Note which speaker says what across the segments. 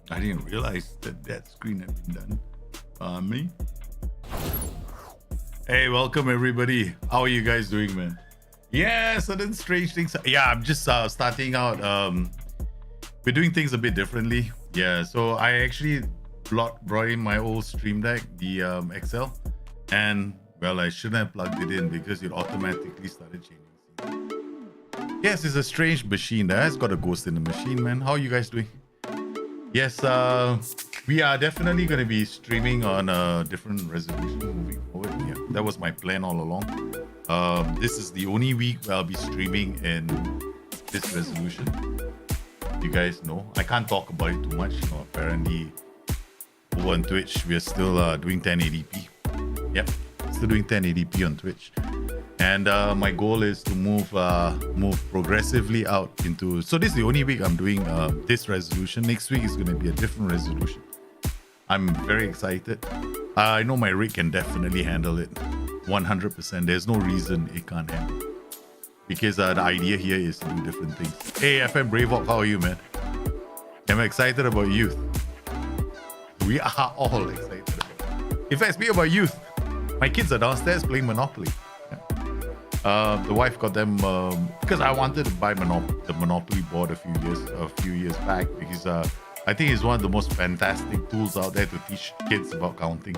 Speaker 1: I didn't realize that screen had been done on me. Hey, welcome everybody. How are you guys doing, man? Yeah, certain strange things. Yeah, I'm just starting out. We're doing things a bit differently. Yeah, so I actually brought in my old Stream Deck, the XL, and well, I shouldn't have plugged it in because it automatically started changing. Yes, it's a strange machine. That has got a ghost in the machine, man. How are you guys doing? Yes, we are definitely going to be streaming on a different resolution moving forward. Yeah, that was my plan all along. This is the only week where I'll be streaming in this resolution. You guys know, I can't talk about it too much. You know, apparently, over on Twitch, we are still doing 1080p. Yep, still doing 1080p on Twitch. And my goal is to move progressively out into. So this is the only week I'm doing this resolution. Next week is going to be a different resolution. I'm very excited. I know my rig can definitely handle it, 100%. There's no reason it can't handle it, because the idea here is to do different things. Hey, FM Bravehawk, how are you, man? I'm excited about you. We are all excited. In fact, speaking about youth, my kids are downstairs playing Monopoly. The wife got them because I wanted to buy the Monopoly board a few years back, because I think it's one of the most fantastic tools out there to teach kids about counting.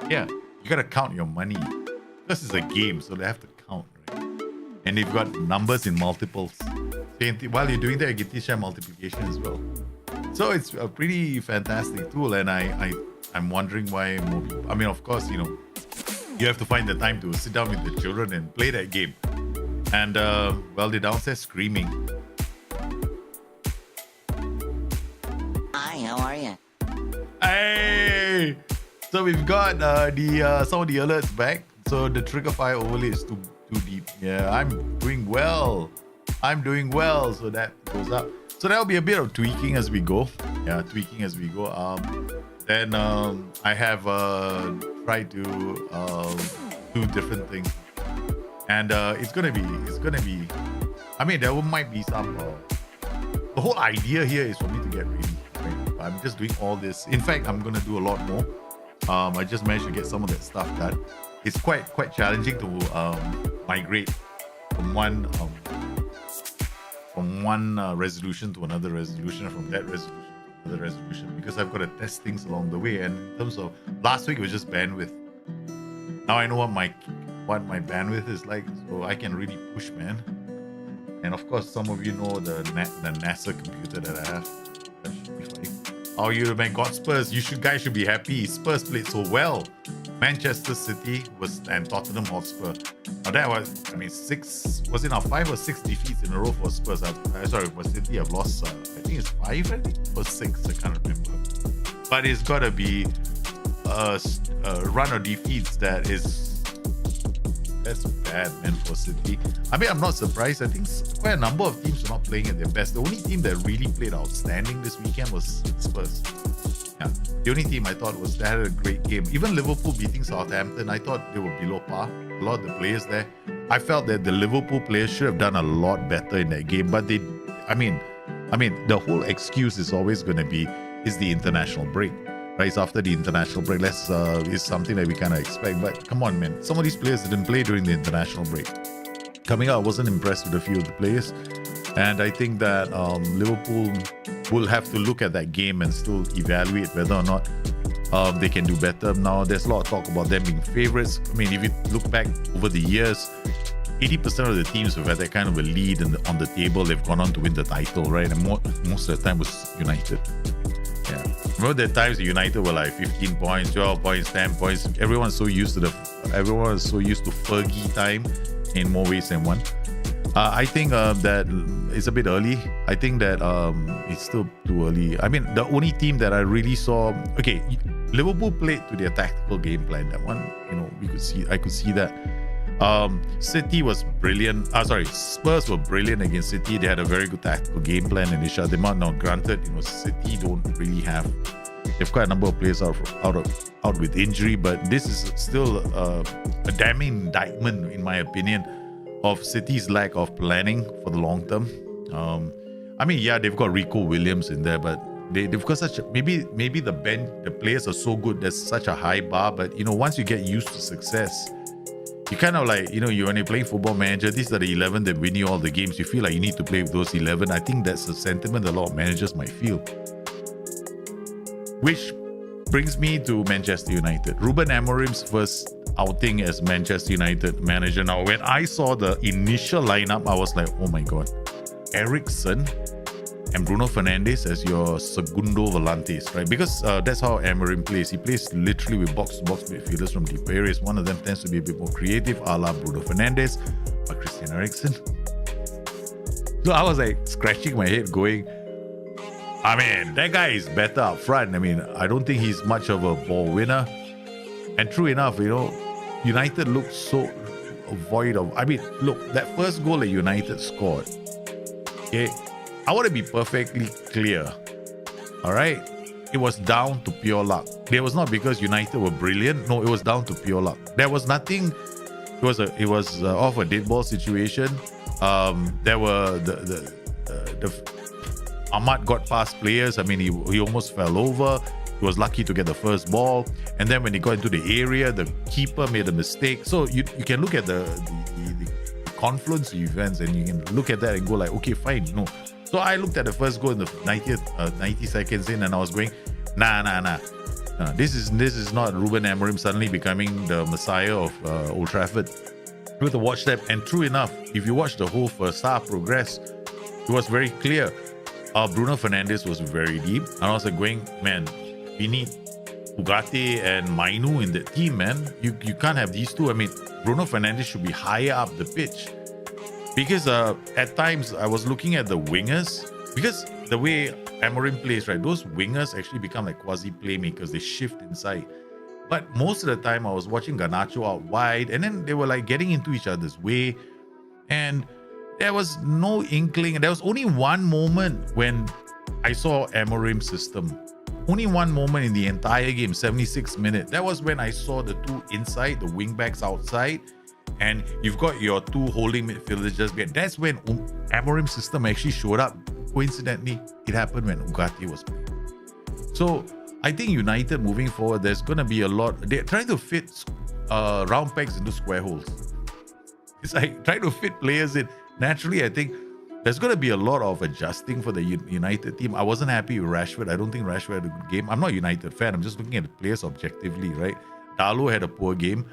Speaker 1: Yeah, you gotta count your money. This is a game, so they have to count, right? And they've got numbers in multiples. While you're doing that, you can teach them multiplication as well. So it's a pretty fantastic tool, and I'm wondering why more people. I mean, of course, you know, you have to find the time to sit down with the children and play that game. And well, they're downstairs screaming.
Speaker 2: Hi, how are you?
Speaker 1: Hey! So we've got some of the alerts back. So the trigger fire overlay is too deep. Yeah, I'm doing well. So that goes up. So there'll be a bit of tweaking as we go. Yeah, tweaking as we go. Then I have tried to do different things, and it's gonna be. I mean, there might be some. The whole idea here is for me to get ready. Right? I'm just doing all this. In fact, I'm gonna do a lot more. I just managed to get some of that stuff done. It's quite challenging to migrate from one resolution to another resolution, from that resolution to another resolution, because I've got to test things along the way. And in terms of last week, it was just bandwidth. Now I know what my bandwidth is like, so I can really push, man. And of course, some of you know the NASA computer that I have. That should be fine. Oh, you man, got Spurs. Guys should be happy. Spurs played so well. Manchester City and Tottenham Hotspur. Now that was, I mean, 5 or 6 defeats in a row for Spurs. Sorry, for City, I've lost, I think it's 5 or 6, I can't remember. But it's got to be a run of defeats that's bad, man, for City. I mean, I'm not surprised. I think quite a number of teams are not playing at their best. The only team that really played outstanding this weekend was Spurs. Yeah, the only team I thought that had a great game. Even Liverpool beating Southampton, I thought they were below par. A lot of the players there, I felt that the Liverpool players should have done a lot better in that game. But I mean, the whole excuse is always going to be the international break, right? It's after the international break. Is something that we kind of expect. But come on, man, some of these players didn't play during the international break. Coming out, I wasn't impressed with a few of the players. And I think that Liverpool will have to look at that game and still evaluate whether or not they can do better. Now, there's a lot of talk about them being favourites. I mean, if you look back over the years, 80% of the teams who've had that kind of a lead on the table, they've gone on to win the title, right? And most of the time was United. Yeah. Remember the times United were like 15 points, 12 points, 10 points. Everyone is so used to Fergie time in more ways than one. I think that it's a bit early. I think that it's still too early. I mean, the only team that I really saw, okay, Liverpool played to their tactical game plan. That one, you know, I could see that. City was brilliant. Spurs were brilliant against City. They had a very good tactical game plan, and they shut them out. Now, granted, you know, City don't really have. They've quite a number of players out with injury, but this is still a damning indictment, in my opinion, of City's lack of planning for the long term. I mean, yeah, they've got Rico Williams in there, but they've got such a, maybe the players are so good, there's such a high bar. But you know, once you get used to success, you kind of like, you know, when you're playing Football Manager, these are the 11 that win you all the games. You feel like you need to play with those 11. I think that's a sentiment a lot of managers might feel. Which brings me to Manchester United. Ruben Amorim's first outing as Manchester United manager. Now, when I saw the initial lineup, I was like, oh my god, Eriksen and Bruno Fernandes as your segundo volantes, right? Because that's how Amorim plays. He plays literally with box-to-box midfielders from deep areas. One of them tends to be a bit more creative, a la Bruno Fernandes or Christian Eriksen. So I was like scratching my head going, I mean, that guy is better up front. I mean, I don't think he's much of a ball winner. And true enough, you know, United looked so void of... I mean, look, that first goal that United scored, okay, I want to be perfectly clear, all right? It was down to pure luck. It was not because United were brilliant. No, it was down to pure luck. There was nothing... It was off a dead ball situation. There were Ahmad got past players. I mean, he almost fell over. He was lucky to get the first ball. And then when he got into the area, the keeper made a mistake. So you can look at the confluence of events and you can look at that and go like, okay, fine, no. So I looked at the first goal in the 90 seconds in and I was going, nah. This is not Ruben Amorim suddenly becoming the messiah of Old Trafford. You have to watch that. And true enough, if you watch the whole first half progress, it was very clear. Bruno Fernandes was very deep. And I was like going, man, we need Ugarte and Mainu in the team, man. You can't have these two. I mean, Bruno Fernandes should be higher up the pitch. Because at times I was looking at the wingers. Because the way Amorim plays, right, those wingers actually become like quasi-playmakers. They shift inside. But most of the time I was watching Garnacho out wide. And then they were like getting into each other's way. And there was no inkling. There was only one moment when I saw Amorim's system. Only one moment in the entire game, 76 minutes. That was when I saw the two inside, the wing backs outside, and you've got your two holding midfielders just behind. That's when Amorim's system actually showed up. Coincidentally, it happened when Ugarte was playing. So I think United moving forward, there's going to be a lot. They're trying to fit round pegs into square holes. It's like trying to fit players in. Naturally, I think there's going to be a lot of adjusting for the United team. I wasn't happy with Rashford. I don't think Rashford had a good game. I'm not a United fan. I'm just looking at the players objectively, right? Darlow had a poor game.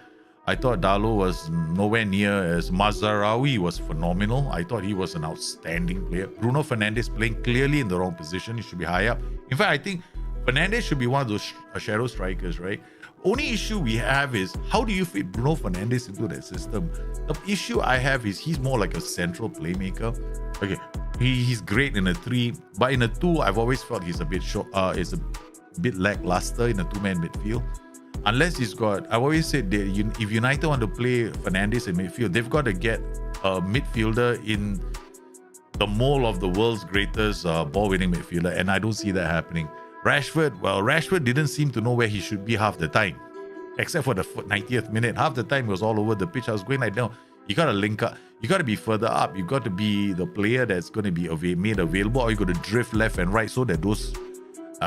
Speaker 1: I thought Darlow was nowhere near as Mazraoui was phenomenal. I thought he was an outstanding player. Bruno Fernandes playing clearly in the wrong position. He should be high up. In fact, I think Fernandes should be one of those shadow strikers, right? Only issue we have is how do you fit Bruno Fernandes into that system? The issue I have is he's more like a central playmaker. Okay, he's great in a 3, but in a 2, I've always felt he's a bit short. Is a bit lackluster in a 2-man midfield. Unless he's got, I've always said that if United want to play Fernandes in midfield, they've got to get a midfielder in the mold of the world's greatest ball-winning midfielder, and I don't see that happening. Rashford didn't seem to know where he should be half the time, except for the 90th minute. Half the time he was all over the pitch. I was going like, no, you got to link up. You got to be further up. You got to be the player that's going to be made available, or you got to drift left and right so that those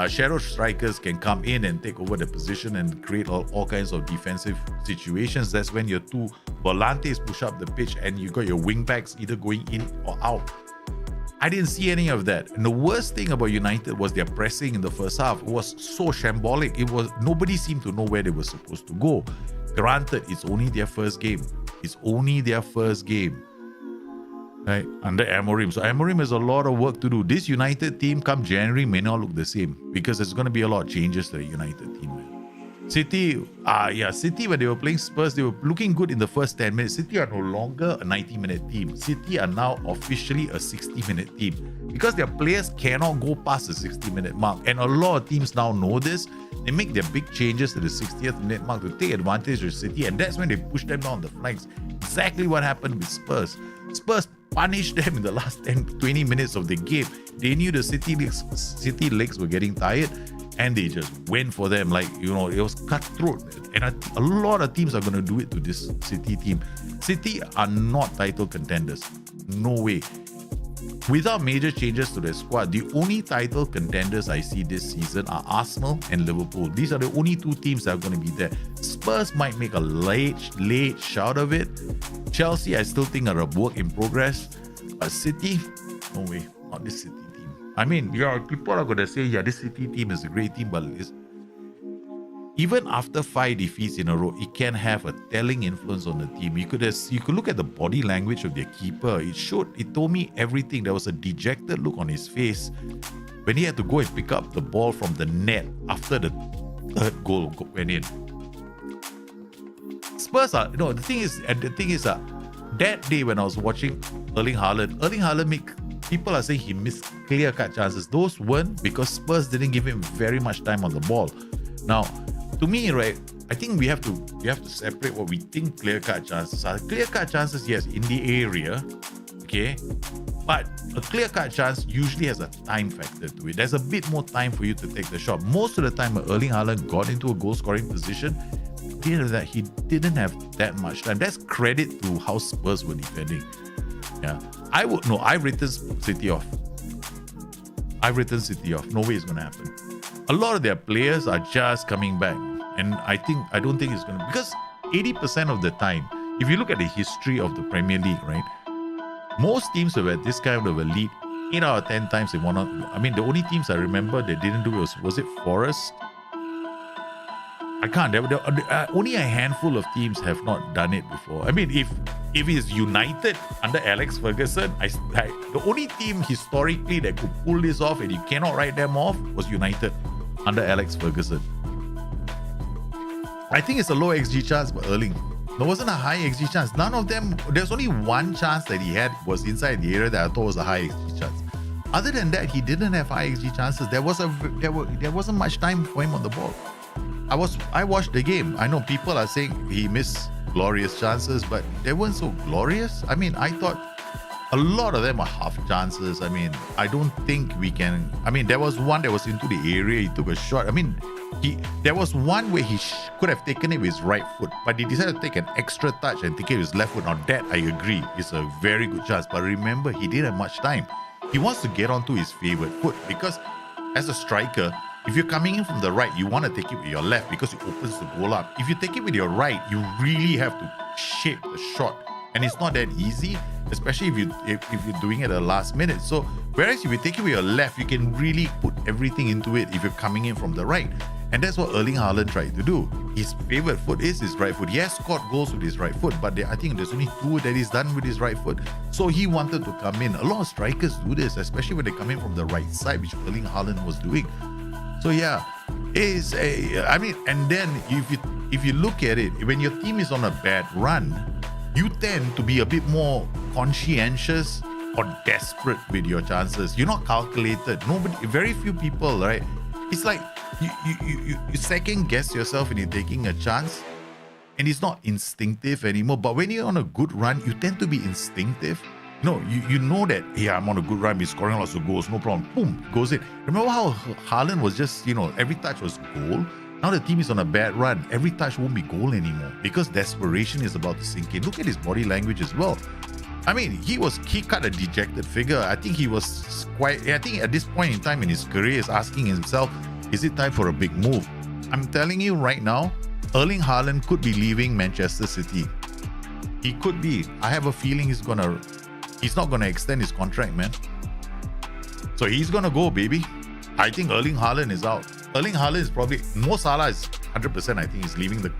Speaker 1: shadow strikers can come in and take over the position and create all kinds of defensive situations. That's when your two volantes push up the pitch and you got your wing backs either going in or out. I didn't see any of that. And the worst thing about United was their pressing in the first half. It was so shambolic. It was nobody seemed to know where they were supposed to go. Granted, it's only their first game. It's only their first game, right, under Amorim. So Amorim has a lot of work to do. This United team come January may not look the same because there's going to be a lot of changes to the United team, man. City, City, when they were playing Spurs, they were looking good in the first 10 minutes. City are no longer a 90-minute team. City are now officially a 60-minute team because their players cannot go past the 60-minute mark. And a lot of teams now know this. They make their big changes to the 60th minute mark to take advantage of City, and that's when they push them down the flanks. Exactly what happened with Spurs. Spurs punished them in the last 10-20 minutes of the game. They knew the City legs were getting tired, and they just went for them like, it was cutthroat. And a lot of teams are going to do it to this City team. City are not title contenders. No way. Without major changes to their squad, the only title contenders I see this season are Arsenal and Liverpool. These are the only two teams that are going to be there. Spurs might make a late shout of it. Chelsea, I still think are a work in progress. But City, no way, not this City team. I mean, people are going to say, this City team is a great team, but even after 5 defeats in a row, it can have a telling influence on the team. You could look at the body language of their keeper. It told me everything. There was a dejected look on his face when he had to go and pick up the ball from the net after the third goal went in. Spurs are, the thing is that day when I was watching Erling Haaland people are saying he missed clear-cut chances. Those weren't because Spurs didn't give him very much time on the ball. Now, to me, right, I think we have to separate what we think clear-cut chances are. Clear-cut chances, yes, in the area, okay, but a clear-cut chance usually has a time factor to it. There's a bit more time for you to take the shot. Most of the time, when Erling Haaland got into a goal-scoring position, he didn't have that much time. That's credit to how Spurs were defending. Yeah, I've written City off. I've written City off. No way it's going to happen. A lot of their players are just coming back. And I don't think it's going to, because 80% of the time, if you look at the history of the Premier League, right, most teams have had this kind of a lead 8 out of 10 times they won on. I mean, the only teams I remember that didn't do it was it Forest? I can't. Only a handful of teams have not done it before. I mean, if it's United under Alex Ferguson, the only team historically that could pull this off and you cannot write them off was United under Alex Ferguson. I think it's a low XG chance for Erling. There wasn't a high XG chance. None of them. There's only one chance that he had was inside the area that I thought was a high XG chance. Other than that, he didn't have high XG chances. There wasn't much time for him on the ball. I watched the game. I know people are saying he missed glorious chances, but they weren't so glorious. I mean, I thought a lot of them are half chances. I mean, I don't think we can. I mean, there was one that was into the area. He took a shot. I mean, there was one where he could have taken it with his right foot, but he decided to take an extra touch and take it with his left foot. Now that I agree is a very good chance. But remember, he didn't have much time. He wants to get onto his favorite foot because as a striker, if you're coming in from the right, you want to take it with your left because it opens the goal up. If you take it with your right, you really have to shape the shot. And it's not that easy, especially if you're doing it at the last minute. So whereas if you take it with your left, you can really put everything into it if you're coming in from the right. And that's what Erling Haaland tried to do. His favorite foot is his right foot. He has scored goals with his right foot, but I think there's only 2 that he's done with his right foot. So he wanted to come in. A lot of strikers do this, especially when they come in from the right side, which Erling Haaland was doing. So yeah, and then if you look at it, when your team is on a bad run, you tend to be a bit more conscientious or desperate with your chances. You're not calculated. Very few people, right? It's like you second guess yourself when you're taking a chance, and it's not instinctive anymore. But when you're on a good run, you tend to be instinctive. No, you know that, yeah, I'm on a good run, he's scoring lots of goals, no problem. Boom, goes in. Remember how Haaland was just, every touch was goal? Now the team is on a bad run. Every touch won't be goal anymore because desperation is about to sink in. Look at his body language as well. I mean, he cut a dejected figure. I think at this point in time in his career, he's asking himself, is it time for a big move? I'm telling you right now, Erling Haaland could be leaving Manchester City. He could be. I have a feeling he's not gonna extend his contract, man. So he's gonna go, baby. I think Erling Haaland is out. Erling Haaland is probably, Mo Salah is 100%. I think he's leaving the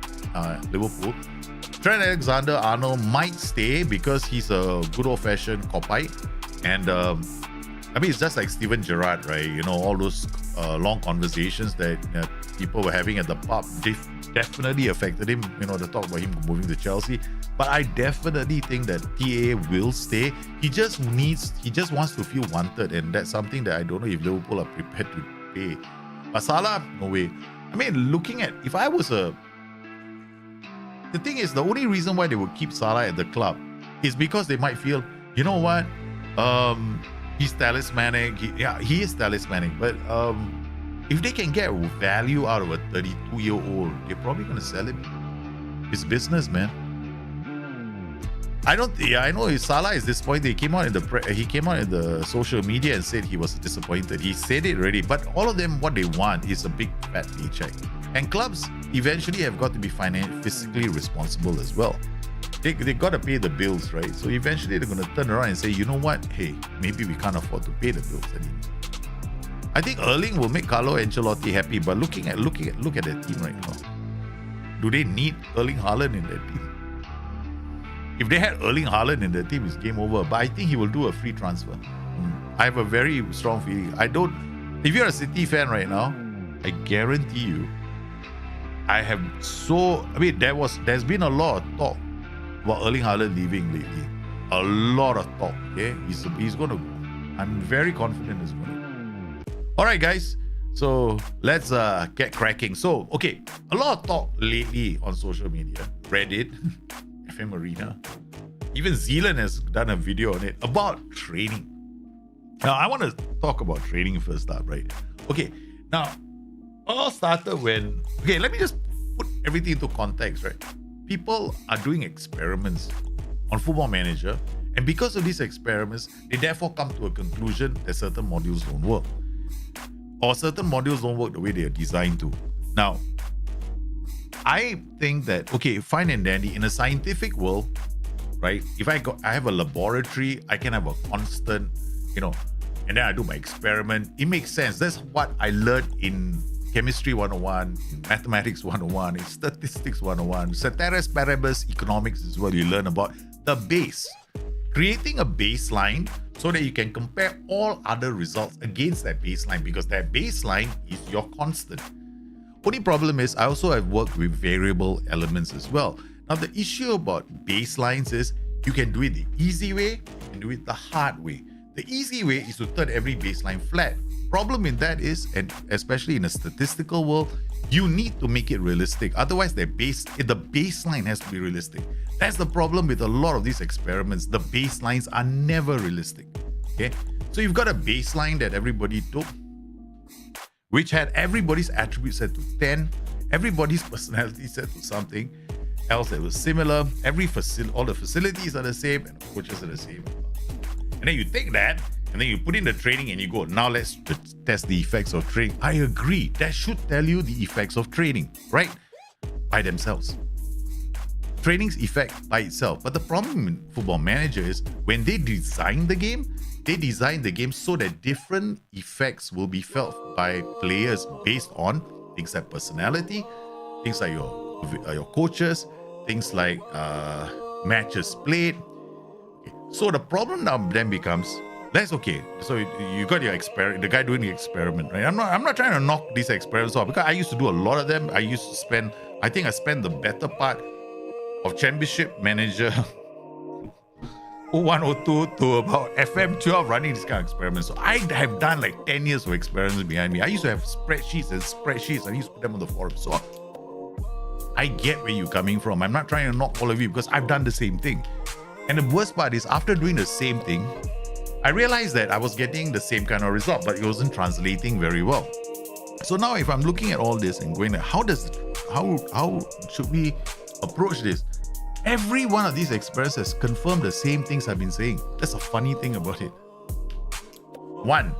Speaker 1: Liverpool. Trent Alexander-Arnold might stay because he's a good old-fashioned copite. And it's just like Steven Gerrard, right? All those long conversations that people were having at the pub, they definitely affected him. The talk about him moving to Chelsea. But I definitely think that TA will stay. He just wants to feel wanted, and that's something that I don't know if Liverpool are prepared to pay. But Salah, no way. I mean, looking at, if I was the thing is, the only reason why they would keep Salah at the club is because they might feel, you know what, he's talismanic. He is talismanic, but if they can get value out of a 32-year-old, they're probably going to sell him. It's business, man. I know Salah is disappointed. He came out in the social media and said he was disappointed. He said it already, but all of them, what they want is a big fat paycheck. And clubs eventually have got to be fiscally responsible as well. They got to pay the bills, right? So eventually they're going to turn around and say, you know what? Hey, maybe we can't afford to pay the bills anymore. I think Erling will make Carlo Ancelotti happy, but look at their team right now. Do they need Erling Haaland in their team? If they had Erling Haaland in their team, it's game over. But I think he will do a free transfer. I have a very strong feeling. If you're a City fan right now, I guarantee you, there's been a lot of talk about Erling Haaland leaving lately. A lot of talk. Okay, he's gonna go. I'm very confident he's gonna go. All right, guys. So let's get cracking. So okay, a lot of talk lately on social media, Reddit, FM Arena. Even Zealand has done a video on it about training. Now I want to talk about training first up, right? Okay. Now all started when. Okay, let me just put everything into context, right? People are doing experiments on Football Manager, and because of these experiments, they therefore come to a conclusion that certain modules don't work. or certain modules don't work the way they are designed to. Now, I think that, okay, fine and dandy, in a scientific world, right? If I have a laboratory, I can have a constant, and then I do my experiment. It makes sense. That's what I learned in Chemistry 101, in Mathematics 101, in Statistics 101, ceteris paribus economics is what you learn about the base. Creating a baseline so that you can compare all other results against that baseline, because that baseline is your constant. Only problem is I also have worked with variable elements as well. Now the issue about baselines is you can do it the easy way and do it the hard way. The easy way is to turn every baseline flat. Problem in that is, and especially in a statistical world, you need to make it realistic. Otherwise, the baseline has to be realistic. That's the problem with a lot of these experiments. The baselines are never realistic. Okay, so you've got a baseline that everybody took, which had everybody's attributes set to 10, everybody's personality set to something else that was similar. All the facilities are the same, and coaches are the same. And then you take that, and then you put in the training, and you go, now let's test the effects of training. I agree. That should tell you the effects of training, right? By themselves. Training's effect by itself. But the problem in Football Manager is when they design the game so that different effects will be felt by players based on things like personality, things like your coaches, things like matches played. Okay. So the problem now then becomes, that's okay. So you got your experiment, the guy doing the experiment, right? I'm not trying to knock these experiments off, because I used to do a lot of them. I spent the better part of Championship Manager 0102 to about FM12 running this kind of experiments. So I have done like 10 years of experiments behind me. I used to have spreadsheets. I used to put them on the forum. So I get where you're coming from. I'm not trying to knock all of you, because I've done the same thing. And the worst part is, after doing the same thing, I realized that I was getting the same kind of result, but it wasn't translating very well. So now if I'm looking at all this and going, how should we approach this? Every one of these experiments has confirmed the same things I've been saying. That's a funny thing about it. 1,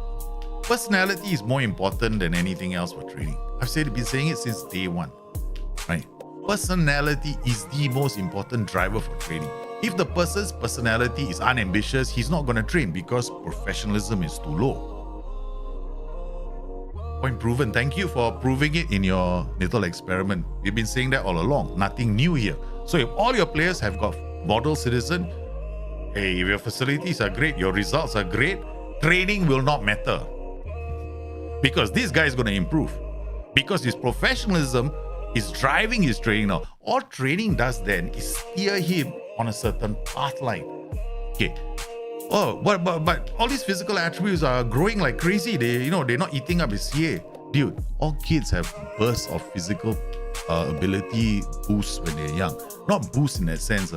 Speaker 1: personality is more important than anything else for training. I've been saying it since day one, right? Personality is the most important driver for training. If the person's personality is unambitious, he's not going to train because professionalism is too low. Point proven. Thank you for proving it in your little experiment. We've been saying that all along. Nothing new here. So if all your players have got model citizen, hey, if your facilities are great, your results are great, training will not matter. Because this guy is going to improve. Because his professionalism is driving his training now. All training does then is steer him on a certain path line. Okay. Oh, but all these physical attributes are growing like crazy. They're not eating up his CA. Dude, all kids have bursts of physical ability boosts when they're young. Not boosts in that sense.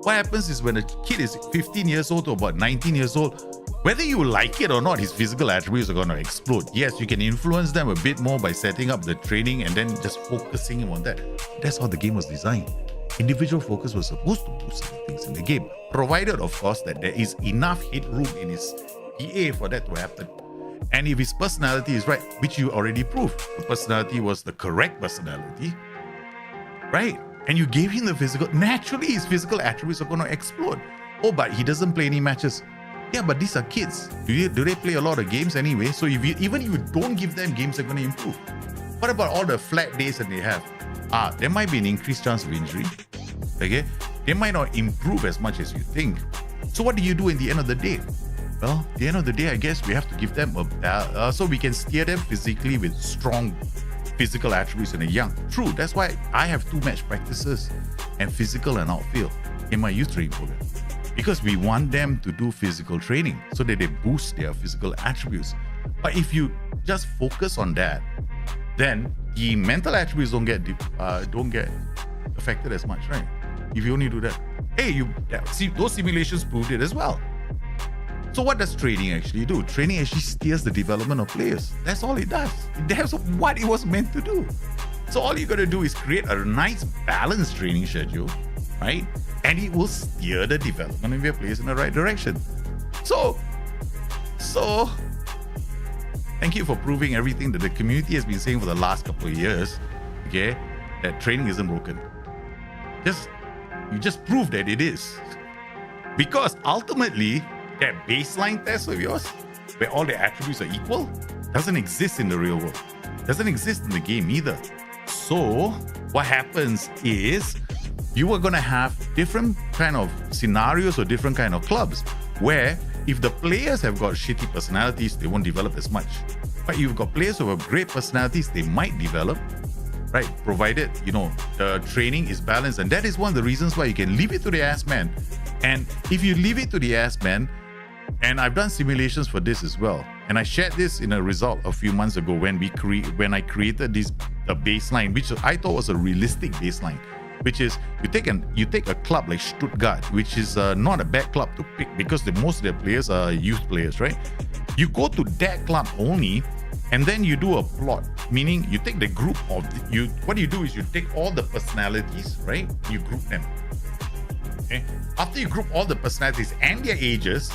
Speaker 1: What happens is when a kid is 15 years old to about 19 years old, whether you like it or not, his physical attributes are going to explode. Yes, you can influence them a bit more by setting up the training and then just focusing him on that. That's how the game was designed. Individual focus was supposed to boost things in the game, provided, of course, that there is enough headroom in his PA for that to happen. And if his personality is right, which you already proved, the personality was the correct personality, right? And you gave him the physical, naturally his physical attributes are going to explode. Oh, but he doesn't play any matches. Yeah, but these are kids. Do they play a lot of games anyway? So even if you don't give them games, they're going to improve. What about all the flat days that they have? There might be an increased chance of injury. Okay, they might not improve as much as you think. So what do you do in the end of the day? Well, at the end of the day, I guess we have to give them so we can steer them physically with strong physical attributes in the young. True, that's why I have 2 match practices and physical and outfield in my youth training program. Because we want them to do physical training so that they boost their physical attributes. But if you just focus on that, then the mental attributes don't get affected as much, right? If you only do that. Hey, see, those simulations proved it as well. So what does training actually do? Training actually steers the development of players. That's all it does. That's what it was meant to do. So all you got to do is create a nice balanced training schedule, right? And it will steer the development of your players in the right direction. So Thank you for proving everything that the community has been saying for the last couple of years. Okay, that training isn't broken. You just proved that it is. Because ultimately, that baseline test of yours, where all the attributes are equal, doesn't exist in the real world. Doesn't exist in the game either. So what happens is you are going to have different kind of scenarios or different kind of clubs where if the players have got shitty personalities, they won't develop as much. But you've got players who have great personalities, they might develop, right? Provided, you know, the training is balanced. And that is one of the reasons why you can leave it to the ass man. And if you leave it to the ass man, and I've done simulations for this as well, and I shared this in a result a few months ago when I created this baseline, which I thought was a realistic baseline, which is you take a club like Stuttgart, which is not a bad club to pick because most of their players are youth players, right? You go to that club only, and then you do a plot, meaning you take the group of what you do is you take all the personalities, right? You group them. Okay. After you group all the personalities and their ages,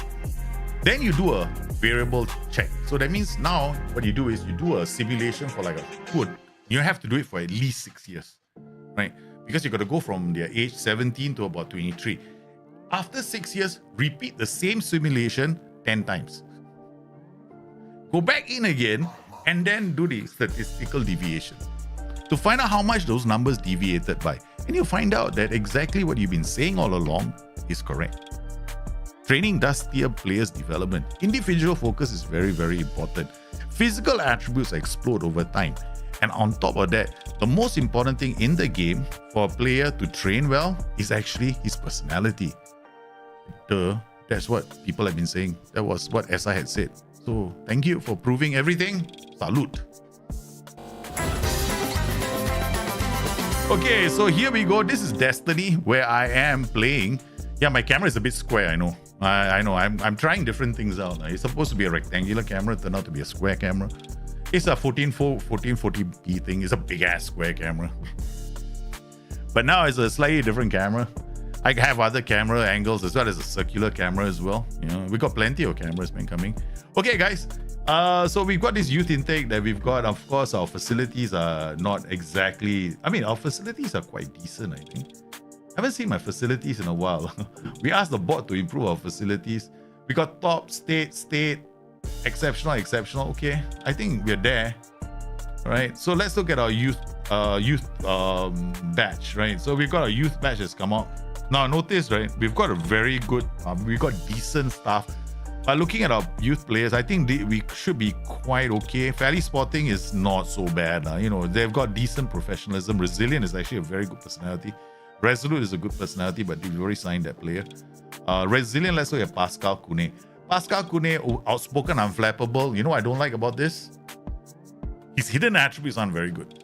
Speaker 1: then you do a variable check. So that means now what you do is you do a simulation for like you have to do it for at least 6 years, right? Because you got to go from their age 17 to about 23. After 6 years, repeat the same simulation 10 times. Go back in again and then do the statistical deviation to find out how much those numbers deviated by. And you'll find out that exactly what you've been saying all along is correct. Training does steer players' development. Individual focus is very, very important. Physical attributes explode over time. And on top of that, the most important thing in the game for a player to train well is actually his personality. That's what people have been saying. That was what SI had said. So thank you for proving everything. Salute. Okay, so here we go. This is Destiny, where I am playing. Yeah, my camera is a bit square, I know. I know. I'm trying different things out. It's supposed to be a rectangular camera, it turned out to be a square camera. It's a 1440p thing. It's a big ass square camera. But now it's a slightly different camera. I have other camera angles as well as a circular camera as well. You know, we got plenty of cameras been coming. Okay, guys. So we've got this youth intake that we've got. Of course, our facilities are not exactly. I mean, our facilities are quite decent, I think. I haven't seen my facilities in a while. We asked the bot to improve our facilities. We got top, state, exceptional. Okay, I think we're there. All right. So let's look at our youth batch, right? So we've got a youth batch that's come out. Now notice, right? We've got a very good, we've got decent stuff. But looking at our youth players, I think we should be quite okay. Fairly Spotting is not so bad. You know, they've got decent professionalism. Resilient is actually a very good personality. Resolute is a good personality, but we've already signed that player. Resilient, let's look at Pascal Kune. Pascal Kune, outspoken, unflappable. You know what I don't like about this? His hidden attributes aren't very good.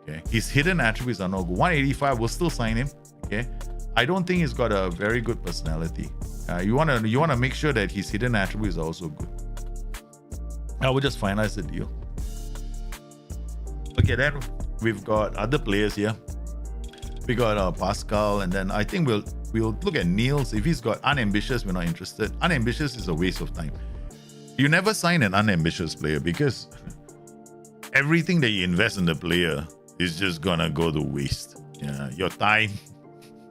Speaker 1: Okay, his hidden attributes are not good. 185, we'll still sign him. Okay, I don't think he's got a very good personality. You wanna make sure that his hidden attributes are also good. I will just finalize the deal. Okay, then we've got other players here. We got Pascal, and then I think we'll look at Niels. If he's got unambitious, we're not interested. Unambitious is a waste of time. You never sign an unambitious player because everything that you invest in the player is just gonna go to waste. Yeah, your time.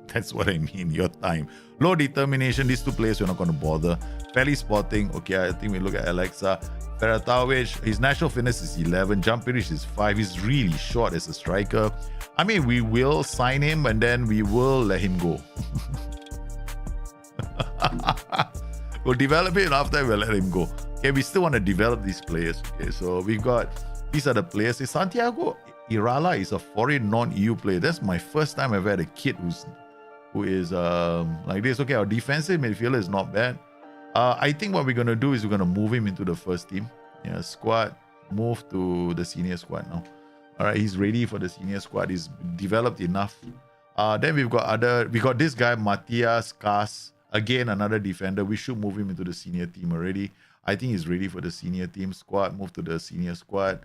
Speaker 1: That's what I mean, your time. Low determination, these two players we're not going to bother. Fairly Spotting, okay, I think we look at Alexa. Feratowicz, his natural fitness is 11, jump range is 5. He's really short as a striker. I mean, we will sign him and then we will let him go. We'll develop it and after we'll let him go. Okay, we still want to develop these players. Okay, so we've got, these are the players. Santiago Irala is a foreign non-EU player. That's my first time I've had a kid who is like this. Okay, our defensive midfielder is not bad. I think what we're going to do is we're going to move him into the first team. Yeah, squad, move to the senior squad now. All right, he's ready for the senior squad. He's developed enough. Then we got this guy, Matthias Kass. Again, another defender. We should move him into the senior team already. I think he's ready for the senior team squad. Move to the senior squad.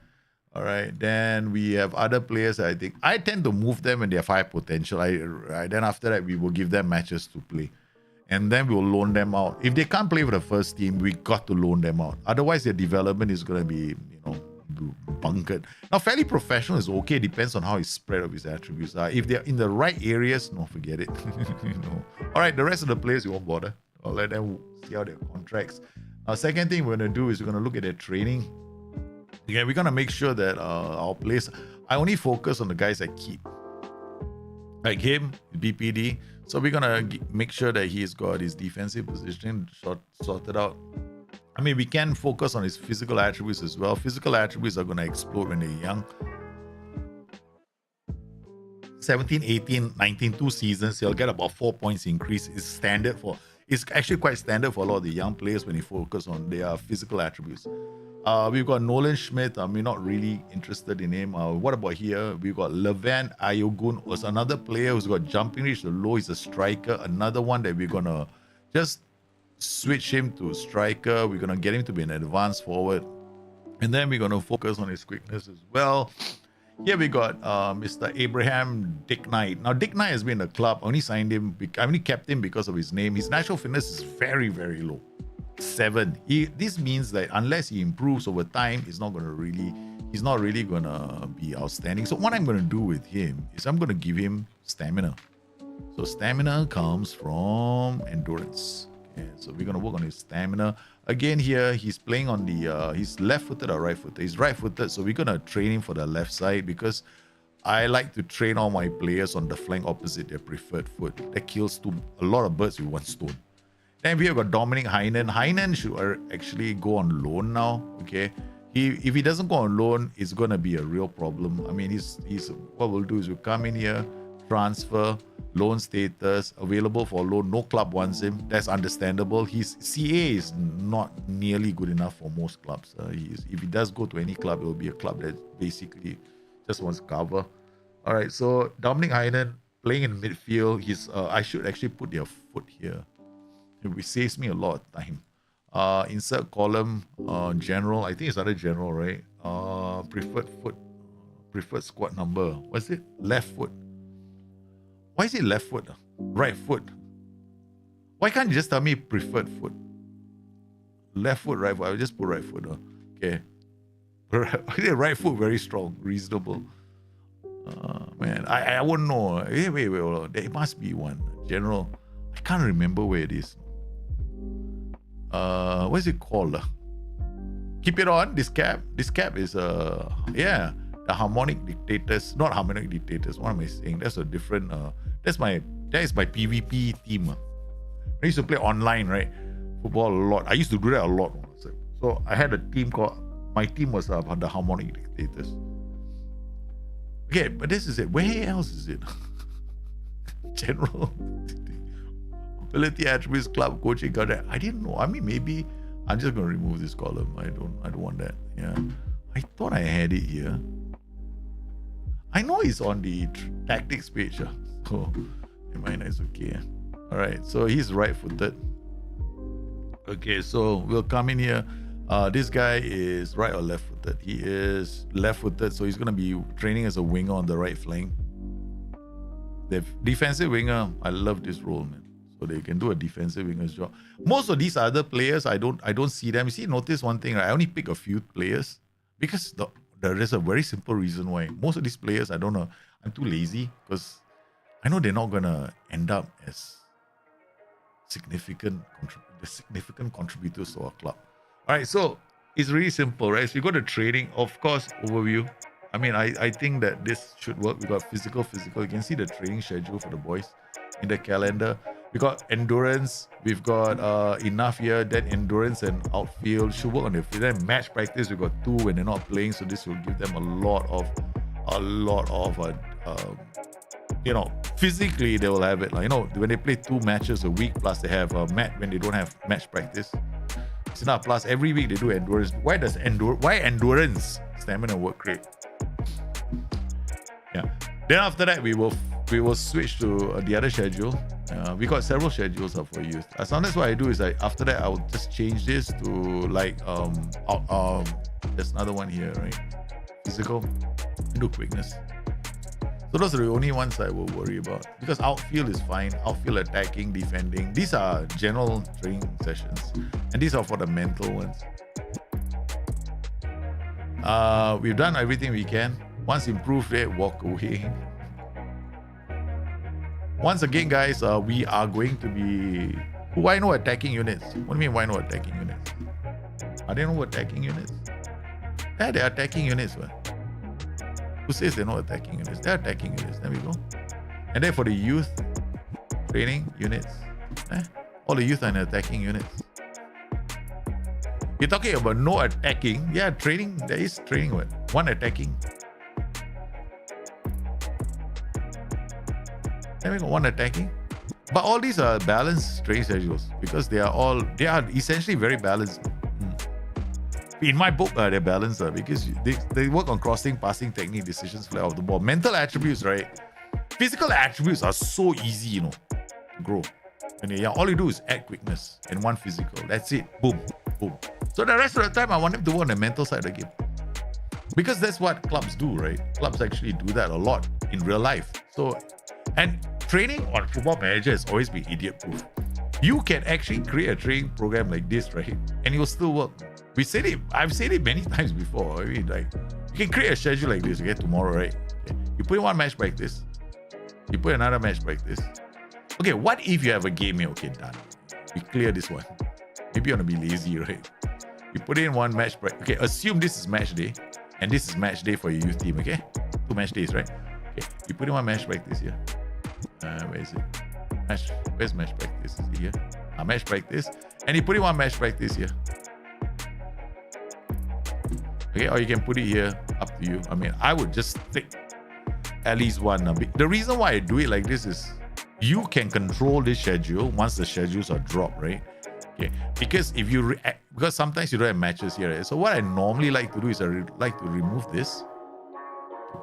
Speaker 1: All right, then we have other players. I think I tend to move them when they have high potential. Then after that, we will give them matches to play. and then we'll loan them out. If they can't play for the first team, we got to loan them out. Otherwise, their development is going to be, bunkered. Now, fairly professional is okay. Depends on how his spread of his attributes are. If they're in the right areas, no, forget it. All right, the rest of the players, we won't bother. I'll let them see how their contracts. Second thing we're going to do is we're going to look at their training. Again, we're going to make sure that our players, I only focus on the guys I keep. Like him, BPD. So we're going to make sure that he's got his defensive positioning sorted out. I mean, we can focus on his physical attributes as well. Physical attributes are going to explode when they're young. 17, 18, 19, 2 seasons, he'll get about 4 points increase. It's actually quite standard for a lot of the young players when you focus on their physical attributes. We've got Nolan Schmidt. We're not really interested in him. What about here? We've got Levant Ayogun, was another player who's got jumping reach to low. He's a striker. Another one that we're going to just switch him to striker. We're going to get him to be an advanced forward. And then we're going to focus on his quickness as well. Here we got Mr. Abraham Dick Knight. Now, Dick Knight has been in the club. I only signed him. I only kept him because of his name. His natural fitness is very, very low. 7. This means that unless he improves over time, he's not really going to be outstanding. So what I'm going to do with him is I'm going to give him stamina. So stamina comes from endurance. Okay, so we're going to work on his stamina. Again, here he's playing on the he's left-footed or right-footed. He's right-footed, so we're going to train him for the left side because I like to train all my players on the flank opposite their preferred foot. That kills a lot of birds with one stone. Then we have got Dominic Heinen. Heinen should actually go on loan now. Okay, if he doesn't go on loan, it's gonna be a real problem. I mean, he's what we'll do is we'll come in here, transfer, loan status, available for loan. No club wants him. That's understandable. His CA is not nearly good enough for most clubs. If he does go to any club, it will be a club that basically just wants cover. All right, so Dominic Heinen playing in midfield. I should actually put their foot here. It saves me a lot of time. Insert column, general. I think it's under general, right? Preferred foot, preferred squad number. What's it? Left foot. Why is it left foot? Right foot. Why can't you just tell me preferred foot? Left foot, right foot. I'll just put right foot. Okay. Right foot, very strong, reasonable. Man, I wouldn't know. Wait. Hold on. There must be one. General. I can't remember where it is. What is it called? Keep it on. This cap is the harmonic dictators. Not harmonic dictators. What am I saying? That's a different that is my PvP team. I used to play online, right? Football a lot. I used to do that a lot. So I had a team called, my team was the harmonic dictators. Okay, but this is it. Where else is it? General ability attributes, club coaching, got that. I didn't know. I mean, maybe I'm just gonna remove this column. I don't want that. Yeah, I thought I had it here. I know it's on the tactics page. So mine is okay. All right, so he's right-footed. Okay, so we'll come in here. This guy is right or left-footed? He is left-footed, so he's gonna be training as a winger on the right flank. The defensive winger, I love this role, man. So they can do a defensive winger's job. Most of these other players, I don't see them. You see, notice one thing, right? I only pick a few players because there is a very simple reason why. Most of these players, I don't know. I'm too lazy because I know they're not gonna end up as significant contributors to our club. All right, so it's really simple, right? So you go to trading, of course, overview. I mean, I think that this should work. We got physical. You can see the training schedule for the boys in the calendar. We got endurance. We've got enough here. Then endurance and outfield should work on the field. Then match practice. We got 2 when they're not playing, so this will give them a lot of physically they will have it. Like, when they play 2 matches a week, plus they have a match when they don't have match practice. It's enough. Plus every week they do endurance. Why endurance? Stamina work great. Yeah. Then after that we will switch to the other schedule. We got several schedules up for you. Sometimes what I do is after that I will just change this to like there's another one here, right? Physical, do quickness. So those are the only ones I will worry about, because outfield is fine. Outfield, attacking, defending. These are general training sessions, and these are for the mental ones. We've done everything we can. Once improved it, walk away. Once again, guys, we are going to be... Why no attacking units? What do you mean, why no attacking units? Are there no attacking units? Yeah, they're attacking units. What? Who says they're not attacking units? They're attacking units. There we go. And then for the youth training units, all the youth are in attacking units. You're talking about no attacking. Yeah, training. There is training. What? One attacking. There we go. One attacking. But all these are balanced training schedules, because they are essentially very balanced. In my book, they're balanced because they work on crossing, passing, technique, decisions, fly off the ball. Mental attributes, right? Physical attributes are so easy, to grow. And yeah, all you do is add quickness and one physical. That's it. Boom, boom. So the rest of the time, I want them to work on the mental side again, because that's what clubs do, right? Clubs actually do that a lot in real life. So, and training on Football Manager has always been idiot-proof. You can actually create a training program like this, right? And it will still work. I've said it many times before. I mean, like, you can create a schedule like this, okay, tomorrow, right? Okay. You put in one match like this. You put another match like this. Okay, what if you have a game here? Okay, done. We clear this one. Maybe you want to be lazy, right? You put in one match break. Okay, assume this is match day, and this is match day for your youth team, okay? 2 match days, right? Okay, you put in one match practice here. Where is it? Where's match practice? Is it here? Match practice. And you put in one match practice here. Okay, or you can put it here, up to you. I mean, I would just take at least one. The reason why I do it like this is you can control this schedule once the schedules are dropped, right? Okay, because if you because sometimes you don't have matches here, right? So what I normally like to do is I like to remove this,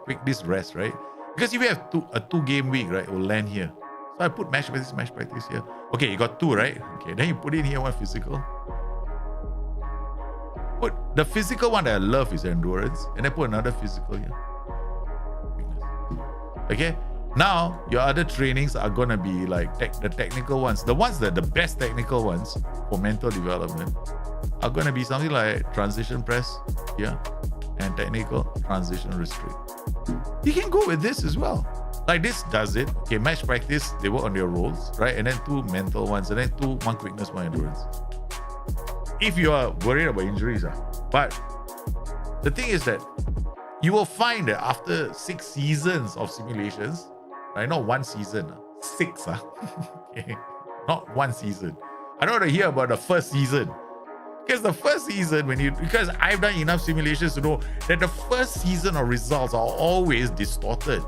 Speaker 1: quick this rest, right? Because if you have a 2-game week, right, it will land here. So I put match practice here. Okay, you got 2, right? Okay, then you put in here one physical. Put the physical one that I love is endurance, and then put another physical here. Okay, now your other trainings are gonna be like the technical ones. The ones that the best technical ones for mental development are gonna be something like transition press here and technical transition restrict. You can go with this as well. Like this does it. Okay, match practice, they work on their roles, right? And then 2 mental ones, and then 1 quickness, 1 endurance. If you are worried about injuries, but the thing is that you will find that after 6 seasons of simulations, right? Not 1 season, 6, okay, not 1 season. I don't want to hear about the first season, because the first season, because I've done enough simulations to know that the first season of results are always distorted,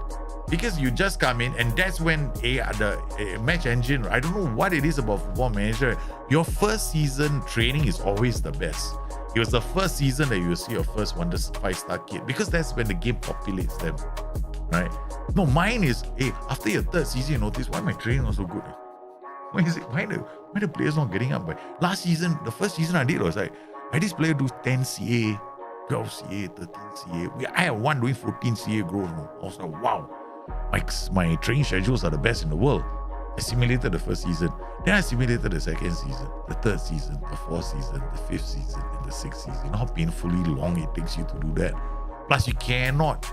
Speaker 1: because you just come in, and that's when the match engine, I don't know what it is about Football Manager. Your first season training is always the best. It was the first season that you will see your first 5-star kid, because that's when the game populates them, right? No, mine is, after your 3rd season, you notice, why my training was so good? Why is it? Why the players not getting up? But last season, the first season I did was like, I had this player do 10 CA, 12 CA, 13 CA. I had one doing 14 CA growth. I was like, wow, my training schedules are the best in the world. I simulated the first season. Then I simulated the 2nd season, the 3rd season, the 4th season, the 5th season, and the 6th season. You know how painfully long it takes you to do that. Plus, you cannot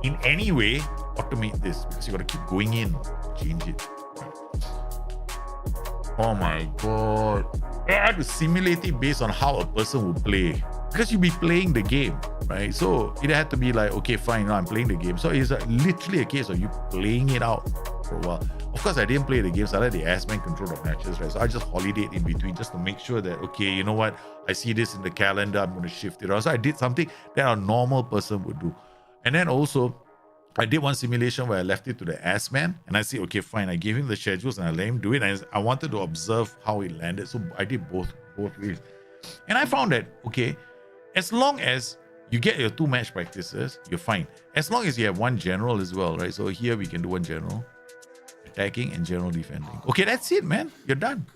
Speaker 1: in any way automate this, because you got to keep going in, change it. Oh my god. I had to simulate it based on how a person would play, because you'll be playing the game, right? So it had to be like, okay, fine, now I'm playing the game. So it's literally a case of you playing it out for a while. Of course, I didn't play the games. I let the ass man control the matches, right? So I just holidayed in between just to make sure that, okay, you know what? I see this in the calendar. I'm going to shift it around. So I did something that a normal person would do. And then also, I did one simulation where I left it to the ass man, and I said, okay, fine. I gave him the schedules and I let him do it. And I wanted to observe how it landed. So I did both ways. And I found that, okay, as long as you get your 2 match practices, you're fine. As long as you have 1 general as well, right? So here we can do 1 general, attacking and general defending. Okay, that's it, man. You're done.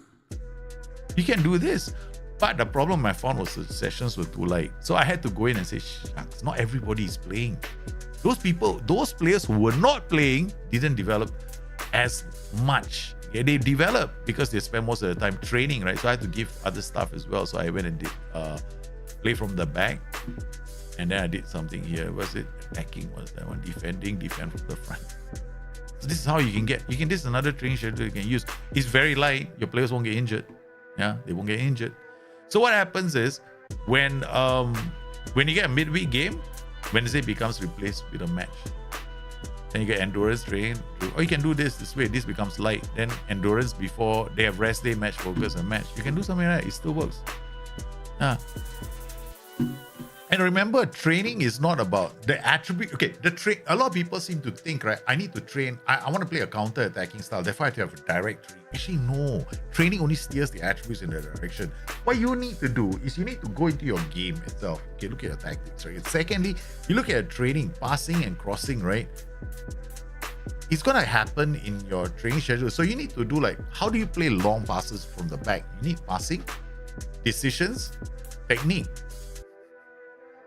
Speaker 1: You can do this. But the problem I found was the sessions were too light. So I had to go in and say, shucks, not everybody is playing. those players who were not playing didn't develop as much. Yeah, they developed because they spent most of the time training, right? So I had to give other stuff as well. So I went and did play from the back, and then I did something here. Was it attacking? Was that one defending? Defend from the front. So this is how you can get. This is another training schedule you can use. It's very light. Your players won't get injured. Yeah, they won't get injured. So what happens is when you get a midweek game, Wednesday becomes replaced with a match. Then you get endurance train, or you can do this way. This becomes light. Then endurance before they have rest day, match focus, and match. You can do something like that. It still works. And remember, training is not about the attribute. Okay, a lot of people seem to think, right? I need to train. I want to play a counter-attacking style. Therefore, I have to have a direct training. Actually, no. Training only steers the attributes in that direction. What you need to do is you need to go into your game itself. Okay, look at your tactics, right? Secondly, you look at training, passing and crossing, right? It's gonna happen in your training schedule. So you need to do like, how do you play long passes from the back? You need passing, decisions, technique.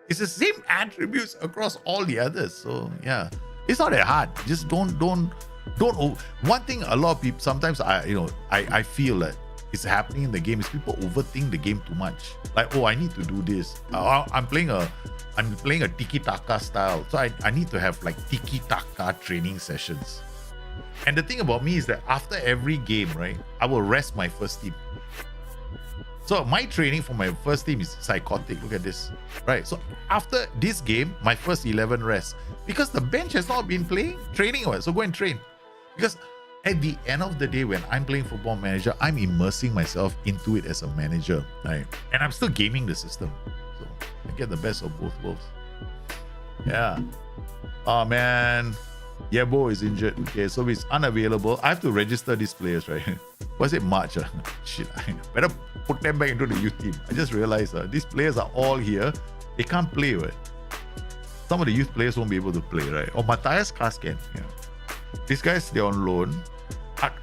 Speaker 1: It's the same attributes across all the others. So yeah, it's not that hard. Just don't. One thing a lot of people sometimes I feel that it's happening in the game is people overthink the game too much. Like, oh, I need to do this. I'm playing a tiki-taka style, so I need to have like tiki-taka training sessions. And the thing about me is that after every game, right, I will rest my first team. So my training for my first team is psychotic. Look at this, right? So after this game, my first 11 rests because the bench has not been playing training. So go and train, because at the end of the day, when I'm playing Football Manager, I'm immersing myself into it as a manager, right? And I'm still gaming the system, so I get the best of both worlds. Yeah. Oh man, Yebo is injured. Okay, so he's unavailable. I have to register these players, right? Was it March? Shit, I better put them back into the youth team. I just realized these players are all here. They can't play, right? Some of the youth players won't be able to play, right? Or Matthias Kass can. Yeah. These guys, they're on loan.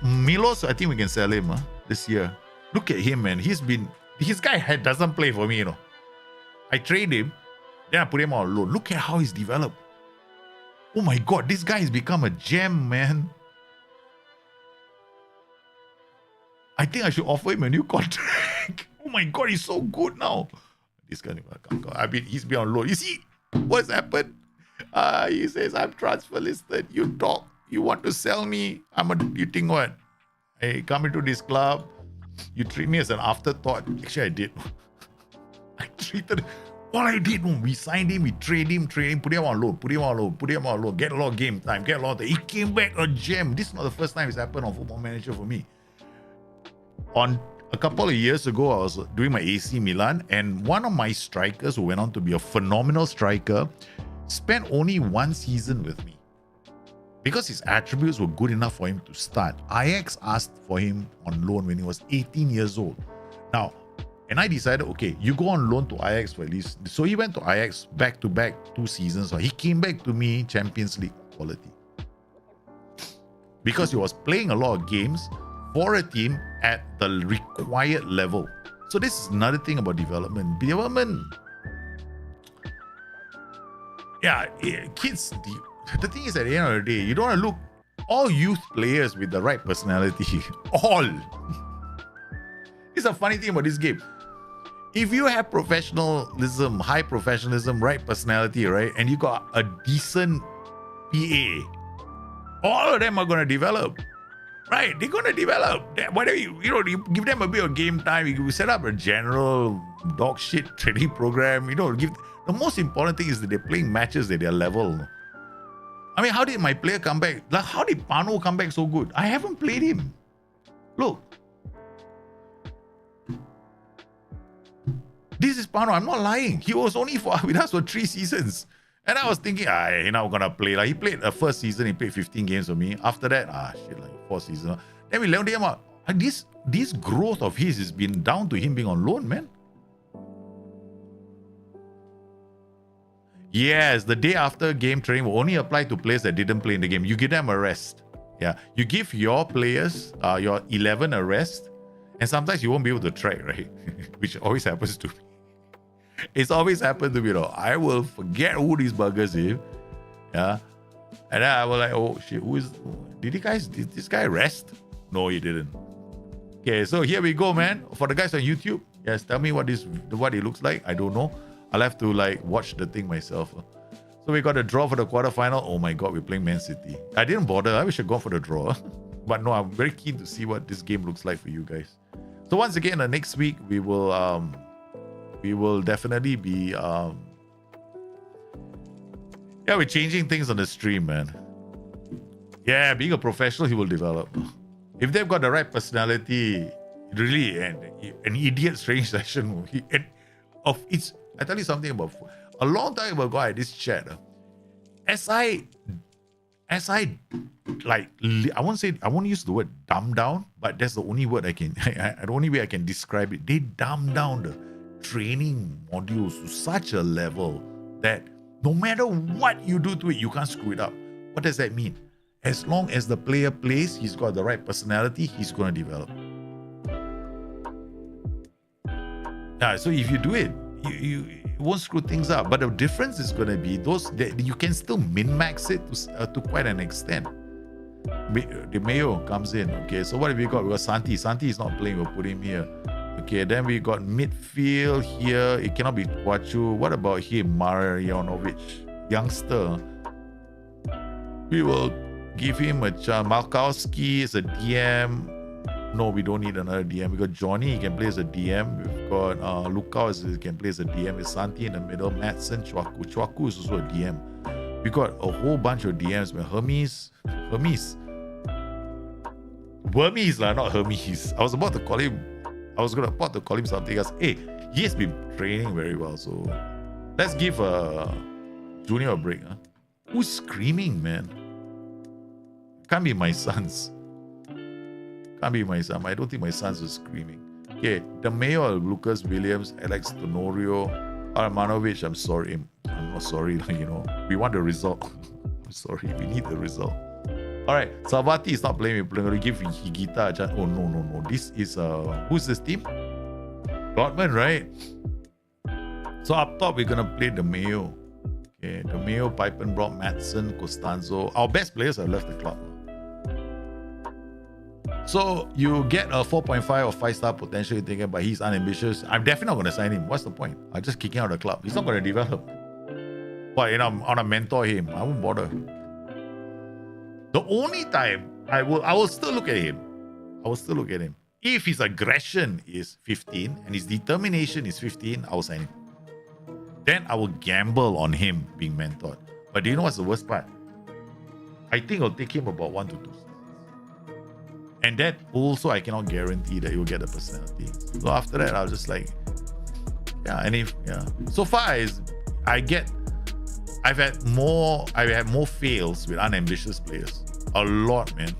Speaker 1: Milos, I think we can sell him this year. Look at him, man. His guy doesn't play for me, I trade him, then I put him on loan. Look at how he's developed. Oh my God, this guy has become a gem, man. I think I should offer him a new contract. Oh my God, he's so good now. This guy, he's been on loan. You see what's happened? He says, I'm transfer listed. You dog. You want to sell me? You think what? I come into this club. You treat me as an afterthought. Actually, I did. All I did, we signed him, we trade him, put him on loan, get a lot of game time, he came back a gem. This is not the first time it's happened on Football Manager for me. On a couple of years ago, I was doing my AC Milan, and one of my strikers who went on to be a phenomenal striker spent only one season with me because his attributes were good enough for him to start. Ajax asked for him on loan when he was 18 years old. Now, and I decided, okay, you go on loan to Ajax for at least. So he went to Ajax back-to-back 2 seasons. So he came back to me Champions League quality, because he was playing a lot of games for a team at the required level. So this is another thing about development. Yeah, kids, the thing is, at the end of the day, you don't want to look all youth players with the right personality. All. It's a funny thing about this game. If you have professionalism, high professionalism, right personality, right, and you got a decent PA, all of them are going to develop. Right, they're going to develop. Whatever you give them a bit of game time, you set up a general dog shit training program, the most important thing is that they're playing matches at their level. I mean, how did my player come back? Like, how did Pano come back so good? I haven't played him. Look. This is Pano. I'm not lying. He was only with us for 3 seasons. And I was thinking, he's not going to play. Like, he played the first season, he played 15 games with me. After that, 4 seasons. Then we learned him out. And this growth of his has been down to him being on loan, man. Yes, the day after game training will only apply to players that didn't play in the game. You give them a rest. Yeah, you give your players, your 11 a rest. And sometimes you won't be able to track, right? Which always happens to me. It's always happened to me, I will forget who these buggers is. Yeah. And then I was like, oh shit, did this guy rest? No, he didn't. Okay, so here we go, man. For the guys on YouTube, yes, tell me what it looks like. I don't know. I'll have to like watch the thing myself. So we got a draw for the quarterfinal. Oh my god, we're playing Man City. I didn't bother. I wish I'd gone for the draw. But no, I'm very keen to see what this game looks like for you guys. So once again, next week we will definitely be yeah, we're changing things on the stream, man. Yeah, being a professional, he will develop. If they've got the right personality, really, an idiot strange session. I tell you something about a long time ago. I had this chat. As I like, I won't use the word dumb down, but that's the only word I can. The only way I can describe it. They dumb down the training modules to such a level that no matter what you do to it, you can't screw it up. What does that mean? As long as the player plays, he's got the right personality, he's going to develop. Yeah, so if you do it, you won't screw things up. But the difference is going to be you can still min-max it to quite an extent. The Mayo comes in. Okay, so what have we got? We got Santi. Santi is not playing. We'll put him here. Okay, then we got midfield here. It cannot be Wachu. What about him? Marjanovic, youngster. We will give him a chance. Malkowski is a DM. No, we don't need another DM. We got Johnny, he can play as a DM. We've got Lukau, he can play as a DM. It's Santi in the middle. Madsen, Chwaku. Chwaku is also a DM. We got a whole bunch of DMs. Hermes. Burmese, not Hermes. I was about to call him something else. Hey, he has been training very well. So let's give Junior a break. Huh? Who's screaming, man? Can't be my sons. Can't be my son. I don't think my sons are screaming. Okay, the Mayo, Lucas Williams, Alex Tenorio, Armanovic. I'm sorry. I'm not sorry. We want the result. I'm sorry. We need the result. All right, Savati is not playing. We're going to give Higita a chance. Oh, no. This is, who's this team? Dortmund, right? So up top, we're going to play the Mayo. Okay, the Mayo, Pipenbrock, Madsen, Costanzo. Our best players have left the club. So you get a 4.5 or 5-star potential, you're thinking, but he's unambitious. I'm definitely not going to sign him. What's the point? I'm just kicking out of the club. He's not going to develop. But I'm on a mentor him. I won't bother. The only time I will still look at him. If his aggression is 15 and his determination is 15, I will sign him. Then I will gamble on him being mentored. But do you know what's the worst part? I think it'll take him about 1 to 2 seasons. And that also I cannot guarantee that he will get the personality. So after that, I'll just like, So far I've had more fails with unambitious players. A lot, man.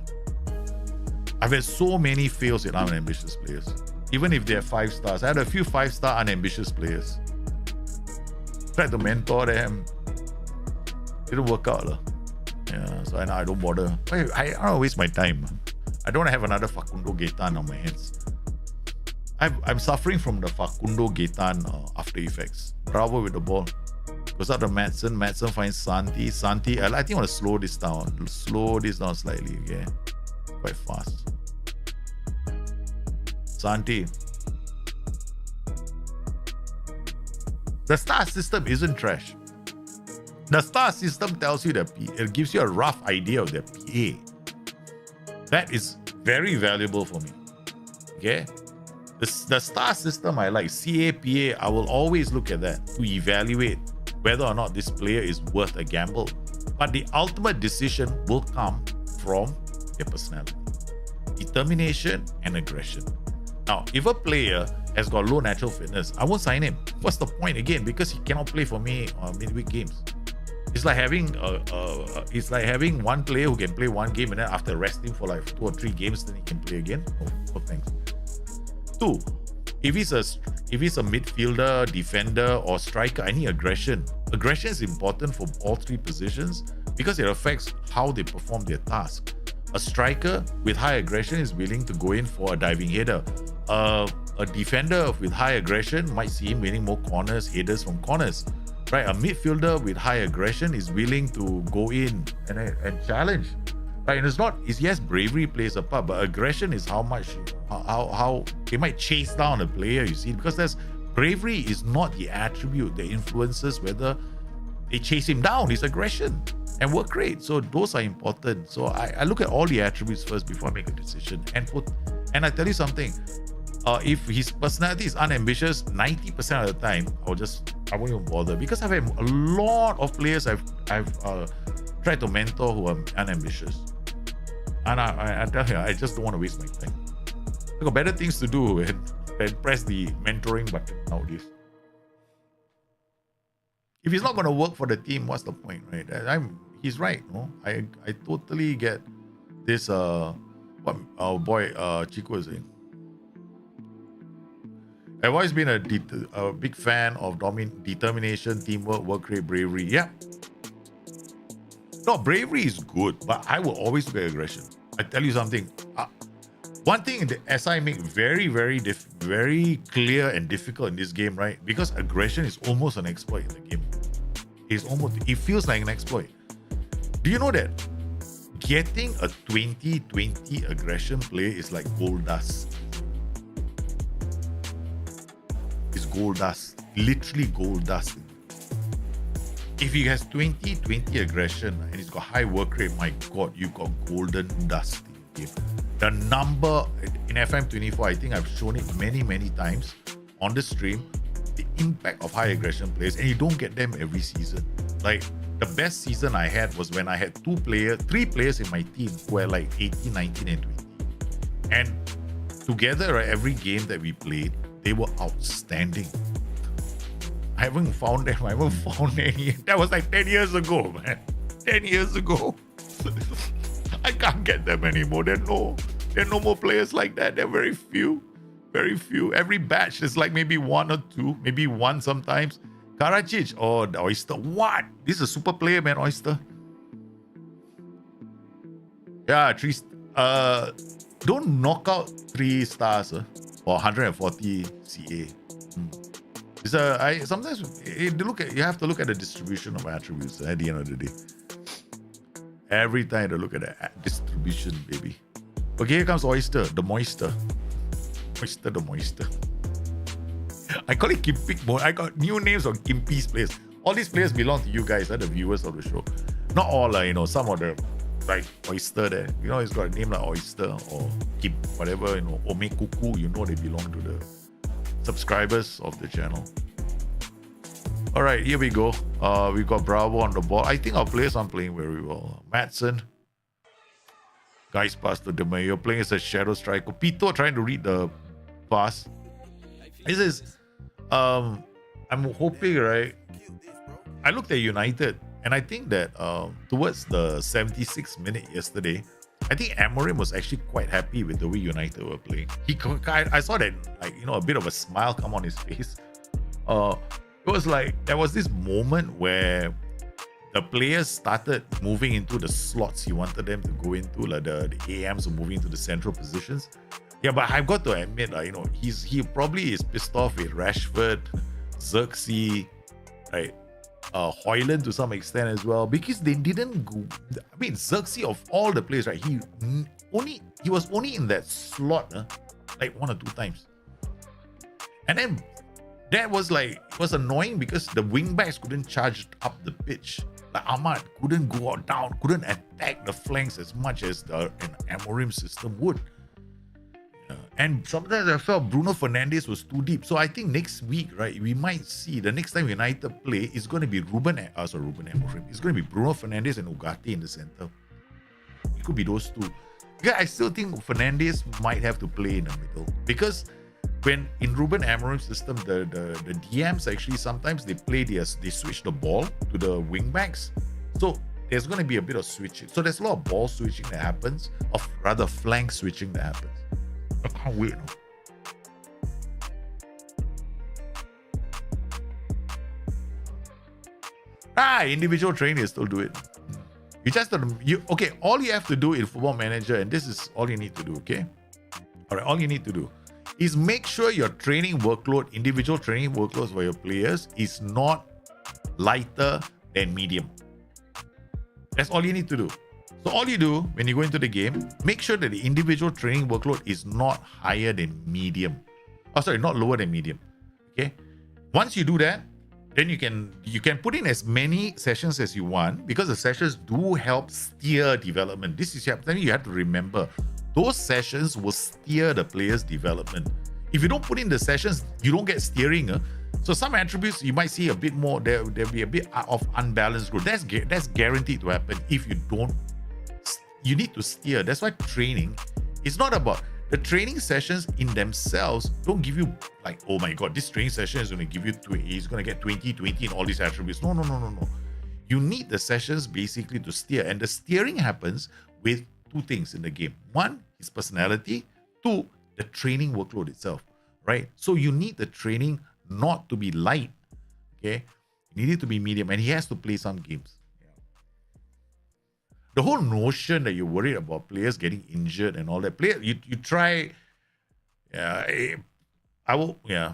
Speaker 1: I've had so many fails with unambitious players. Even if they're 5 stars. I had a few 5-star unambitious players. Tried to mentor them. Didn't work out. Yeah, so I don't bother. I don't waste my time. I don't have another Facundo Gaetan on my hands. I'm suffering from the Facundo Gaetan after effects. Bravo with the ball. Goes out to Madsen. Madsen finds Santi. I think I want to slow this down. Slow this down slightly, okay? Quite fast. Santi. The star system isn't trash. The star system tells you that it gives you a rough idea of their PA. That is very valuable for me. Okay? The star system I like, CAPA, I will always look at that to evaluate whether or not this player is worth a gamble. But the ultimate decision will come from their personality, determination, and aggression. Now, if a player has got low natural fitness, I won't sign him. What's the point again? Because he cannot play for me on midweek games. It's like having one player who can play one game and then after resting for like 2 or 3 games, then he can play again. Oh, thanks. 2, if he's a midfielder, defender, or striker, I need aggression. Aggression is important for all 3 positions because it affects how they perform their task. A striker with high aggression is willing to go in for a diving header. A defender with high aggression might see him winning more corners, headers from corners. right? A midfielder with high aggression is willing to go in and challenge, right? And it's not, it's, yes, bravery plays a part, but aggression is how much, how they might chase down a player, you see, because there's bravery is not the attribute that influences whether they chase him down. It's aggression and work rate. So those are important. So I look at all the attributes first before I make a decision. And I tell you something, if his personality is unambitious, 90% of the time, I won't even bother, because I've had a lot of players I've tried to mentor who are unambitious. And I tell you, I just don't want to waste my time. I've got better things to do and press the mentoring button nowadays. If he's not going to work for the team, what's the point, right? He's right, no? I totally get this, what our boy Chico is saying. I've always been a big fan of determination, teamwork, work rate, bravery. Yeah. No, bravery is good, but I will always look at aggression. I tell you something. One thing the SI make very, very clear and difficult in this game, right? Because aggression is almost an exploit in the game. It feels like an exploit. Do you know that getting a 20-20 aggression play is like gold dust? It's gold dust, literally gold dust. If he has 20-20 aggression and he's got high work rate, my God, you got golden dust in the game. The number in FM24, I think I've shown it many times on the stream, the impact of high aggression players, and you don't get them every season. Like the best season I had was when I had three players in my team who were like 18, 19, and 20. And together, right, every game that we played, they were outstanding. I haven't found them. I haven't found any. That was like 10 years ago, man. 10 years ago. I can't get them anymore. There are no more players like that. There are very few. Very few. Every batch, there's like maybe one or two, maybe one sometimes. Karadzic, oh, the Oyster. What? This is a super player, man, Oyster. Yeah, don't knock out 3 stars or 140 CA. Sometimes you have to look at the distribution of attributes at the end of the day. Every time to look at the distribution, baby. Okay, here comes Oyster, the moister. Oyster, the moister. I call it Kimpic mode. I got new names of Kimpi's players. All these players belong to you guys, the viewers of the show. Not all, some of them, like Oyster there. He's got a name like Oyster or Kim, whatever, Ome Kuku, they belong to the subscribers of the channel. All right, here we go. We got Bravo on the ball. I think our players aren't playing very well. Madsen. Guys pass to DeMayo. Playing as a shadow striker. Pito trying to read the pass. This is, I'm hoping, right? I looked at United, and I think that towards the 76th minute yesterday, I think Amorim was actually quite happy with the way United were playing. I saw that, a bit of a smile come on his face. It was like there was this moment where the players started moving into the slots he wanted them to go into, like the AMs were moving into the central positions. Yeah, but I've got to admit, he probably is pissed off with Rashford, Xerxes, right? Højlund to some extent as well, because they didn't go. I mean, Xerxes of all the players, right? He was only in that slot, like 1 or 2 times, and then that was annoying because the wing backs couldn't charge up the pitch. Like Ahmad couldn't go down, couldn't attack the flanks as much as an Amorim system would. And sometimes I felt Bruno Fernandes was too deep. So I think next week, right, we might see the next time United play is going to be Ruben Amorim. It's going to be Bruno Fernandes and Ugarte in the center. It could be those two. Yeah, I still think Fernandes might have to play in the middle, because when in Ruben Amorim's system, the DMs actually sometimes they switch the ball to the wing backs. So there's going to be a bit of switching. So there's a lot of ball switching that happens, or rather flank switching that happens. I can't wait. Individual training still do it. You just okay. All you have to do in Football Manager, and this is all you need to do. Okay, all right. All you need to do is make sure your training workload, individual training workloads for your players, is not lighter than medium. That's all you need to do. So all you do when you go into the game, make sure that the individual training workload is not higher than medium. Oh, sorry, not lower than medium. Okay. Once you do that, then you can put in as many sessions as you want, because the sessions do help steer development. This is something you have to remember. Those sessions will steer the player's development. If you don't put in the sessions, you don't get steering. So some attributes you might see a bit more. There'll be a bit of unbalanced growth. That's guaranteed to happen if you don't. You need to steer. That's why training is not about the training sessions in themselves. Don't give you like, oh my god, this training session is going to give you he's going to get 20 in all these attributes. No. You need the sessions basically to steer, and the steering happens with two things in the game. One, his personality. Two, the training workload itself, right? So you need the training not to be light, okay? You need it to be medium, and he has to play some games. The whole notion that you're worried about players getting injured and all that, you try. Yeah, I will. Yeah.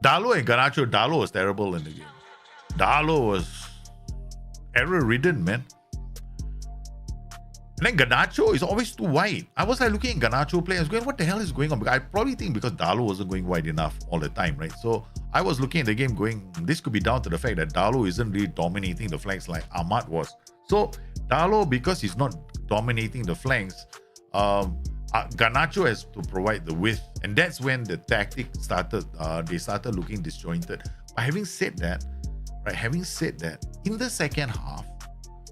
Speaker 1: Dalo and Garnacho. Dalo was terrible in the game. Dalo was error-ridden, man. And then Garnacho is always too wide. I was like looking at Garnacho play. I was going, what the hell is going on? I probably think because Dalo wasn't going wide enough all the time, right? So I was looking at the game going, this could be down to the fact that Dalo isn't really dominating the flanks like Ahmad was. So Dalo, because he's not dominating the flanks, Garnacho has to provide the width. And that's when the tactic started, they started looking disjointed. But having said that, in the second half,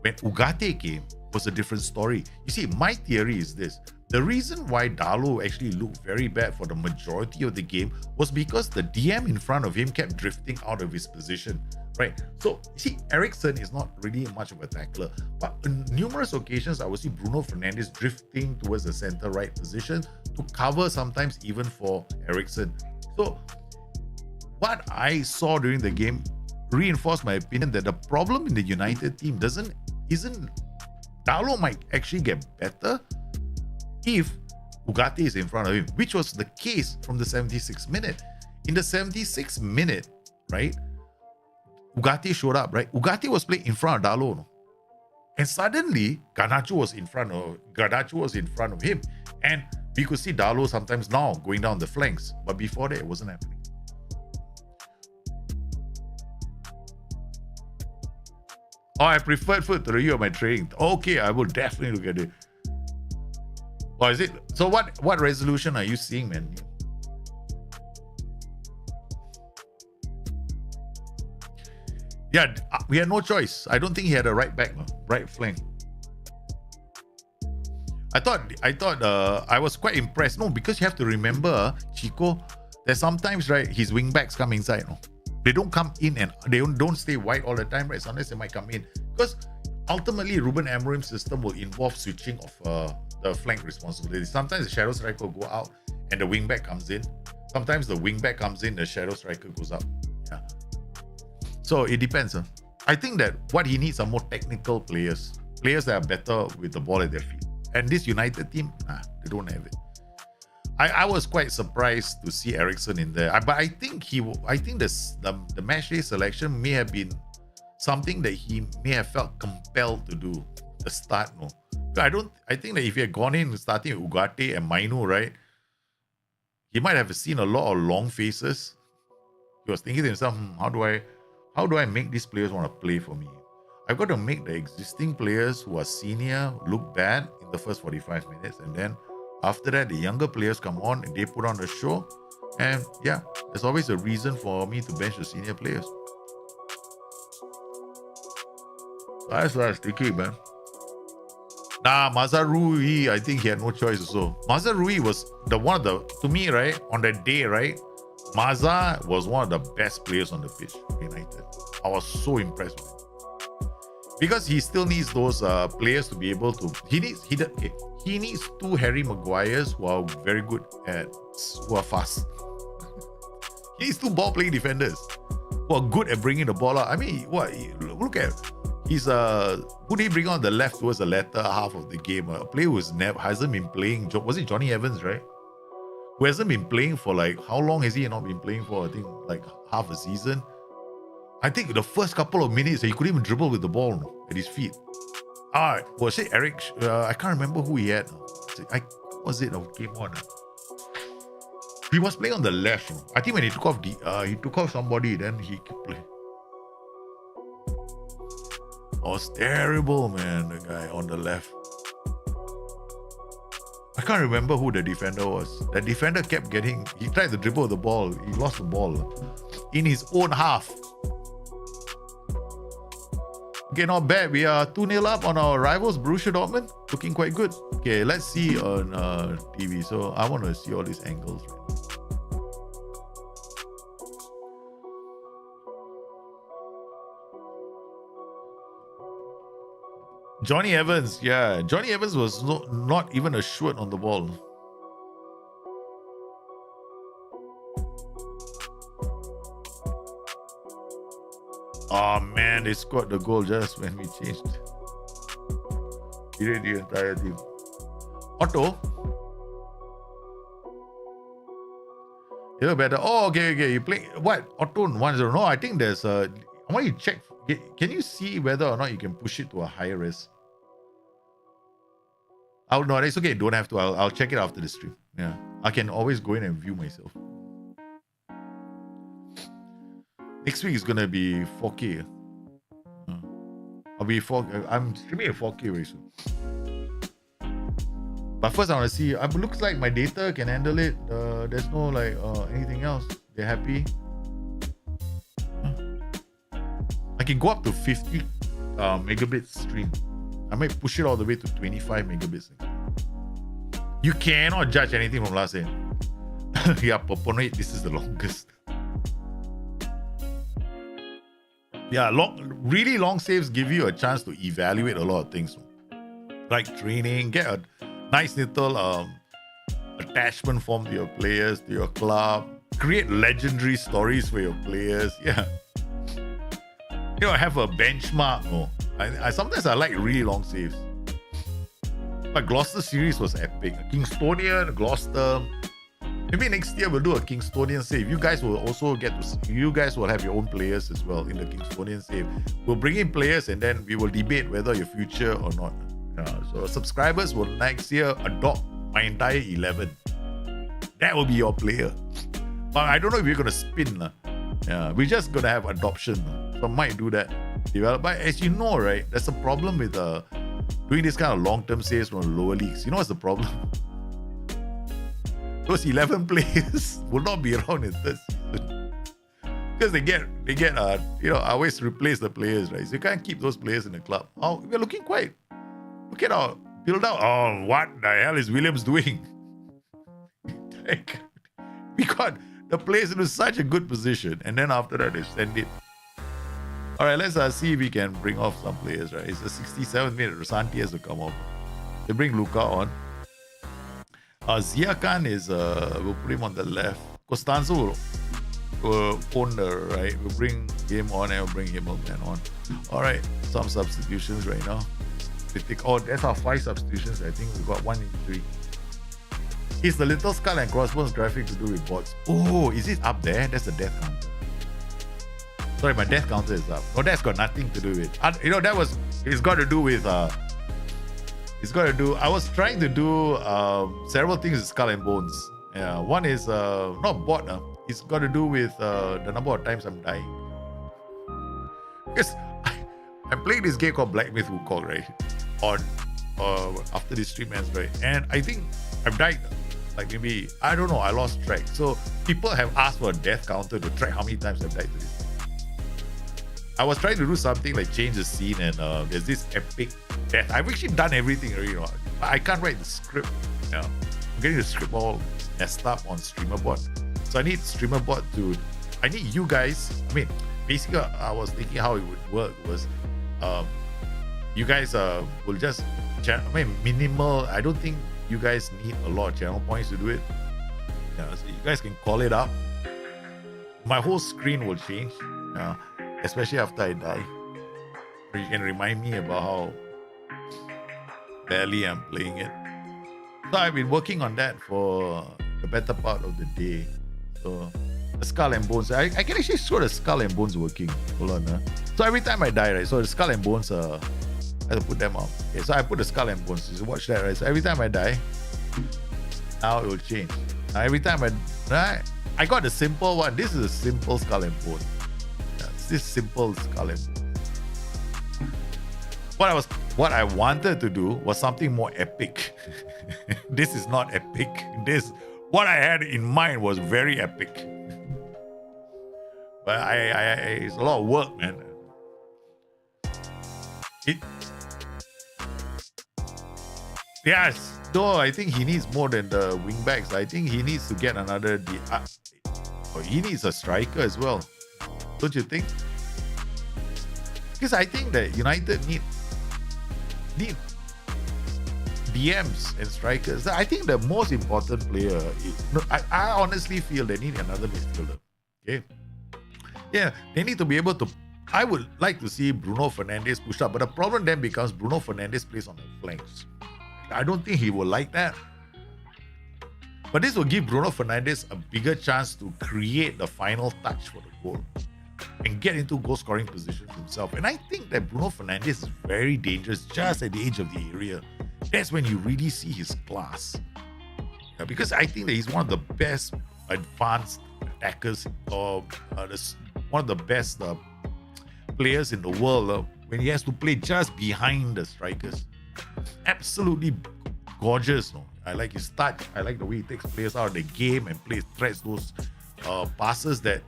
Speaker 1: when Ugarte came, was a different story. You see, my theory is this. The reason why Dalo actually looked very bad for the majority of the game was because the DM in front of him kept drifting out of his position, right? So, you see, Ericsson is not really much of a tackler, but on numerous occasions, I would see Bruno Fernandes drifting towards the center right position to cover sometimes even for Ericsson. So, what I saw during the game reinforced my opinion that the problem in the United team isn't Dalo might actually get better if Ugarte is in front of him, which was the case from the 76th minute. In the 76th minute, right, Ugarte showed up, right? Ugarte was playing in front of Dalo, no? And suddenly, Garnacho was in front of him. And we could see Dalo sometimes now going down the flanks. But before that, it wasn't happening. Oh, I preferred food to review of my training. Okay, I will definitely look at it. Oh, is it? So what resolution are you seeing, man? Yeah, we had no choice. I don't think he had a right back, right flank. I thought I was quite impressed. No, because you have to remember, Chico, that sometimes, right, his wing backs come inside, no? They don't come in and they don't stay wide all the time, right? Sometimes they might come in. Because ultimately, Ruben Amorim's system will involve switching of the flank responsibility. Sometimes the shadow striker will go out and the wing back comes in. Sometimes the wing back comes in, the shadow striker goes up. Yeah. So it depends. I think that what he needs are more technical players that are better with the ball at their feet. And this United team, they don't have it. I was quite surprised to see Ericsson in there, but I think the match day selection may have been something that he may have felt compelled to do. The start, no. I think that if he had gone in starting with Ugarte and Mainu, right, he might have seen a lot of long faces. He was thinking to himself, how do I make these players want to play for me? I've got to make the existing players who are senior look bad in the first 45 minutes, and then after that, the younger players come on and they put on a show. And yeah, there's always a reason for me to bench the senior players. That's what I was thinking, man. Mazarui, I think he had no choice also. Mazarui was to me, right, on that day, right, Maza was one of the best players on the pitch for United. I was so impressed with him. Because he still needs those players to be able to. He needs two Harry Maguires who are very good who are fast. He needs two ball playing defenders who are good at bringing the ball out. I mean, look at He's who did he bring on the left towards the latter half of the game? A player who's hasn't been playing. Was it Johnny Evans, right? Who hasn't been playing for like, how long has he not been playing for? I think like half a season. I think the first couple of minutes he couldn't even dribble with the ball at his feet. Was it Eric? I can't remember who he had. Was it game on? He was playing on the left. I think when he took off somebody, then he could play. Oh, it's terrible, man. The guy on the left. I can't remember who the defender was. The defender kept he tried to dribble the ball. He lost the ball in his own half. Okay, not bad. We are 2-0 up on our rivals, Borussia Dortmund. Looking quite good. Okay, let's see on TV. So I want to see all these angles right now. Johnny Evans, yeah. Johnny Evans was not even a shot on the ball. Oh man, they scored the goal just when we changed. The entire team. Otto. You look better. Oh, okay. You play what? Otto 1-0. No, I think there's a. I want you to check. Can you see whether or not you can push it to a higher res? Oh no, it's okay. Don't have to. I'll check it after the stream. Yeah, I can always go in and view myself. Next week is gonna be 4K. I'll be 4K. I'm streaming at 4K very soon. But first, I want to see. It looks like my data can handle it. There's no like anything else. They're happy. I can go up to 50 megabits stream. I might push it all the way to 25 megabits. You cannot judge anything from last end. Yeah, Poponate, this is the longest. Yeah, really long saves give you a chance to evaluate a lot of things. Like training, get a nice little attachment form to your players, to your club. Create legendary stories for your players. Yeah. You know, have a benchmark. No, sometimes I like really long saves. But Gloucester series was epic. Kingstonian, Gloucester. Maybe next year we'll do a Kingstonian save. You guys will also you guys will have your own players as well in the Kingstonian save. We'll bring in players and then we will debate whether you're future or not. So subscribers will next year adopt my entire 11. That will be your player. But I don't know if you're gonna spin. Yeah, we're just gonna have adoption. So I might do that. But as you know, right, there's a problem with doing this kind of long-term saves from lower leagues. You know what's the problem? Those 11 players will not be around in third season because they get I always replace the players, right? So you can't keep those players in the club. Oh, we're looking quite. Look at our build out. Oh, what the hell is Williams doing? We got the players into such a good position, and then after that they send it. All right, let's see if we can bring off some players, right? It's the 67th minute. Rosanti has to come off. They bring Luca on. Zia Khan is, we'll put him on the left. Costanzo will own the right. We'll bring him on and we'll bring him on. All right, some substitutions right now. That's our 5 substitutions. I think we got 1 injury. Is the little skull and crossbones graphic to do with bots? Oh, is it up there? That's the death counter. Sorry, my death counter is up. No, that's got nothing to do with. It's got to do with. I was trying to do several things with skull and bones. Yeah, one is not bot. It's got to do with the number of times I'm dying. Because I'm playing this game called Black Myth Wukong, right? On after this stream ends, right? And I think I've died. Like maybe, I don't know, I lost track. So people have asked for a death counter to track how many times I've died to this. I was trying to do something like change the scene and there's this epic death. I've actually done everything already. I can't write the script. I'm getting the script all messed up on StreamerBot. So I need StreamerBot I need you guys. I mean, basically I was thinking how it would work was you guys will just, minimal. I don't think you guys need a lot of channel points to do it. Yeah, so you guys can call it up. My whole screen will change. Especially after I die. You can remind me about how barely I'm playing it. So I've been working on that for the better part of the day. So the skull and bones, I can actually show the skull and bones working. Hold on. So every time I die, right? So the skull and bones, I have to put them up. Okay, so I put the skull and bones. You watch that, right? So every time I die, now it will change. Now every time I got the simple one. This is a simple skull and bone. Yeah, it's this simple skull and bone. What I wanted to do was something more epic. This is not epic. What I had in mind was very epic. But it's a lot of work, man. Yes. No, I think he needs more than the wingbacks. I think he needs to get another. He needs a striker as well. Don't you think? Because I think that United need DMs and strikers. I think the most important player, I honestly feel they need another midfielder. Okay. Yeah, they need to be able to. I would like to see Bruno Fernandes pushed up, but the problem then becomes Bruno Fernandes plays on the flanks. I don't think he will like that. But this will give Bruno Fernandes a bigger chance to create the final touch for the goal and get into goal scoring positions himself. And I think that Bruno Fernandes is very dangerous just at the edge of the area. That's when you really see his class. Yeah, because I think that he's one of the best advanced attackers, or one of the best players in the world when he has to play just behind the strikers. Absolutely gorgeous. No? I like his touch. I like the way he takes players out of the game and threads those passes that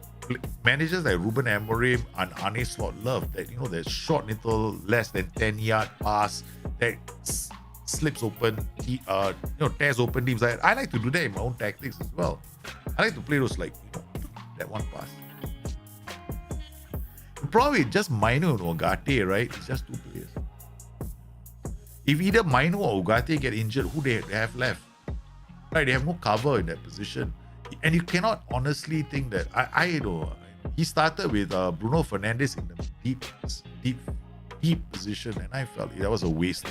Speaker 1: managers like Ruben Amorim and Arne Slot love. That that short little less than 10-yard pass that slips open, tears open teams. I like to do that in my own tactics as well. I like to play those that one pass. The problem with just Maino and Ugarte, right? It's just two players. If either Maino or Ugarte get injured, who they have left? Right, they have no cover in that position. And you cannot honestly think that he started with Bruno Fernandes in the deep position, and I felt that was a waste.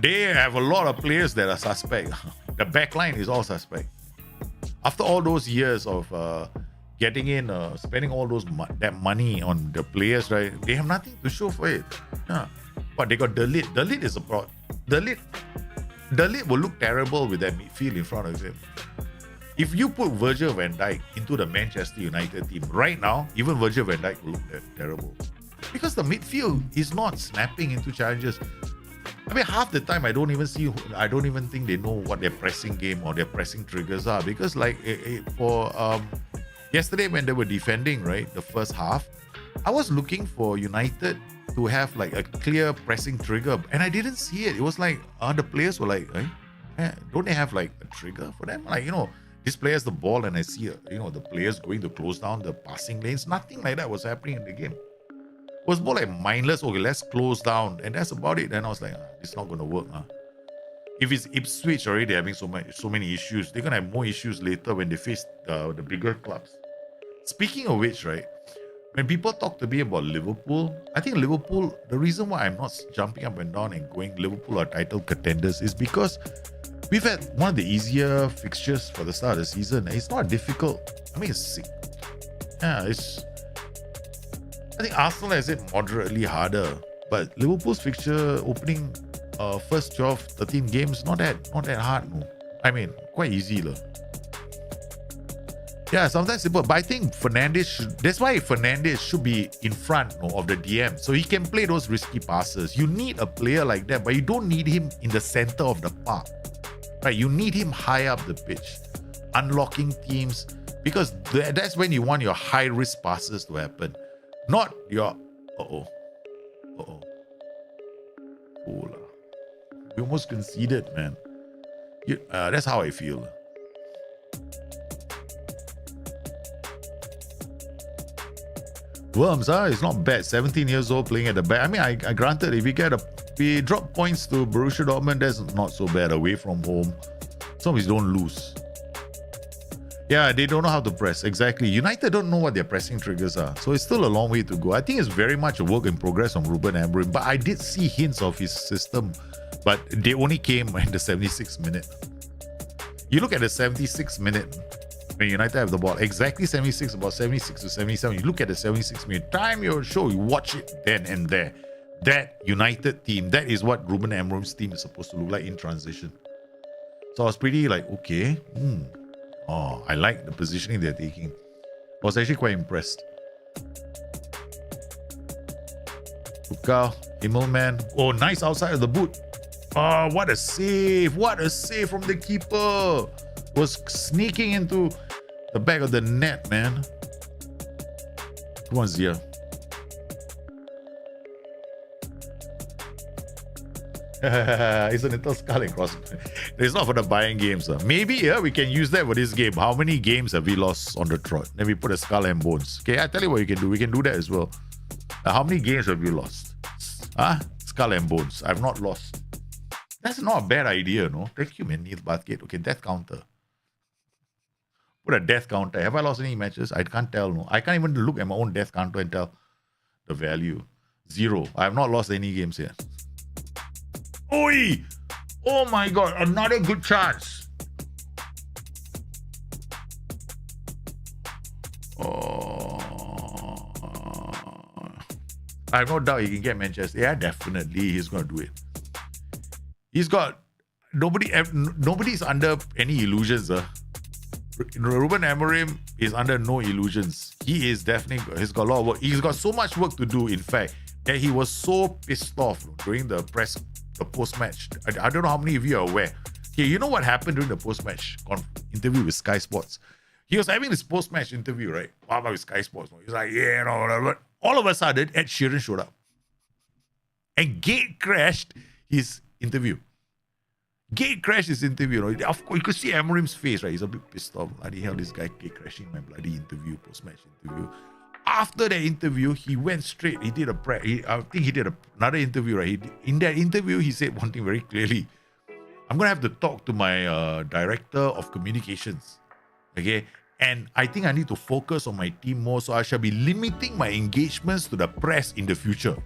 Speaker 1: They have a lot of players that are suspect. The back line is all suspect. After all those years of getting in, spending all that money on the players, right? They have nothing to show for it. Yeah. But they got Delete. Delete is a pro. Delete will look terrible with that midfield in front of him. If you put Virgil van Dijk into the Manchester United team right now, even Virgil van Dijk will look terrible. Because the midfield is not snapping into challenges. I mean, half the time I don't even think they know what their pressing game or their pressing triggers are. Because for yesterday when they were defending, right, the first half, I was looking for United to have a clear pressing trigger, and I didn't see it. It was the players were don't they have a trigger for them? This player has the ball and I see the players going to close down the passing lanes. Nothing like that was happening in the game. It was more mindless. Okay, let's close down, and that's about it. And I was like, it's not going to work. If it's Ipswich already having so many issues, they're gonna have more issues later when they face the bigger clubs. Speaking of which, right, when people talk to me about Liverpool, I think Liverpool, the reason why I'm not jumping up and down and going Liverpool are title contenders is because we've had one of the easier fixtures for the start of the season. It's not difficult. I mean, it's sick. Yeah, I think Arsenal has it moderately harder, but Liverpool's fixture opening first 12, 13 games, not that hard. No. I mean, quite easy. Yeah, sometimes simple, but I think that's why Fernandes should be in front of the DM, so he can play those risky passes. You need a player like that, but you don't need him in the center of the park. Right? You need him high up the pitch, unlocking teams, because that's when you want your high-risk passes to happen. Not your we almost conceded, man. That's how I feel. Worms, it's not bad. 17 years old playing at the back. I mean, I granted if we drop points to Borussia Dortmund, that's not so bad away from home. Some of us don't lose. Yeah, they don't know how to press. Exactly. United don't know what their pressing triggers are. So it's still a long way to go. I think it's very much a work in progress on Ruben Amorim. But I did see hints of his system. But they only came in the 76th minute. You look at the 76th minute when United have the ball. Exactly 76, about 76 to 77. You look at the 76th minute. Time your show, you watch it then and there. That United team, that is what Ruben Amorim's team is supposed to look like in transition. So I was pretty like, okay. Oh, I like the positioning they're taking. I was actually quite impressed. Luka, Himmelman. Oh, nice outside of the boot. Oh, what a save. What a save from the keeper. Was sneaking into the back of the net, man. Come on, Zia. It's a little skull and cross. It's not for the buying games. Maybe we can use that for this game. How many games have we lost on the trot? Then we put a skull and bones. Okay, I tell you what you can do. We can do that as well. How many games have you lost? Skull and bones. I've not lost. That's not a bad idea, no? Thank you, man. Neil Bathgate. Okay, death counter. Put a death counter. Have I lost any matches? I can't tell, no. I can't even look at my own death counter and tell the value. 0. I have not lost any games yet. Oi! Oh my god, another good chance. Oh. I have no doubt he can get Manchester. Yeah, definitely he's going to do it. He's got nobody's under any illusions. Ruben Amorim is under no illusions. He is definitely, he's got a lot of work. He's got so much work to do, in fact, that he was so pissed off during the post-match. I don't know how many of you are aware. Okay, you know what happened during the post-match interview with Sky Sports? He was having this post-match interview, right? With Sky Sports. He's like, yeah, no, whatever. All of a sudden, Ed Sheeran showed up. And gate crashed his interview. Gate crashed his interview. Of course, you could see Amorim's face, right? He's a bit pissed off. Bloody hell, this guy gate crashing my bloody interview, post-match interview. After that interview, he went straight. He did I think he did another interview, right? In that interview, he said one thing very clearly. I'm going to have to talk to my director of communications. Okay? And I think I need to focus on my team more, so I shall be limiting my engagements to the press in the future.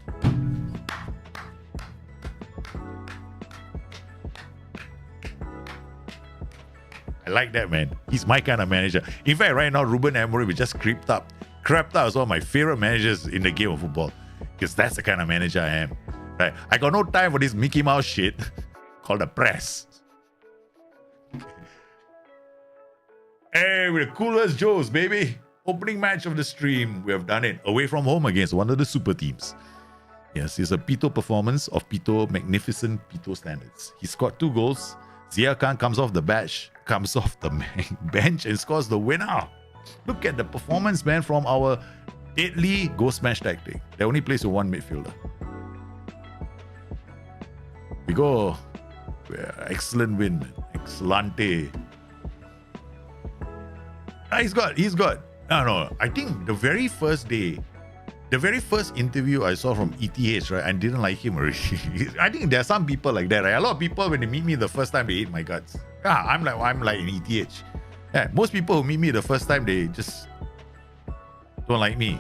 Speaker 1: I like that, man. He's my kind of manager. In fact, right now, Ruben Amorim is just crept up as one of my favorite managers in the game of football. Because that's the kind of manager I am. Right? I got no time for this Mickey Mouse shit called the press. Hey, we're cool as Joes, baby. Opening match of the stream. We have done it away from home against one of the super teams. Yes, it's a Pito performance of Pito, magnificent Pito standards. He scored 2 goals. Zia Khan comes off the bench and scores the winner. Look at the performance, man, from our deadly goal smash tactic. They only plays with one midfielder. We go. Excellent win, man. Excellente. He's got. No. I think the very first day, the very first interview I saw from ETH, right, I didn't like him already. I think there are some people like that, right? A lot of people, when they meet me the first time, they hate my guts. Yeah, I'm like an ETH. Yeah, most people who meet me the first time, they just don't like me.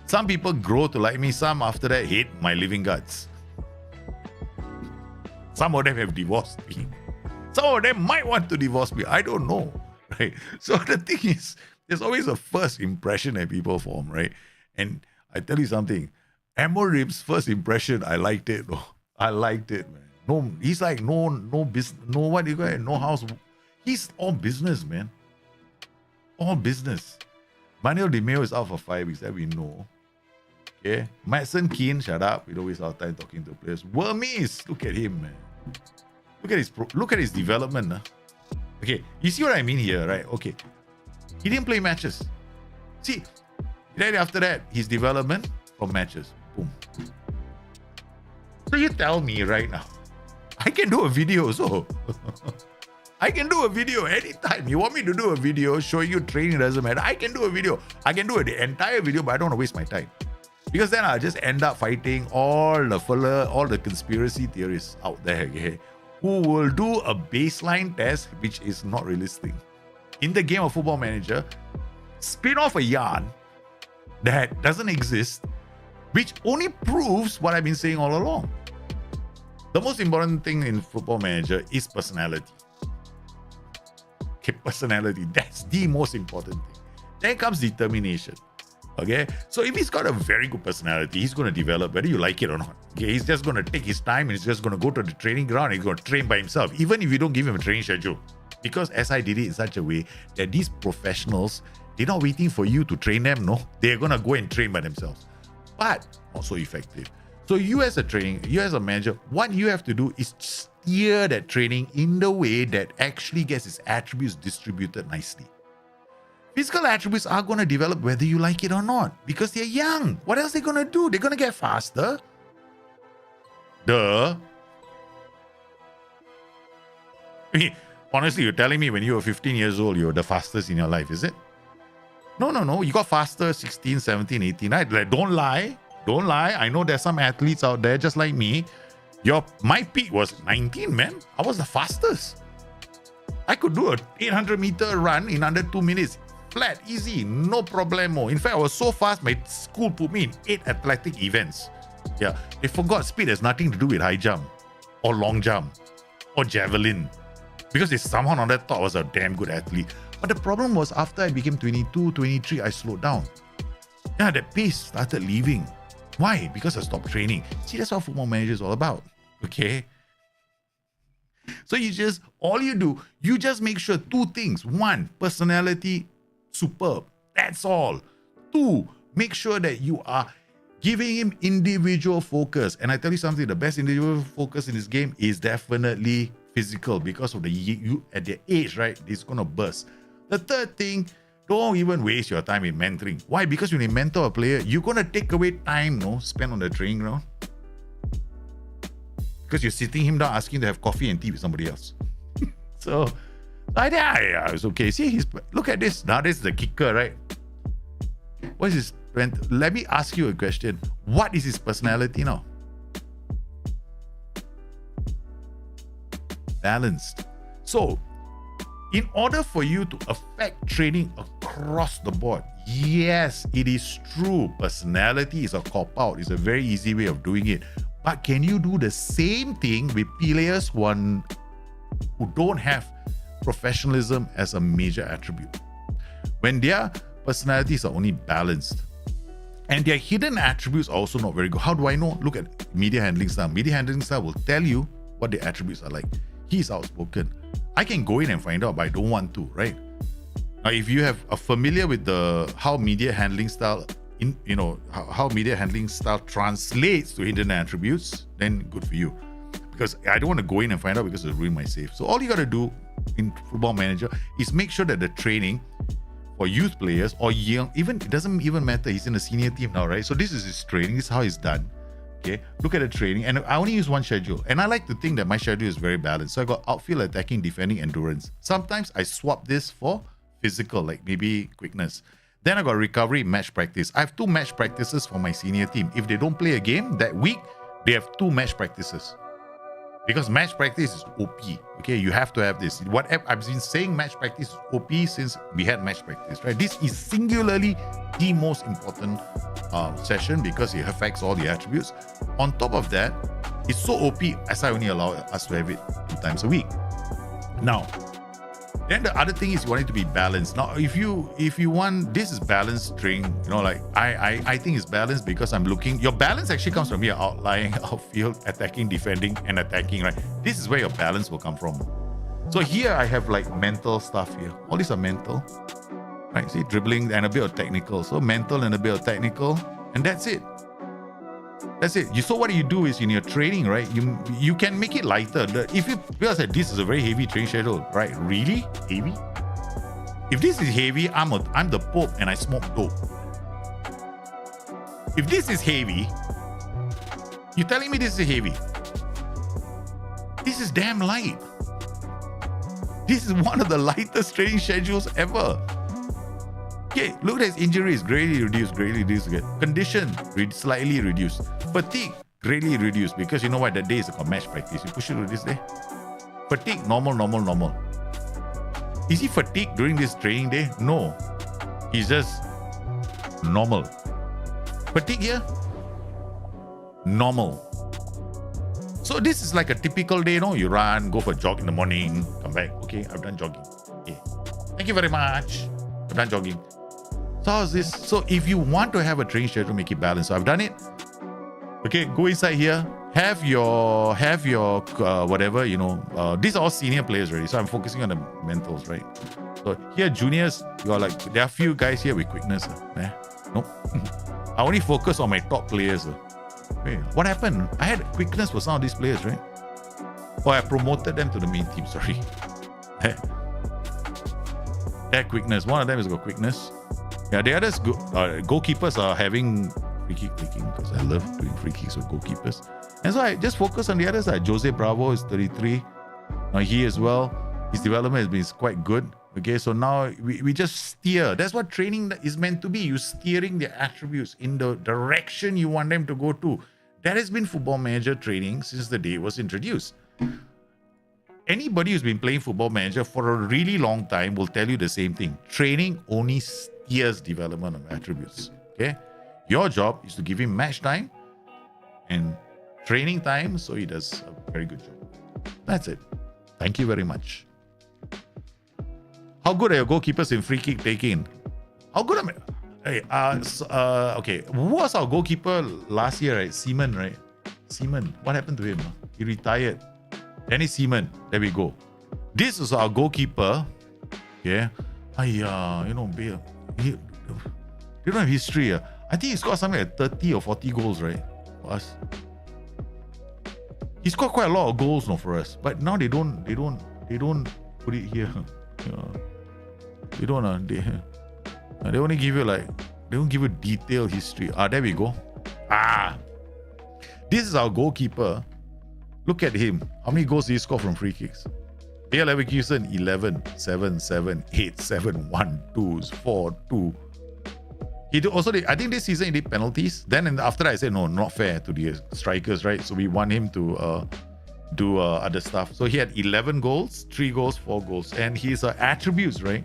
Speaker 1: Some people grow to like me. Some after that hate my living guts. Some of them have divorced me. Some of them might want to divorce me. I don't know. Right? So the thing is, there's always a first impression that people form, right? And I tell you something, Amorim's first impression, I liked it. I liked it, man. No, he's like no business, no house. He's all business, man. All business. Manuel Di Maio is out for 5 weeks, that we know. Okay. Madsen Keane, shut up. We don't waste our time talking to players. Wormies, look at him, man. Look at his development. Okay, you see what I mean here, right? Okay. He didn't play matches. See, then after that, his development from matches. Boom. So you tell me right now, I can do a video, so I can do a video anytime. You want me to do a video showing you training doesn't matter. I can do a video. I can do the entire video, but I don't want to waste my time. Because then I'll just end up fighting all the conspiracy theorists out there, okay, who will do a baseline test which is not realistic. in the game of Football Manager, spin off a yarn that doesn't exist, which only proves what I've been saying all along. The most important thing in Football Manager is personality. Okay, personality. That's the most important thing. Then comes determination. Okay, so if he's got a very good personality, he's going to develop whether you like it or not. Okay, he's just going to take his time and he's just going to go to the training ground and he's going to train by himself, even if you don't give him a training schedule. Because SI did it in such a way that these professionals, they're not waiting for you to train them, no. They're going to go and train by themselves. But not so effective. So you as a manager, what you have to do is steer that training in the way that actually gets its attributes distributed nicely. Physical attributes are going to develop whether you like it or not because they're young. What else are they going to do? They're going to get faster. Duh. Honestly, you're telling me when you were 15 years old, you were the fastest in your life, is it? No. You got faster 16, 17, 18, right? Like, don't lie. Don't lie. I know there's some athletes out there just like me. My peak was 19, man. I was the fastest. I could do a 800-meter run in under 2 minutes. Flat, easy, no problemo. In fact, I was so fast, my school put me in 8 athletic events. Yeah, they forgot speed has nothing to do with high jump or long jump or javelin because they somehow on that thought I was a damn good athlete. But the problem was after I became 22, 23, I slowed down. Yeah, that pace started leaving. Why? Because I stopped training. See, that's what Football Manager is all about. Okay? So all you do, you just make sure 2 things. 1, personality, superb. That's all. 2, make sure that you are giving him individual focus. And I tell you something, the best individual focus in this game is definitely physical because of at their age, right? It's going to burst. The 3rd thing, don't even waste your time in mentoring. Why? Because when you mentor a player, you're going to take away time, spent on the training ground. Because you're sitting him down asking to have coffee and tea with somebody else. So, yeah, it's okay. See, look at this. Now, this is the kicker, right? What is his? Let me ask you a question. What is his personality now? Balanced. So, in order for you to affect training across the board, yes, it is true. Personality is a cop-out. It's a very easy way of doing it. But can you do the same thing with players who don't have professionalism as a major attribute? When their personalities are only balanced and their hidden attributes are also not very good. How do I know? Look at media handling style. Media handling style will tell you what the attributes are like. He's outspoken. I can go in and find out, but I don't want to, right? Now, if you are familiar with how media handling style how media handling style translates to hidden attributes, then good for you. Because I don't want to go in and find out because it'll ruin my save. So all you got to do in Football Manager is make sure that the training for youth players or young, it doesn't even matter. He's in a senior team now, right? So this is his training. This is how it's done. Okay, look at the training. And I only use 1 schedule. And I like to think that my schedule is very balanced. So I got outfield, attacking, defending, endurance. Sometimes I swap this for physical, like maybe quickness. Then I got recovery, match practice. I have 2 match practices for my senior team. If they don't play a game that week, they have 2 match practices. Because match practice is OP. Okay, you have to have this. I've been saying match practice is OP since we had match practice, right? This is singularly the most important session because it affects all the attributes. On top of that, it's so OP as I only allow us to have it 2 times a week. Now, then the other thing is you want it to be balanced. Now, if you want, this is balanced string, like I think it's balanced because I'm looking, your balance actually comes from here, outlying, outfield, attacking, defending, and attacking, right? This is where your balance will come from. So here I have like mental stuff here. All these are mental, right? See, dribbling and a bit of technical. So mental and a bit of technical, and that's it. That's it. So what you do is in your training, right? You can make it lighter. If you realize that this is a very heavy training schedule, right? Really heavy? If this is heavy, I'm the Pope and I smoke dope. If this is heavy, you're telling me this is heavy? This is damn light. This is one of the lightest training schedules ever. Okay, look at his injuries, greatly reduced. Condition, slightly reduced. Fatigue, greatly reduced. Because you know what, that day is a match practice. You push it to this day. Fatigue, normal. Is he fatigued during this training day? No. He's just normal. Fatigue here? Normal. So this is like a typical day, you run, go for a jog in the morning, come back. Okay, I've done jogging. Okay. Thank you very much. I've done jogging. So how's this? So if you want to have a training schedule, make it balanced. So I've done it. Okay, go inside here. Have your whatever, these are all senior players already. So I'm focusing on the mentals, right? So here, juniors, you're like, there are a few guys here with quickness. Nope. I only focus on my top players. Wait, what happened? I had quickness for some of these players, right? Oh, I promoted them to the main team, sorry. That quickness. One of them has got quickness. Yeah, the others, goalkeepers are having free kick taking because I love doing free kicks with goalkeepers. And so I just focus on the others. Jose Bravo is 33. He as well. His development has been quite good. Okay, so now we just steer. That's what training is meant to be. You steering the attributes in the direction you want them to go to. That has been Football Manager training since the day it was introduced. Anybody who's been playing Football Manager for a really long time will tell you the same thing. Training only steers development of attributes. Okay, your job is to give him match time and training time so he does a very good job. That's it. Thank you very much. How good are your goalkeepers in free kick taking? How good am I? Hey, okay. Who was our goalkeeper last year, right? Seaman, right? Seaman. What happened to him? He retired. Dennis Seaman. There we go. This is our goalkeeper. Yeah. He don't have history. I think he scored something like 30 or 40 goals, right? For us. He scored quite a lot of goals, for us. But now they don't put it here. They don't. They only give you they don't give you detailed history. There we go. This is our goalkeeper. Look at him. How many goals did he score from free kicks? Bayer Leverkusen 11, 7, 7, 8, 7, 1, 2, 4, 2. He did, I think this season he did penalties. Then after that I said no, not fair to the strikers, right? So we want him to do other stuff. So he had 11 goals, 3 goals, 4 goals, and his attributes, right?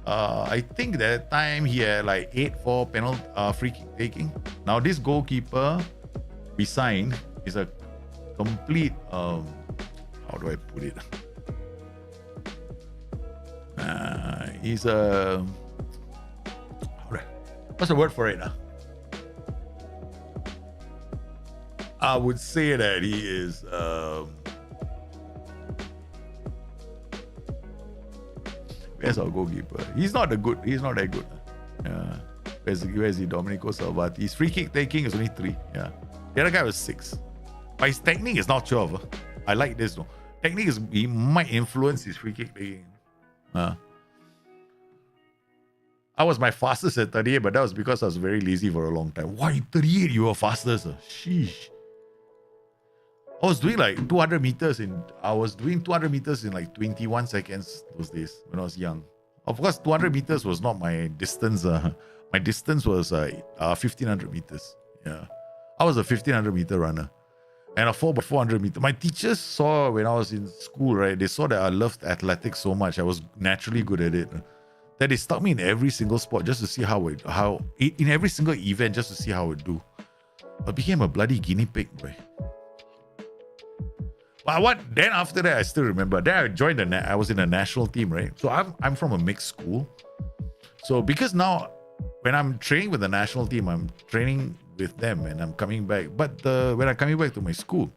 Speaker 1: I think that time he had 8 for penalty free kick taking. Now this goalkeeper we signed is a complete how do I put it? He's a what's the word for it? I would say that he is where's our goalkeeper? He's not that good. Where's he? Domenico Salvati. His free kick taking is only 3. Yeah. The other guy was 6. But his technique is not 12. I like this though. Technique is he might influence his free kick taking. I was my fastest at 38, but that was because I was very lazy for a long time. Why 38 you were fastest? Sheesh. I was doing 200 meters in 21 seconds those days when I was young. Of course, 200 meters was not my distance. My distance was 1500 meters. Yeah. I was a 1500 meter runner. And a 4x400 meter. My teachers saw when I was in school, right? They saw that I loved athletics so much. I was naturally good at it. That they stuck me in every single sport just to see in every single event just to see how it do. I became a bloody guinea pig, boy. But then after that, I still remember. Then I joined I was in a national team, right? So I'm from a mixed school. So because now when I'm training with the national team, I'm training with them and I'm coming back. But when I'm coming back to my school,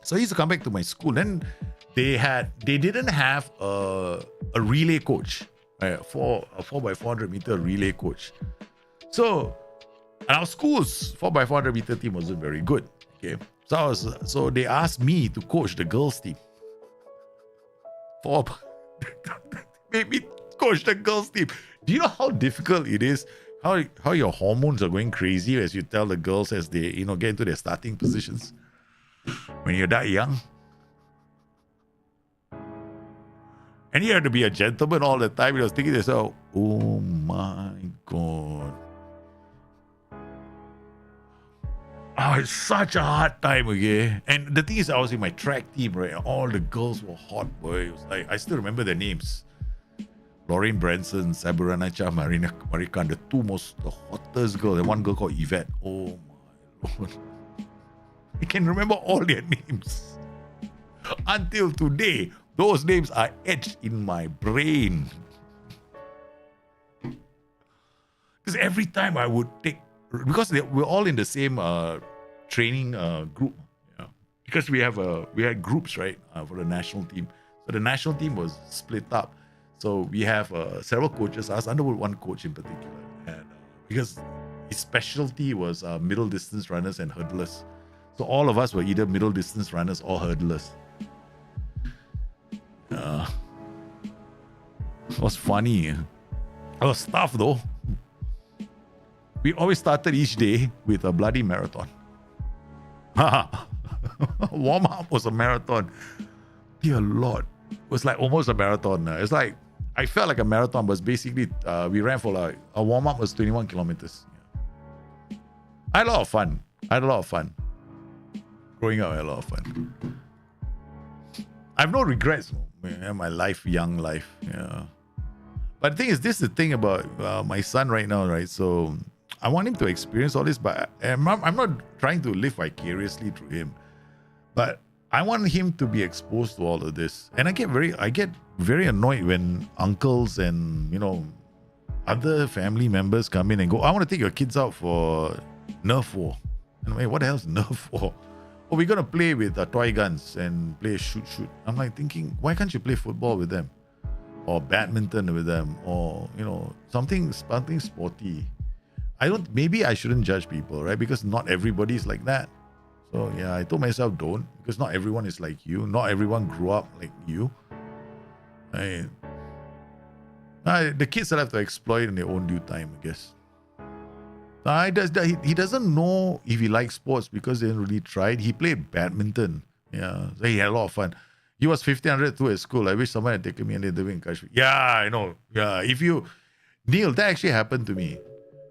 Speaker 1: so I used to come back to my school. Then they didn't have a relay coach, right? A 4x400 meter relay coach. So and our school's 4x400 meter team wasn't very good. Okay. So they asked me to coach the girls team. Made me coach the girls team. Do you know how difficult it is? How your hormones are going crazy as you tell the girls as they get into their starting positions when you're that young? And you have to be a gentleman all the time. I was thinking to yourself, oh my God. Oh, it's such a hard time, okay? And the thing is, I was in my track team, right? All the girls were hot, boy. It was I still remember their names. Lauren Branson, Saburanacha, Marikan, the hottest girl, and one girl called Yvette. Oh my lord. I can remember all their names. Until today, those names are etched in my brain. Because every time I would take, because we're all in the same training group. Yeah. Because we had groups, right, for the national team. So the national team was split up. So we have several coaches. I was under one coach in particular, and because his specialty was middle distance runners and hurdlers. So all of us were either middle distance runners or hurdlers. It was funny. It was tough though. We always started each day with a bloody marathon. Warm up was a marathon. Dear Lord. It was like almost a marathon. It's like, I felt like a marathon, but basically we ran for like, a warm up was 21 kilometers. Yeah. I had a lot of fun. Growing up, I had a lot of fun. I have no regrets in my life, young life. Yeah. But the thing is, this is the thing about my son right now, right? So I want him to experience all this, but I'm not trying to live vicariously through him. But I want him to be exposed to all of this. And I get very annoyed when uncles and, other family members come in and go, I want to take your kids out for Nerf war. And wait, what the hell's Nerf war? Oh, we're going to play with toy guns and play shoot. I'm like thinking, why can't you play football with them? Or badminton with them? Or, something sporty. Maybe I shouldn't judge people, right? Because not everybody is like that. So yeah, I told myself don't, because not everyone is like you. Not everyone grew up like you. The kids will have to exploit in their own due time, I guess. He doesn't know if he likes sports because they didn't really try it. He played badminton. Yeah, so he had a lot of fun. He was 1500 through at school. I wish someone had taken me and they didn't encourage me. Yeah, I know. Yeah, Neil, that actually happened to me.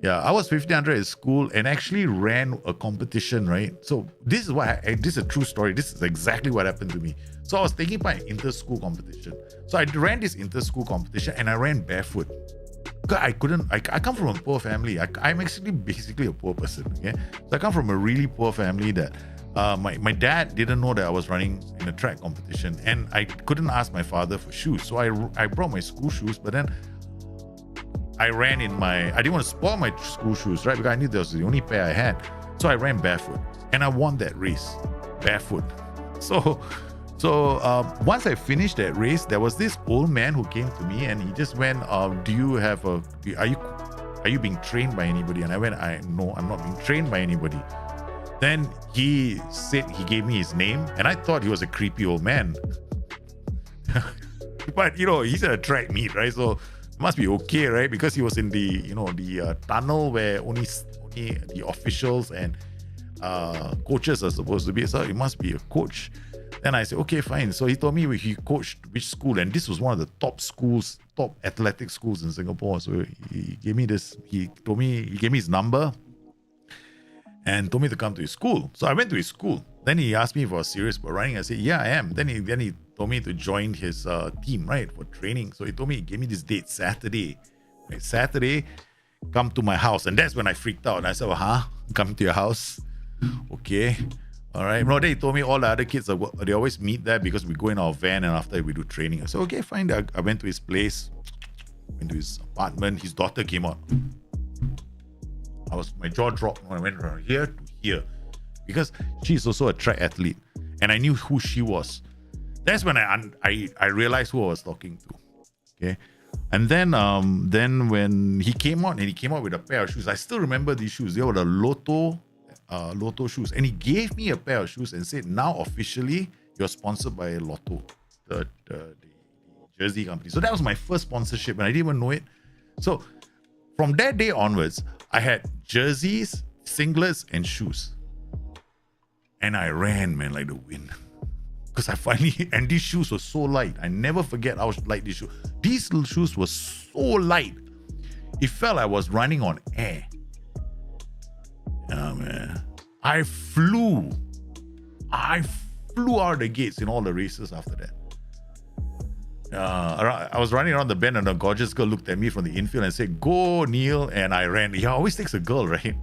Speaker 1: Yeah, I was 1500 at school and actually ran a competition, right? So this is a true story. This is exactly what happened to me. So I was taking part in inter-school competition. So I ran this inter-school competition and I ran barefoot. I come from a poor family. I'm actually basically a poor person. Okay, so I come from a really poor family that my dad didn't know that I was running in a track competition, and I couldn't ask my father for shoes. So I brought my school shoes, but then I ran I didn't want to spoil my school shoes, right? Because I knew that was the only pair I had. So I ran barefoot and I won that race barefoot. So once I finished that race, there was this old man who came to me and he just went, are you being trained by anybody? And I went, no, I'm not being trained by anybody. Then he said, he gave me his name and I thought he was a creepy old man. But he's at a track meet, right? So must be okay, right? Because he was in the tunnel where only the officials and coaches are supposed to be. So it must be a coach. Then I said, okay, fine. So he told me he coached which school, and this was one of the top athletic schools in Singapore. So he gave me he gave me his number and told me to come to his school. So I went to his school. Then he asked me if I was serious about running. I said, yeah, I am. Then he told me to join his team, right, for training. So he gave me this date, Saturday. Right, Saturday, come to my house. And that's when I freaked out. And I said, well, come to your house? Okay. All right. No, then he told me all the other kids, they always meet there because we go in our van and after we do training. I said, okay, fine. I went to his place, went to his apartment. His daughter came out. My jaw dropped when I went from here to here because she's also a track athlete and I knew who she was. That's when I realized who I was talking to. Okay. And then when he came out with a pair of shoes, I still remember these shoes. They were the Lotto shoes. And he gave me a pair of shoes and said, now officially you're sponsored by Lotto, the jersey company. So that was my first sponsorship and I didn't even know it. So from that day onwards, I had jerseys, singlets, and shoes. And I ran, man, like the wind. Because and these shoes were so light. I never forget how light these shoes. These little shoes were so light. It felt like I was running on air. Yeah, man. I flew out of the gates in all the races after that. I was running around the bend and a gorgeous girl looked at me from the infield and said, "Go, Neil." And I ran. Yeah, always takes a girl, right?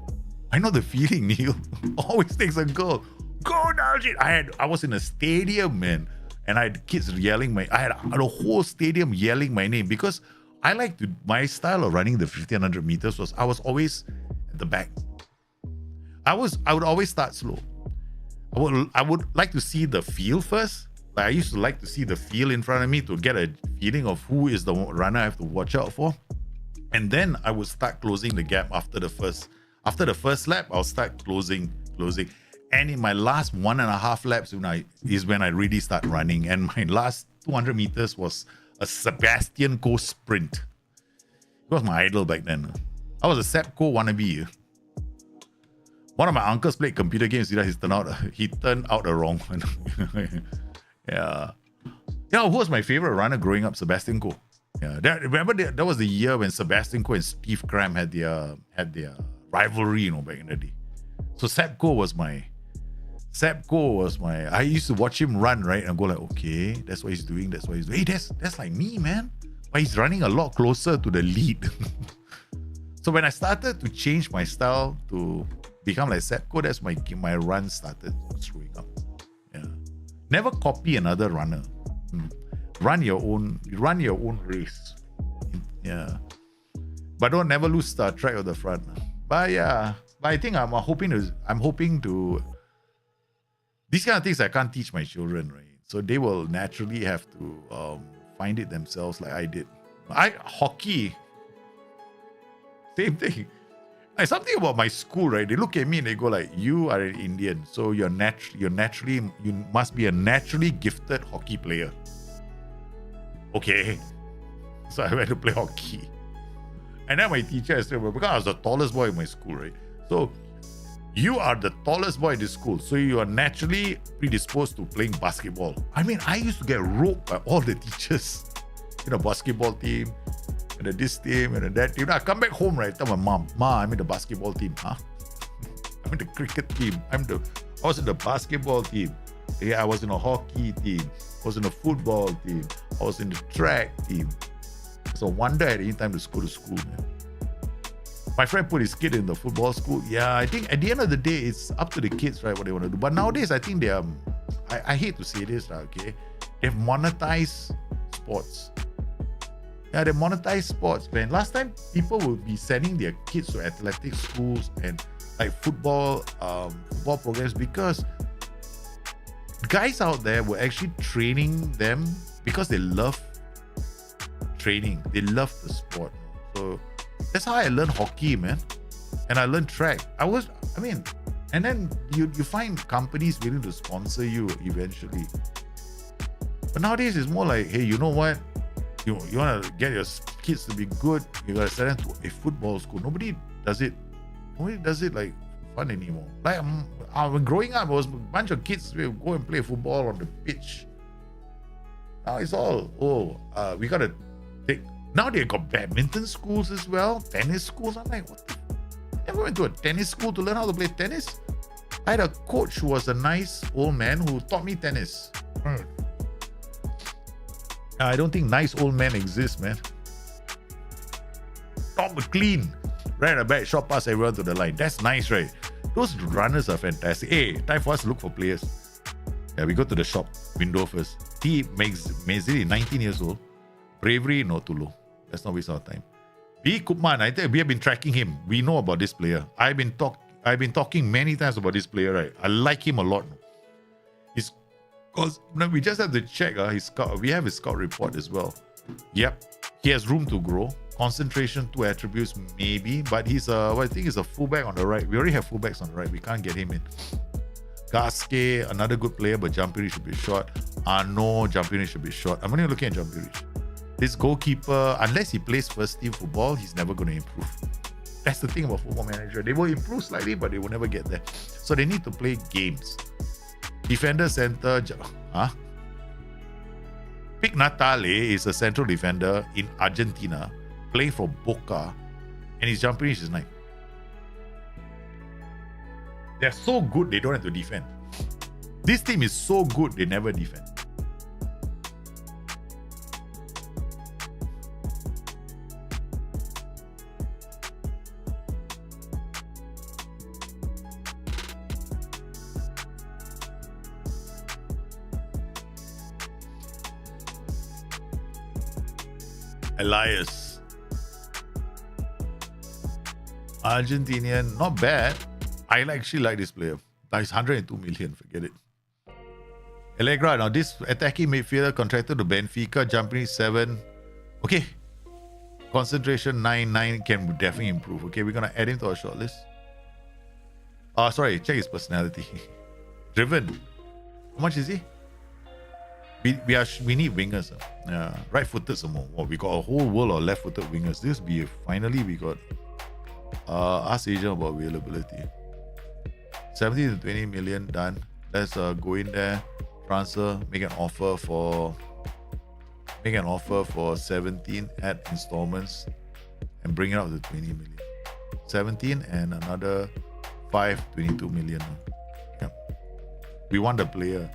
Speaker 1: I know the feeling, Neil. Always takes a girl. Go, Naljit. I was in a stadium, man. And I had kids yelling I had the whole stadium yelling my name because I like to, my style of running the 1500 meters was I was always at the back. I would always start slow. I would like to see the field first. Like I used to like to see the field in front of me to get a feeling of who is the runner I have to watch out for. And then I would start closing the gap after the first lap, I'll start closing. And in my last 1.5 laps is when I really start running. And my last 200 meters was a Sebastian Coe sprint. He was my idol back then. I was a Seb Coe wannabe. One of my uncles played computer games. He turned out the wrong one. Yeah. Who was my favorite runner growing up? Sebastian Coe. Yeah. That was the year when Sebastian Coe and Steve Cram had their rivalry, back in the day. So Seb Coe was my. I used to watch him run, right, and go like, okay, that's what he's doing. Hey, that's like me, man. But he's running a lot closer to the lead. So when I started to change my style to become like Seb Coe, that's my run started screwing up. Yeah. Never copy another runner. Run your own race. Yeah. But don't never lose track of the front. But yeah. But I think I'm hoping to these kind of things I can't teach my children, right? So they will naturally have to find it themselves like I did. Hockey, same thing. Like something about my school, right? They look at me and they go like, "You are an Indian, so you must be a naturally gifted hockey player." Okay, so I went to play hockey, and then my teacher said, "Well, because I was the tallest boy in my school, right? So you are the tallest boy in this school, so you are naturally predisposed to playing basketball." I mean, I used to get roped by all the teachers in the basketball team, and this team, and that team. I come back home, right? Tell my mom, I'm in the basketball team, huh? I'm in the cricket team. I was in the basketball team. Yeah, I was in a hockey team. I was in a football team. I was in the track team. It's a wonder I had any time to go to school, man. My friend put his kid in the football school. Yeah, I think at the end of the day, it's up to the kids, right, what they want to do. But nowadays, I think they are, I hate to say this, okay? They've monetized sports. Yeah, they monetize sports, man. Last time, people would be sending their kids to athletic schools and like football programs because guys out there were actually training them because they love training. They love the sport. So that's how I learned hockey, man. And I learned track. And then you find companies willing to sponsor you eventually. But nowadays it's more like, hey, you know what? You want to get your kids to be good, you got to send them to a football school. Nobody does it like fun anymore. Like growing up, it was a bunch of kids will go and play football on the pitch. Now it's all, we got to take. Now they got badminton schools as well, tennis schools. I'm like, what the? I never went to a tennis school to learn how to play tennis. I had a coach who was a nice old man who taught me tennis. I don't think nice old men exist, man. Tom McLean ran a back, shot past everyone to the line. That's nice, right? Those runners are fantastic. Hey, time for us to look for players. Yeah, we go to the shop window first. He makes Mezili, 19 years old. Bravery, no too low. Let's not waste our time. B. Kupman, I think we have been tracking him. We know about this player. I've been talking many times about this player, right? I like him a lot. Because we just have to check his scout. We have his scout report as well. Yep, he has room to grow. Concentration, 2 attributes maybe, but I think he's a fullback on the right. We already have fullbacks on the right. We can't get him in. Gaske, another good player, but jumping reach should be short. No, jumping reach should be short. I'm only looking at jumping reach. This goalkeeper, unless he plays first team football, he's never going to improve. That's the thing about Football Manager. They will improve slightly, but they will never get there. So they need to play games. Defender center, Pic Natale is a central defender in Argentina, playing for Boca, and his jumping reach is 9. They're so good, they don't have to defend. This team is so good, they never defend. Elias. Argentinian, not bad. I actually like this player. Nice, 102 million, forget it. Allegra, now this attacking midfielder contracted to Benfica, jumping 7. Okay. Concentration 9 can definitely improve. Okay, we're gonna add him to our shortlist. Sorry, check his personality. Driven. How much is he? We need wingers. Yeah, right-footed some more. Oh, we got a whole world of left-footed wingers. This be finally we got ask agent about availability. 17 to 20 million done. Let's go in there, transfer, make an offer for 17 at installments and bring it up to 20 million. 17 and another 22 million. Yeah. We want the player.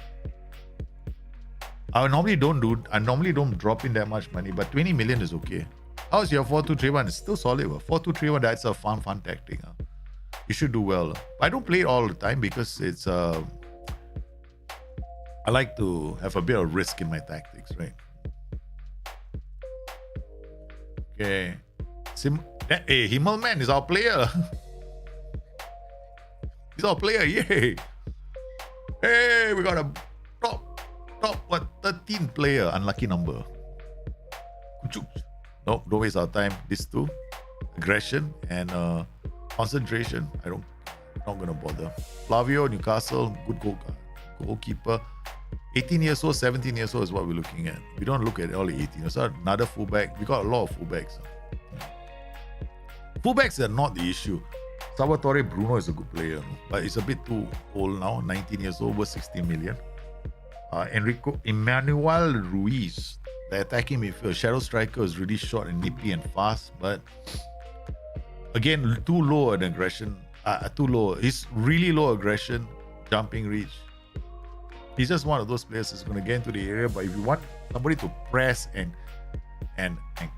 Speaker 1: I normally don't drop in that much money, but 20 million is okay. How's your 4-2-3-1? It's still solid. 4-2-3-1, that's a fun tactic. You should do well. I don't play it all the time because it's I like to have a bit of risk in my tactics, right? Okay. Hey, Himmelman is our player. He's our player, yay! Hey, we got a top 13 player, unlucky number. No, don't waste our time. These two, aggression and concentration. I'm not gonna bother. Flavio, Newcastle, good goalkeeper. 18 years old, 17 years old is what we're looking at. We don't look at all the 18 years old. Another fullback. We got a lot of fullbacks. Fullbacks are not the issue. Salvatore Bruno is a good player, but he's a bit too old now. 19 years old, worth 16 million. Emmanuel Ruiz, the attacking midfield, shadow striker, is really short and nippy and fast, but again, too low an aggression. Too low. He's really low aggression, jumping reach. He's just one of those players that's going to get into the area, but if you want somebody to press and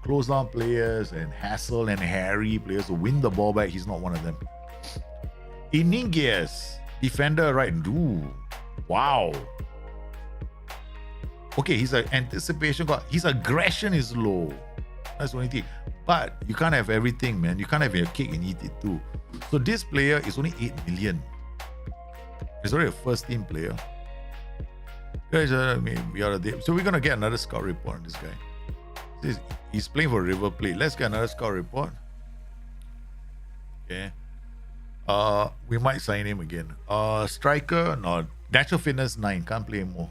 Speaker 1: close down players and hassle and harry players to win the ball back, he's not one of them. Ininguez, defender, right? Ooh, wow. Okay, his anticipation, his aggression is low. That's the only thing. But you can't have everything, man. You can't have your cake and eat it too. So this player is only 8 million. He's already a first team player. Guys, so we're gonna get another scout report on this guy. He's playing for River Plate. Let's get another scout report. Okay. We might sign him again. Striker, no. Natural fitness 9. Can't play anymore.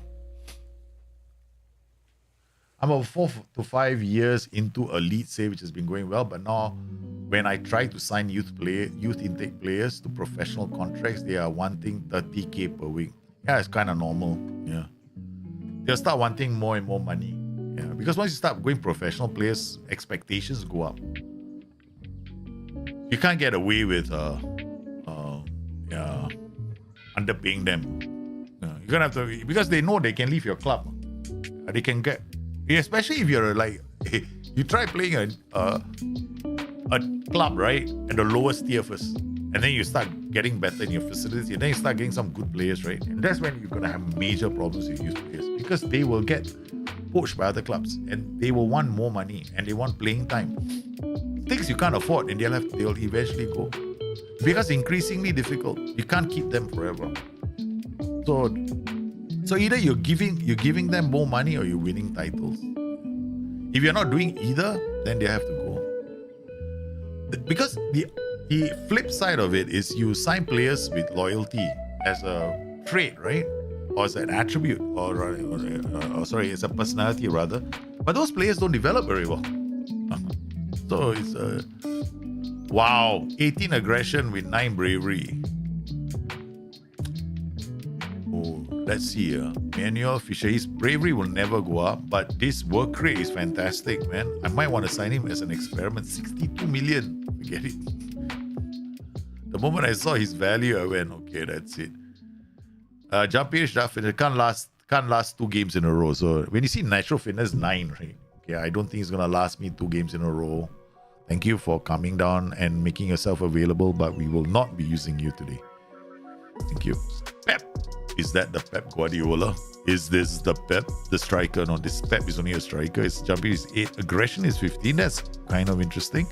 Speaker 1: I'm about 4 to 5 years into a lead save, which has been going well. But now, when I try to sign youth intake players to professional contracts, they are wanting 30K per week. Yeah, it's kind of normal. Yeah, they'll start wanting more and more money. Yeah, because once you start going professional, players' expectations go up. You can't get away with underpaying them. You're gonna have to, because they know they can leave your club. They can get. Especially if you're like, you try playing a club, right, at the lowest tier first, and then you start getting better in your facilities, and then you start getting some good players, right? And that's when you're gonna have major problems with youth players, because they will get poached by other clubs, and they will want more money, and they want playing time, things you can't afford, and they'll eventually go, because increasingly difficult. You can't keep them forever. So either you're giving them more money or you're winning titles. If you're not doing either, then they have to go. Because the flip side of it is you sign players with loyalty as a trait, right? Or as an attribute, or sorry, it's a personality rather. But those players don't develop very well. So it's wow, 18 aggression with 9 bravery. Let's see, Manuel Fisher, his bravery will never go up, but this work rate is fantastic, man. I might want to sign him as an experiment. 62 million, forget it. The moment I saw his value, I went, okay, that's it. Jump-ish, can't last 2 games in a row. So when you see natural fitness 9, right? Okay, I don't think it's gonna last me 2 games in a row. Thank you for coming down and making yourself available, but we will not be using you today. Thank you. Pep. Is that the Pep Guardiola? Is this the Pep, the striker? No, this Pep is only a striker. His jumping is 8, aggression is 15. That's kind of interesting.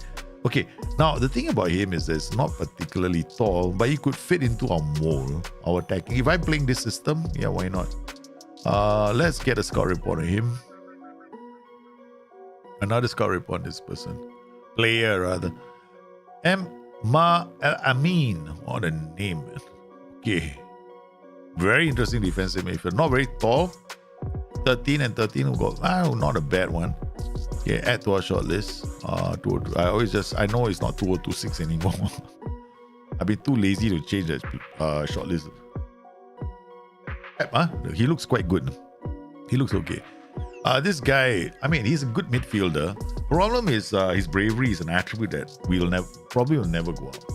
Speaker 1: Okay, now the thing about him is that it's not particularly tall, but he could fit into our mold, our attacking. If I'm playing this system, yeah, why not? Let's get a scout report on him. Another scout report on this person. Player, rather. Amin. What a name, man. Okay. Very interesting defensive midfielder. Not very tall. 13 and 13 will go. Not a bad one. Okay, add to our short list. I know it's not 2026 anymore. I've been too lazy to change that short list. He looks quite good. He looks okay. This guy, I mean, he's a good midfielder. Problem is his bravery is an attribute that probably will never go out.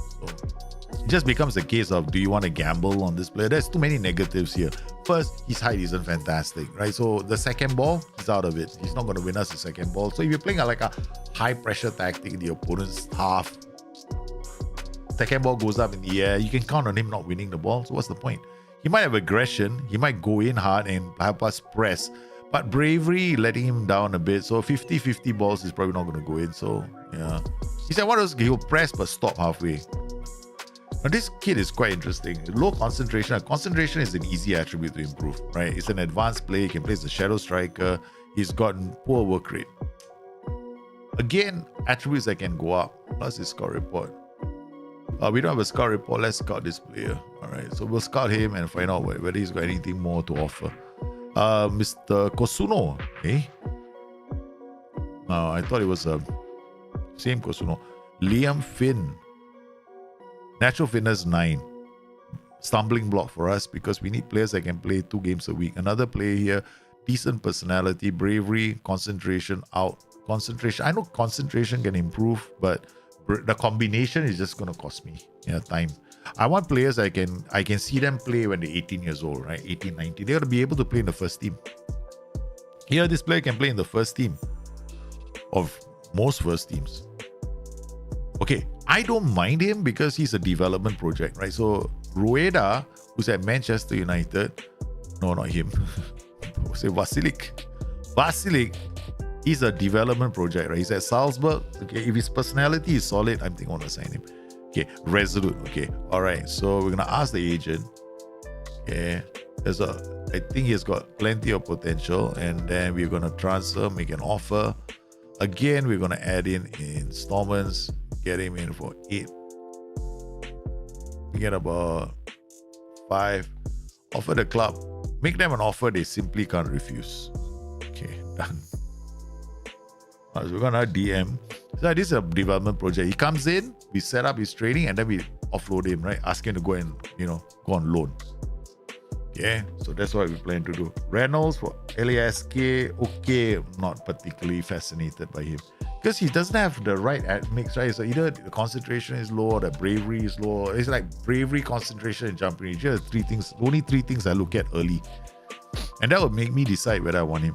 Speaker 1: So it just becomes a case of, do you want to gamble on this player? There's too many negatives here. First, his height isn't fantastic, right? So the second ball, he's out of it. He's not going to win us the second ball. So if you're playing like a high pressure tactic in the opponent's half, second ball goes up in the air, you can count on him not winning the ball. So what's the point? He might have aggression. He might go in hard and help us press. But bravery, letting him down a bit. So 50-50 balls is probably not going to go in. So, yeah. He said, what else? He'll press but stop halfway. Now, this kid is quite interesting. Low concentration. Concentration is an easy attribute to improve, right? It's an advanced play. He can play as a shadow striker. He's gotten poor work rate. Again, attributes that can go up. Plus his scout report. We don't have a scout report. Let's scout this player. All right. So we'll scout him and find out whether he's got anything more to offer. Mr. Kosuno, eh? No, I thought it was same Kosuno. Liam Finn. Natural fitness 9. Stumbling block for us because we need players that can play 2 games a week. Another player here, decent personality, bravery, concentration out. Concentration. I know concentration can improve, but the combination is just going to cost me time. I want players I can see them play when they're 18 years old, right? 18, 19. They got to be able to play in the first team. Here, this player can play in the first team of most first teams. Okay, I don't mind him because he's a development project, right? So Rueda, who's at Manchester United, no, not him. Say Vasilik, he's a development project, right? He's at Salzburg. Okay, if his personality is solid, I'm thinking I want to sign him. Okay, resolute. Okay, all right. So we're gonna ask the agent. Okay, I think he's got plenty of potential, and then we're gonna transfer, make an offer. Again, we're gonna add in installments, get him in for 8. We get about 5. Offer the club, make them an offer they simply can't refuse. Okay, done. So we're gonna DM. So this is a development project. He comes in, we set up his training, and then we offload him, right? Ask him to go and go on loan. Okay, so that's what we plan to do. Reynolds for LASK, okay, not particularly fascinated by him because he doesn't have the right mix, right? So either the concentration is low or the bravery is low. It's like bravery, concentration, and jumping. Just 3 things, only 3 things I look at early, and that will make me decide whether I want him.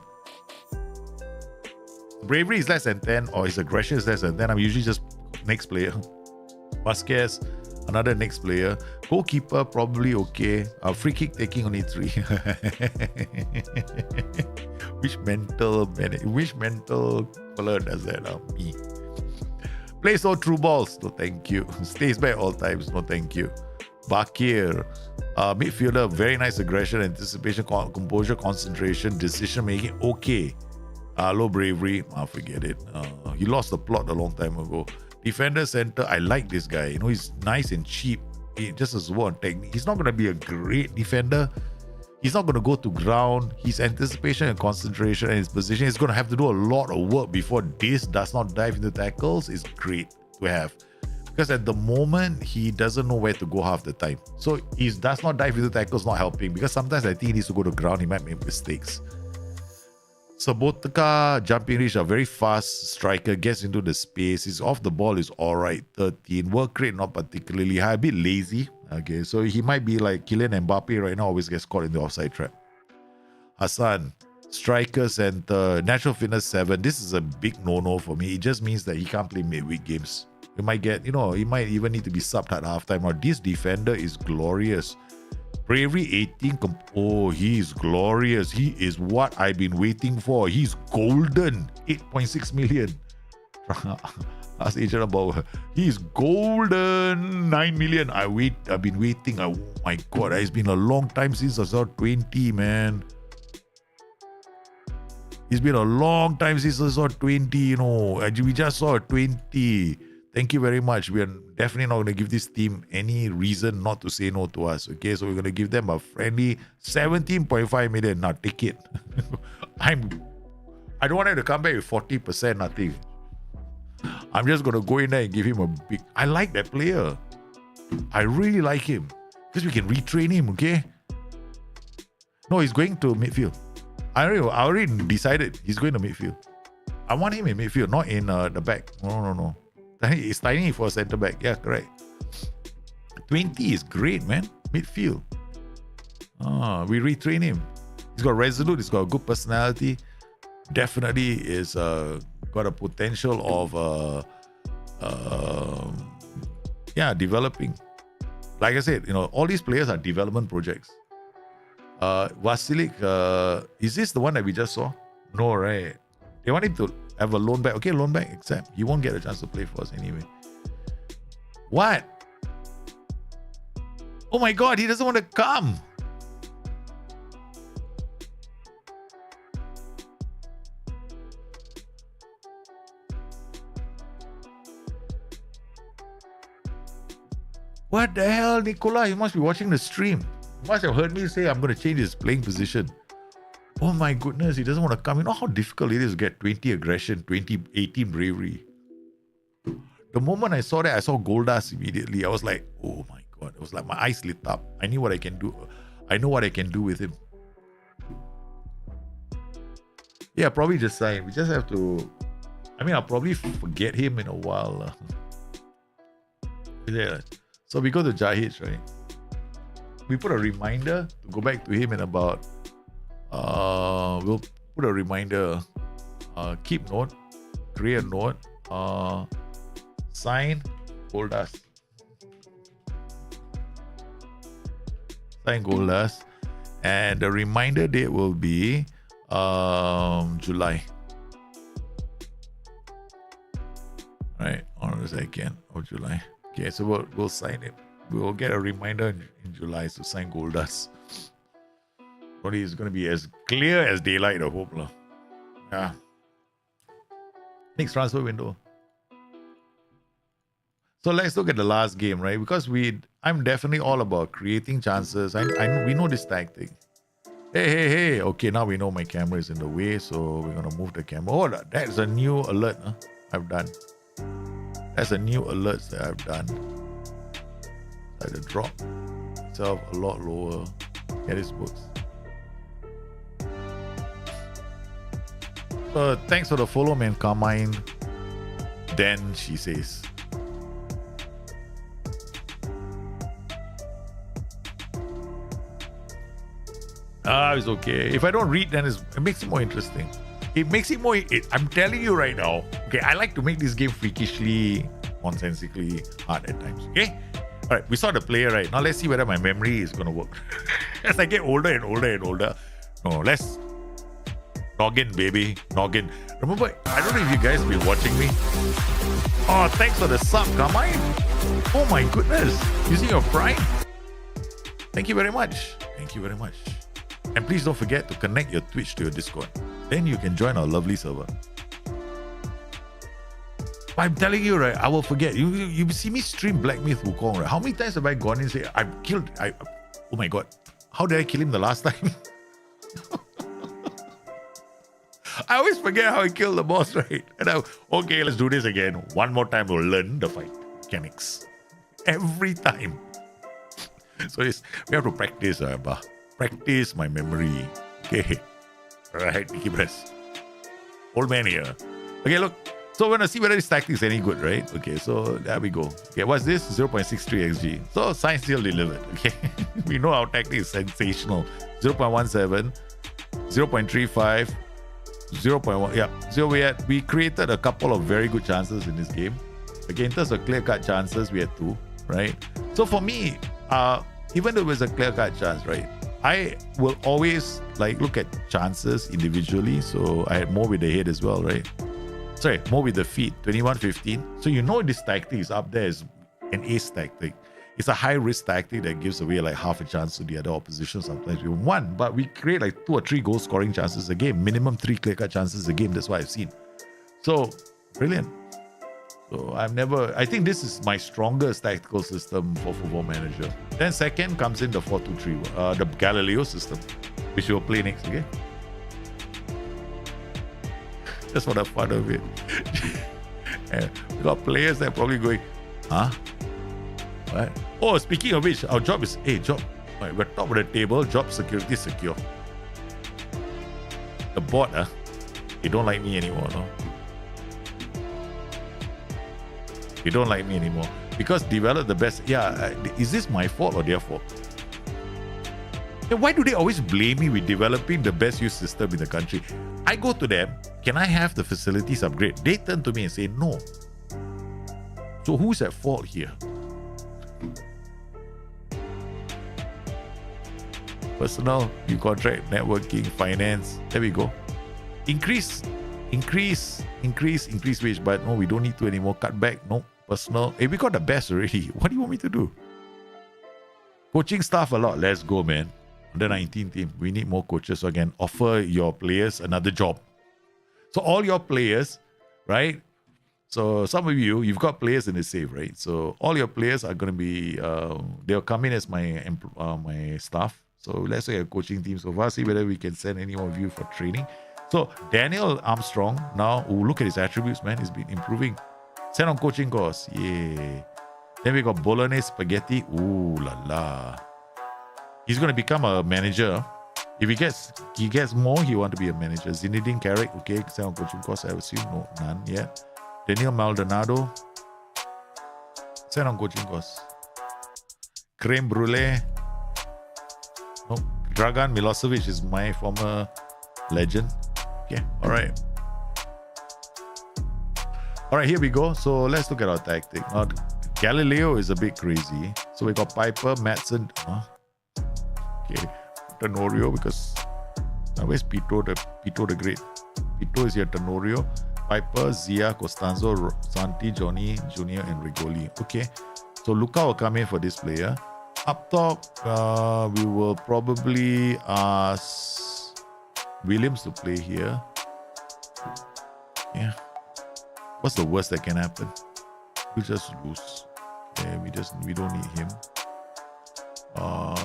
Speaker 1: Bravery is less than 10 or his aggression is less than 10. I'm usually just next player. Vasquez, another next player. Goalkeeper, probably okay. Free kick taking only 3. Which mental fella does that? Me. Plays no true balls. No, thank you. Stays back all times. No, thank you. Bakir, midfielder, very nice aggression, anticipation, composure, concentration, decision making. Okay. Low bravery, forget it. He lost the plot a long time ago. Defender center, I like this guy. He's nice and cheap. Just as one technique. He's not going to be a great defender. He's not going to go to ground. His anticipation and concentration and his position is going to have to do a lot of work before this does not dive into tackles. Is great to have. Because at the moment, he doesn't know where to go half the time. So he does not dive into tackles, not helping. Because sometimes I think he needs to go to ground. He might make mistakes. Sabotka, jumping reach, a very fast striker, gets into the space. He's off the ball, is all right. 13. Work rate, not particularly high. A bit lazy. Okay, so he might be like Kylian Mbappe right now, always gets caught in the offside trap. Hassan, striker center, natural fitness 7. This is a big no-no for me. It just means that he can't play midweek games. You might get, he might even need to be subbed at halftime. Now, this defender is glorious.
Speaker 2: Bravery 18. Oh, he's glorious. He is what I've been waiting for. He's golden. 8.6 million. Ask Agent about. He's golden. 9 million. I've been waiting. Oh my god. It's been a long time since I saw 20, man. It's been a long time since I saw 20, you know. We just saw a 20. Thank you very much. We are definitely not going to give this team any reason not to say no to us. Okay, so we're going to give them a friendly 17.5 million. Now take it. I don't want him to come back with 40%, nothing. I'm just going to go in there and give him a big... I like that player. I really like him. Because we can retrain him, okay? No, he's going to midfield. I already decided he's going to midfield. I want him in midfield, not in the back. No. It's tiny for a centre back. Yeah, correct. 20 is great, man. Midfield. We retrain him. He's got resolute. He's got a good personality. Definitely is got a potential of developing. Like I said, you know, all these players are development projects. Vasilik, is this the one that we just saw? No, right? They want him to have a loan back. Okay, loan back, except he won't get a chance to play for us anyway. What? Oh my god, he doesn't want to come. What the hell, Nicola? You must be watching the stream. You must have heard me say I'm going to change his playing position. Oh my goodness, he doesn't want to come. You know how difficult it is to get 20 aggression, 18 bravery. The moment I saw that, I saw Goldas immediately. I was like, oh my god. It was like my eyes lit up. I knew what I can do. I know what I can do with him. Yeah, probably just sign. We just have to... I mean, I'll probably forget him in a while. Yeah. So we go to Jahid, right? We put a reminder to go back to him in about... we'll put a reminder. Keep note. Create a note. Sign Goldas. Sign Goldas. And the reminder date will be July. Right, on the 2nd of July. Okay, so we'll sign it. We will get a reminder in July to sign Goldas. Only it's going to be as clear as daylight, I hope. Yeah. Next transfer window. So let's look at the last game, right? Because I'm definitely all about creating chances. We know this tactic. Hey. Okay, now we know my camera is in the way, so we're going to move the camera. Oh, that's a new alert I've done. That's a new alert that I've done. I had to drop itself a lot lower. Get his books. Thanks for the follow, man, Carmine. Then she says. It's okay. If I don't read, then it makes it more interesting. It makes it more... I'm telling you right now, okay, I like to make this game freakishly, nonsensically hard at times, okay? All right, we saw the player, right? Now let's see whether my memory is going to work. As I get older and older and older. No, let's... Noggin, baby. Noggin. Remember, I don't know if you guys have been watching me. Oh, thanks for the sub, Carmine. Oh my goodness. Using your Prime. Thank you very much. Thank you very much. And please don't forget to connect your Twitch to your Discord. Then you can join our lovely server. I'm telling you, right, I will forget. You see me stream Black Myth Wukong, right? How many times have I gone in and say, oh my god, how did I kill him the last time? I always forget how I killed the boss, right? And okay, let's do this again. One more time, we'll learn the fight mechanics. Every time. So we have to practice, practice my memory. Okay. Alright, Nicky Press. Old man here. Okay, look. So we're going to see whether this tactic is any good, right? Okay, so there we go. Okay, what's this? 0.63 XG. So science still delivered. Okay. We know our tactic is sensational. 0.17, 0.35, 0.1. Yeah. So we created a couple of very good chances in this game. Okay, in terms of clear-cut chances, we had 2, right? So for me, even though it was a clear-cut chance, right? I will always like look at chances individually. So I had more with the head as well, right? Sorry, more with the feet, 21-15. So you know this tactic is up there is an ace tactic. It's a high-risk tactic that gives away like half a chance to the other opposition. Sometimes we won, but we create like 2 or 3 goal-scoring chances a game. Minimum 3 clear-cut chances a game. That's what I've seen. So, brilliant. So I think this is my strongest tactical system for Football Manager. Then second comes in the 4-2-3, the Galileo system, which we'll play next, okay? Just for the fun of it. And we got players that are probably going, huh? What? Oh, speaking of which, our job is, job. Right, we're top of the table, job security secure. The bot, they don't like me anymore, no? They don't like me anymore because develop the best. Yeah, is this my fault or their fault? Yeah, why do they always blame me with developing the best use system in the country? I go to them, can I have the facilities upgrade? They turn to me and say no. So who's at fault here? Personal, you contract, networking, finance. There we go. Increase wage, but no, we don't need to anymore. Cut back, no. Personal. We got the best already. What do you want me to do? Coaching staff a lot. Let's go, man. Under 19 team. We need more coaches so I can offer your players another job. So all your players, right? So some of you've got players in the save, right? So all your players are going to be, they'll come in as my staff. So let's say a coaching team so far. See whether we can send any of you for training. So Daniel Armstrong, now, look at his attributes, man. He's been improving. Send on coaching course. Yeah. Then we got Bolognese Spaghetti. Ooh la la. He's going to become a manager. If he gets more, he want to be a manager. Zinedine Carrick, okay. Send on coaching course. I assume no, none yet. Daniel Maldonado. Send on coaching course. Creme Brulee. No. Dragan Milosevic is my former legend. Okay, all right. All right, here we go. So let's look at our tactic. Now, Galileo is a bit crazy. So we got Piper, Madsen. Okay, Tenorio because where's Pito the Great? Pito is here. Tenorio, Piper, Zia, Costanzo, Santi, Johnny, Junior, and Rigoli. Okay, so Luca will come in for this player. Up top, we will probably ask Williams to play here. Yeah. What's the worst that can happen? We'll just lose. Okay, we don't need him. All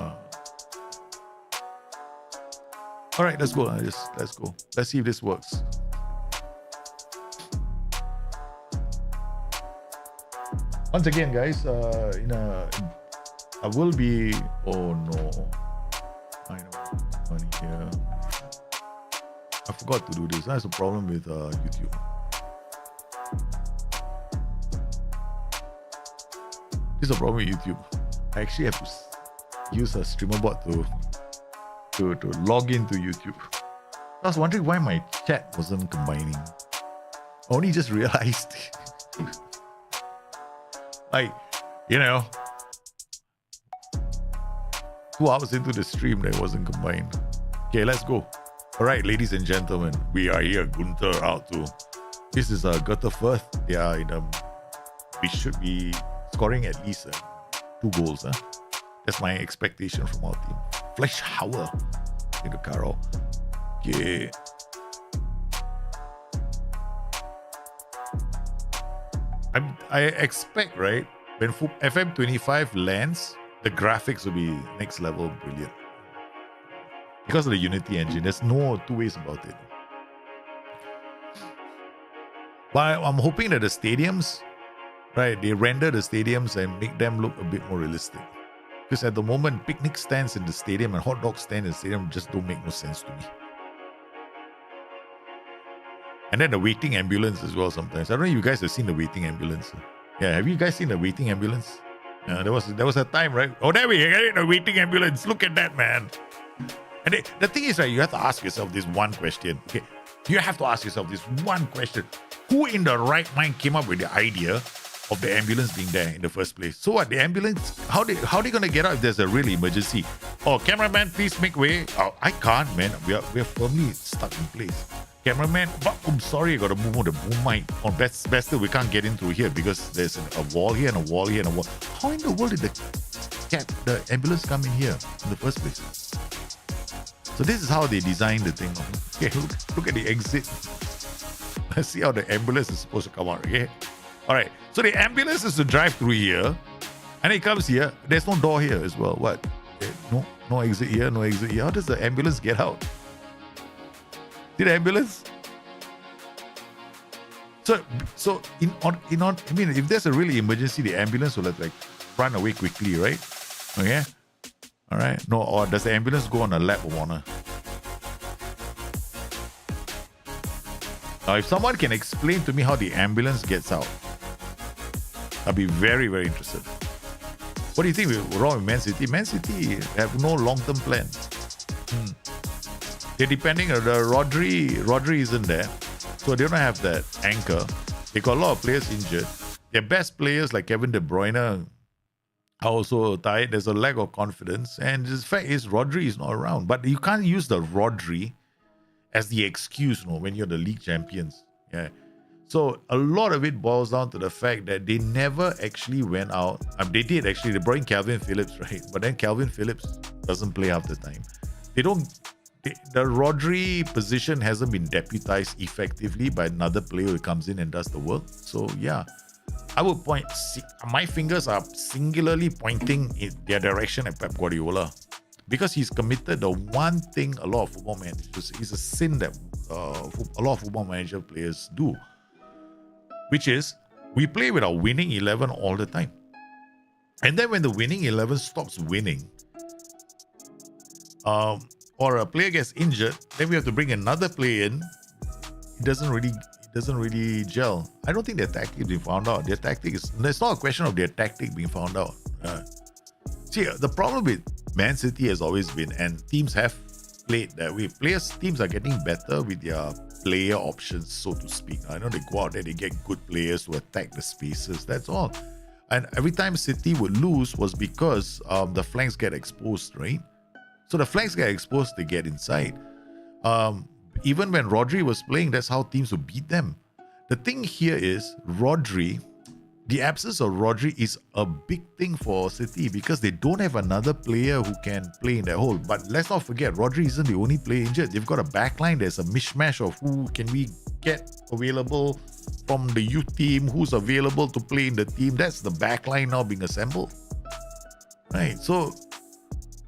Speaker 2: right, let's go. Let's go. Let's see if this works. Once again, guys, I will be. Oh no! I know money here. I forgot to do this. That's a problem with YouTube. This is a problem with YouTube. I actually have to use a streamer bot to log into YouTube. I was wondering why my chat wasn't combining. I only just realized. Like, 2 hours into the stream that wasn't combined. Okay, let's go. All right, ladies and gentlemen, we are here. Gunther out to. This is Gunther Firth. They are we should be scoring at least 2 goals. That's my expectation from our team. Flesh Hauer into Carol. Okay. I expect, right, when FM25 lands, the graphics will be next level brilliant. Because of the Unity engine, there's no 2 ways about it. But I'm hoping that the stadiums, right, they render the stadiums and make them look a bit more realistic. Because at the moment, picnic stands in the stadium and hot dog stands in the stadium just don't make no sense to me. And then the waiting ambulance as well sometimes. I don't know if you guys have seen the waiting ambulance. Yeah, have you guys seen the waiting ambulance? Yeah, there was a time, right? Oh, there we go, the waiting ambulance. Look at that, man. And the thing is, right, you have to ask yourself this one question. Okay, you have to ask yourself this one question. Who in the right mind came up with the idea of the ambulance being there in the first place. So what? The ambulance, how they gonna get out if there's a real emergency? Oh, cameraman, please make way. Oh, I can't, man. We're firmly stuck in place. Cameraman, I'm sorry, I gotta move on the boom mic. On best still, we can't get in through here because there's a wall here and a wall here and a wall. How in the world did the ambulance come in here in the first place? So this is how they designed the thing. Okay, look at the exit. Let's see how the ambulance is supposed to come out. Okay, all right. So the ambulance is to drive through here, and it comes here. There's no door here as well. What? No exit here. No exit here. How does the ambulance get out? See the ambulance? So I mean, if there's a really emergency, the ambulance will like run away quickly, right? Okay. All right. No, or does the ambulance go on a lap of honor? Now, if someone can explain to me how the ambulance gets out, I'll be very, very interested. What do you think wrong with Man City? Man City have no long-term plan. They're depending on the Rodri isn't there, so they don't have that anchor. They got a lot of players injured. Their best players like Kevin De Bruyne are also tired. There's a lack of confidence, and the fact is Rodri is not around. But you can't use the Rodri as the excuse, when you're the league champions. Yeah. So a lot of it boils down to the fact that they never actually went out. They did actually. They brought in Calvin Phillips, right? But then Calvin Phillips doesn't play half the time. The Rodri position hasn't been deputized effectively by another player who comes in and does the work. So yeah, I would point. My fingers are singularly pointing in their direction at Pep Guardiola, because he's committed the one thing a lot of football managers, is a sin that a lot of football manager players do, which is we play with our winning 11 all the time. And then when the winning 11 stops winning, or a player gets injured, then we have to bring another player in. It doesn't really gel. I don't think their tactic has been found out. It's not a question of their tactic being found out. See, the problem with Man City has always been, and teams have played that way. Teams are getting better with their player options, so to speak. I know they go out there, they get good players to attack the spaces. That's all. And every time City would lose was because the flanks get exposed, right? So the flanks get exposed, they get inside. Even when Rodri was playing, that's how teams would beat them. The thing here is Rodri. The absence of Rodri is a big thing for City because they don't have another player who can play in that hole. But let's not forget, Rodri isn't the only player injured. They've got a backline. There's a mishmash of who can we get available from the youth team, who's available to play in the team. That's the backline now being assembled. Right, so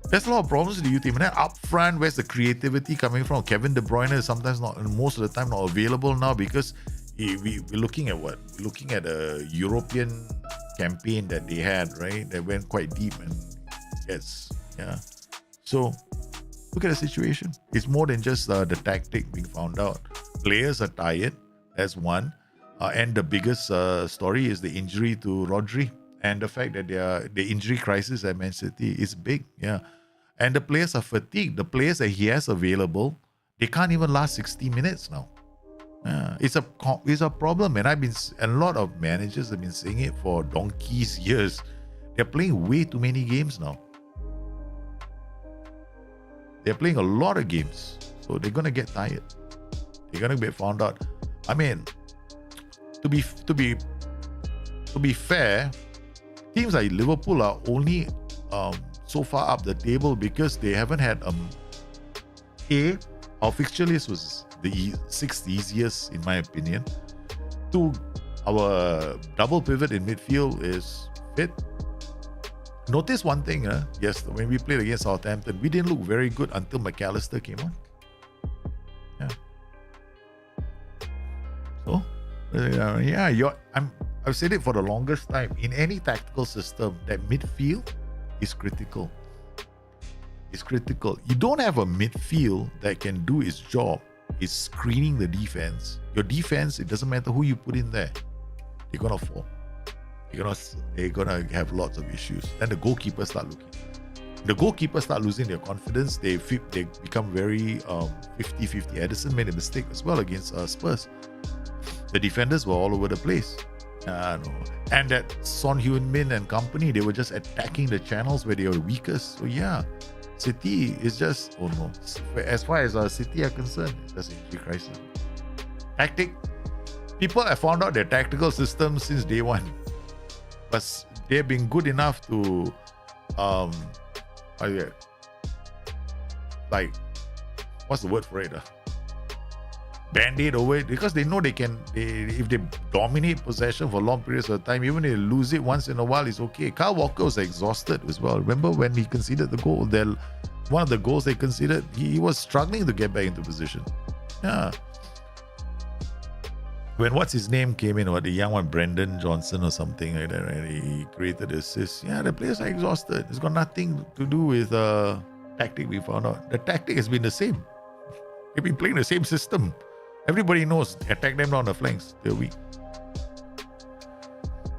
Speaker 2: there's a lot of problems with the youth team. And then up front, where's the creativity coming from? Kevin De Bruyne is sometimes not, most of the time, not available now because we're looking at what? We're looking at a European campaign that they had, right? That went quite deep and yeah. So look at the situation. It's more than just the tactic being found out. Players are tired. That's one. And the biggest story is the injury to Rodri and the fact that the injury crisis at Man City is big. Yeah. And the players are fatigued. The players that he has available, they can't even last 60 minutes now. It's a problem, and a lot of managers have been saying it for donkey's years. They're playing way too many games now. They're playing a lot of games, so they're gonna get tired. They're gonna get found out. I mean, to be fair, teams like Liverpool are only so far up the table because they haven't had our fixture list was the sixth easiest in my opinion. 2, our double pivot in midfield is fit. Notice one thing, yes, when we played against Southampton, we didn't look very good until McAllister came on. Yeah. So, I've said it for the longest time. In any tactical system, that midfield is critical. It's critical. You don't have a midfield that can do its job. Is screening the defense. Your defense, it doesn't matter who you put in there, they're gonna fall. They're gonna have lots of issues. Then the goalkeepers start looking. The goalkeepers start losing their confidence. They become very 50-50. Ederson made a mistake as well against Spurs. The defenders were all over the place. No. And that Son Heung-min and company, they were just attacking the channels where they were weakest. So yeah, City is just, oh no. As far as City are concerned, it's just injury crisis. Tactic, people have found out their tactical system since day one. But they've been good enough to, like, what's the word for it? Band-aid over it, because they know if they dominate possession for long periods of time, even if they lose it once in a while, it's okay. Kyle Walker was exhausted as well. Remember when he conceded the goal? One of the goals they conceded, he was struggling to get back into position. Yeah. When what's his name came in, the young one, Brendan Johnson or something like that, right? He created the assist. Yeah, the players are exhausted. It's got nothing to do with tactic, we found out. The tactic has been the same. They've been playing the same system. Everybody knows, attack them down the flanks. They're weak.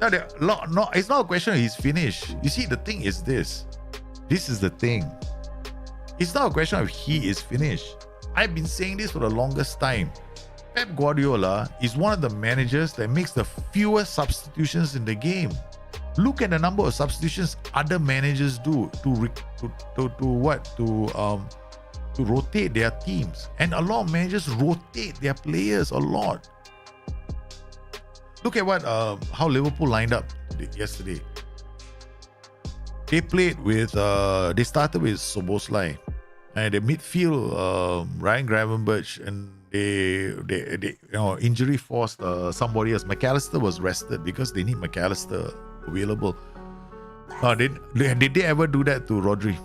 Speaker 2: Now, it's not a question of he's finished. You see, the thing is this. This is the thing. It's not a question of he is finished. I've been saying this for the longest time. Pep Guardiola is one of the managers that makes the fewest substitutions in the game. Look at the number of substitutions other managers do to rotate their teams. And a lot of managers rotate their players a lot. Look at how Liverpool lined up yesterday. They played with, they started with Szoboszlai. And the midfield, Ryan Gravenberch, and they injury forced somebody else. McAllister was rested because they need McAllister available. Did they ever do that to Rodri?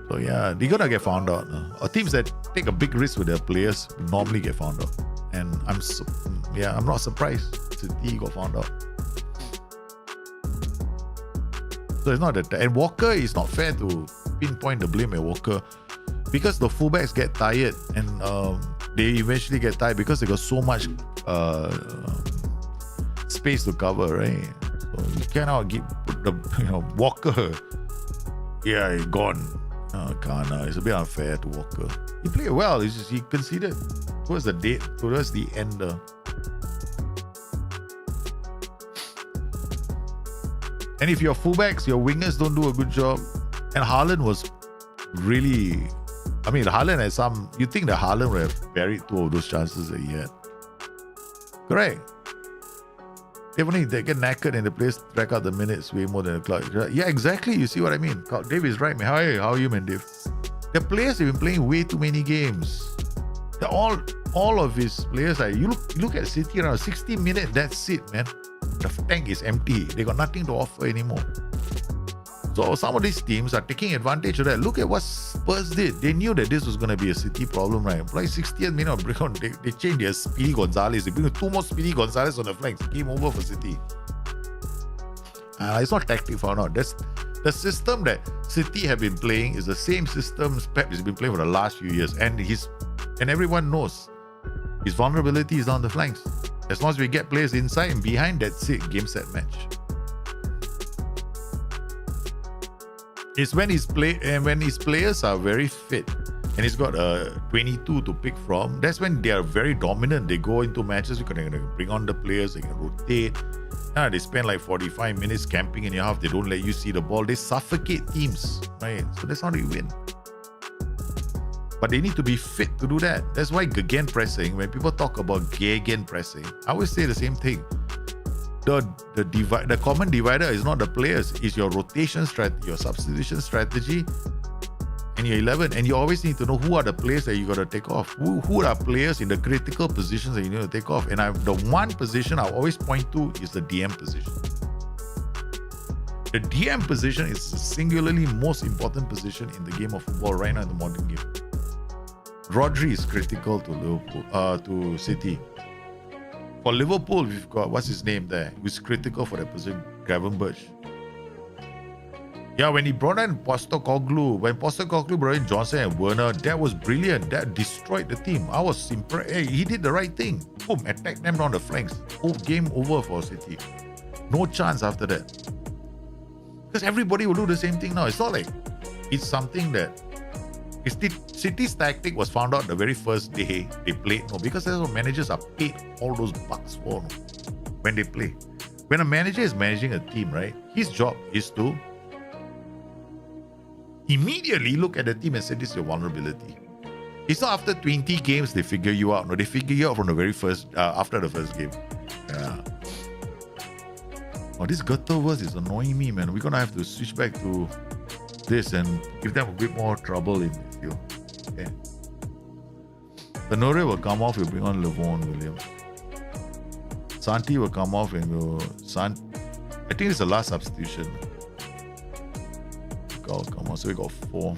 Speaker 2: So yeah, they're gonna get found out. Teams that take a big risk with their players normally get found out, and I'm not surprised City got found out. So it's not that. And Walker, is not fair to pinpoint the blame at Walker, because the fullbacks get tired, and they eventually get tired because they got so much space to cover, right? So you cannot put the Walker. Yeah, gone. It's a bit unfair to Walker. He played well. It's just he conceded towards the end. And if your fullbacks, your wingers don't do a good job, and Haaland was really, Haaland had some. You think that Haaland would have buried two of those chances that he had? Correct. They get knackered and the players track out the minutes way more than the clock. Yeah, exactly. You see what I mean? Dave is right, man. How are you, man, Dave? The players have been playing way too many games. All of his players are. You look at City around 60 minutes. That's it, man. The tank is empty. They got nothing to offer anymore. So some of these teams are taking advantage of that. Look at what Spurs did. They knew that this was going to be a City problem, right? Like 60th minute of break on, they changed their Speedy Gonzalez. They bring two more Speedy Gonzalez on the flanks. Game over for City. It's not tactic found out. That's the system that City have been playing is the same system Pep has been playing for the last few years. And everyone knows his vulnerability is on the flanks. As long as we get players inside and behind, that's it. Game, set, match. It's when his players are very fit and he's got a 22 to pick from. That's when they are very dominant. They go into matches, they're going to bring on the players, they can rotate. They spend like 45 minutes camping in your half. They don't let you see the ball. They suffocate teams, right? So that's how they win. But they need to be fit to do that. That's why gegenpressing, when people talk about gegenpressing, I always say the same thing. The common divider is not the players, it's your rotation strategy, your substitution strategy, and your 11. And you always need to know who are the players that you got to take off. Who are players in the critical positions that you need to take off. And the one position I always point to is the DM position. The DM position is the singularly most important position in the game of football right now in the modern game. Rodri is critical to Liverpool, to City. For Liverpool, we've got, what's his name there, who's critical for that position, Gravenberch. Yeah, when he brought in Postecoglou, brought in Johnson and Werner, that was brilliant. That destroyed the team. I was impressed. Hey, he did the right thing. Boom, attack them down the flanks. Game over for City. No chance after that. Because everybody will do the same thing now. It's not like it's something that City's tactic was found out the very first day they played. No, because that's what managers are paid all those bucks for. No. when they play. When a manager is managing a team, right, his job is to immediately look at the team and say, this is your vulnerability. It's not after 20 games they figure you out. No, they figure you out from the very first, after the first game. Yeah. Oh, this Gutterverse is annoying me, man. We're gonna have to switch back to this and give them a bit more trouble in this field. Okay. The Nore will come off, we'll bring on Levon Williams. Santi will come off and go. I think it's the last substitution. Go, come on, so we got 4.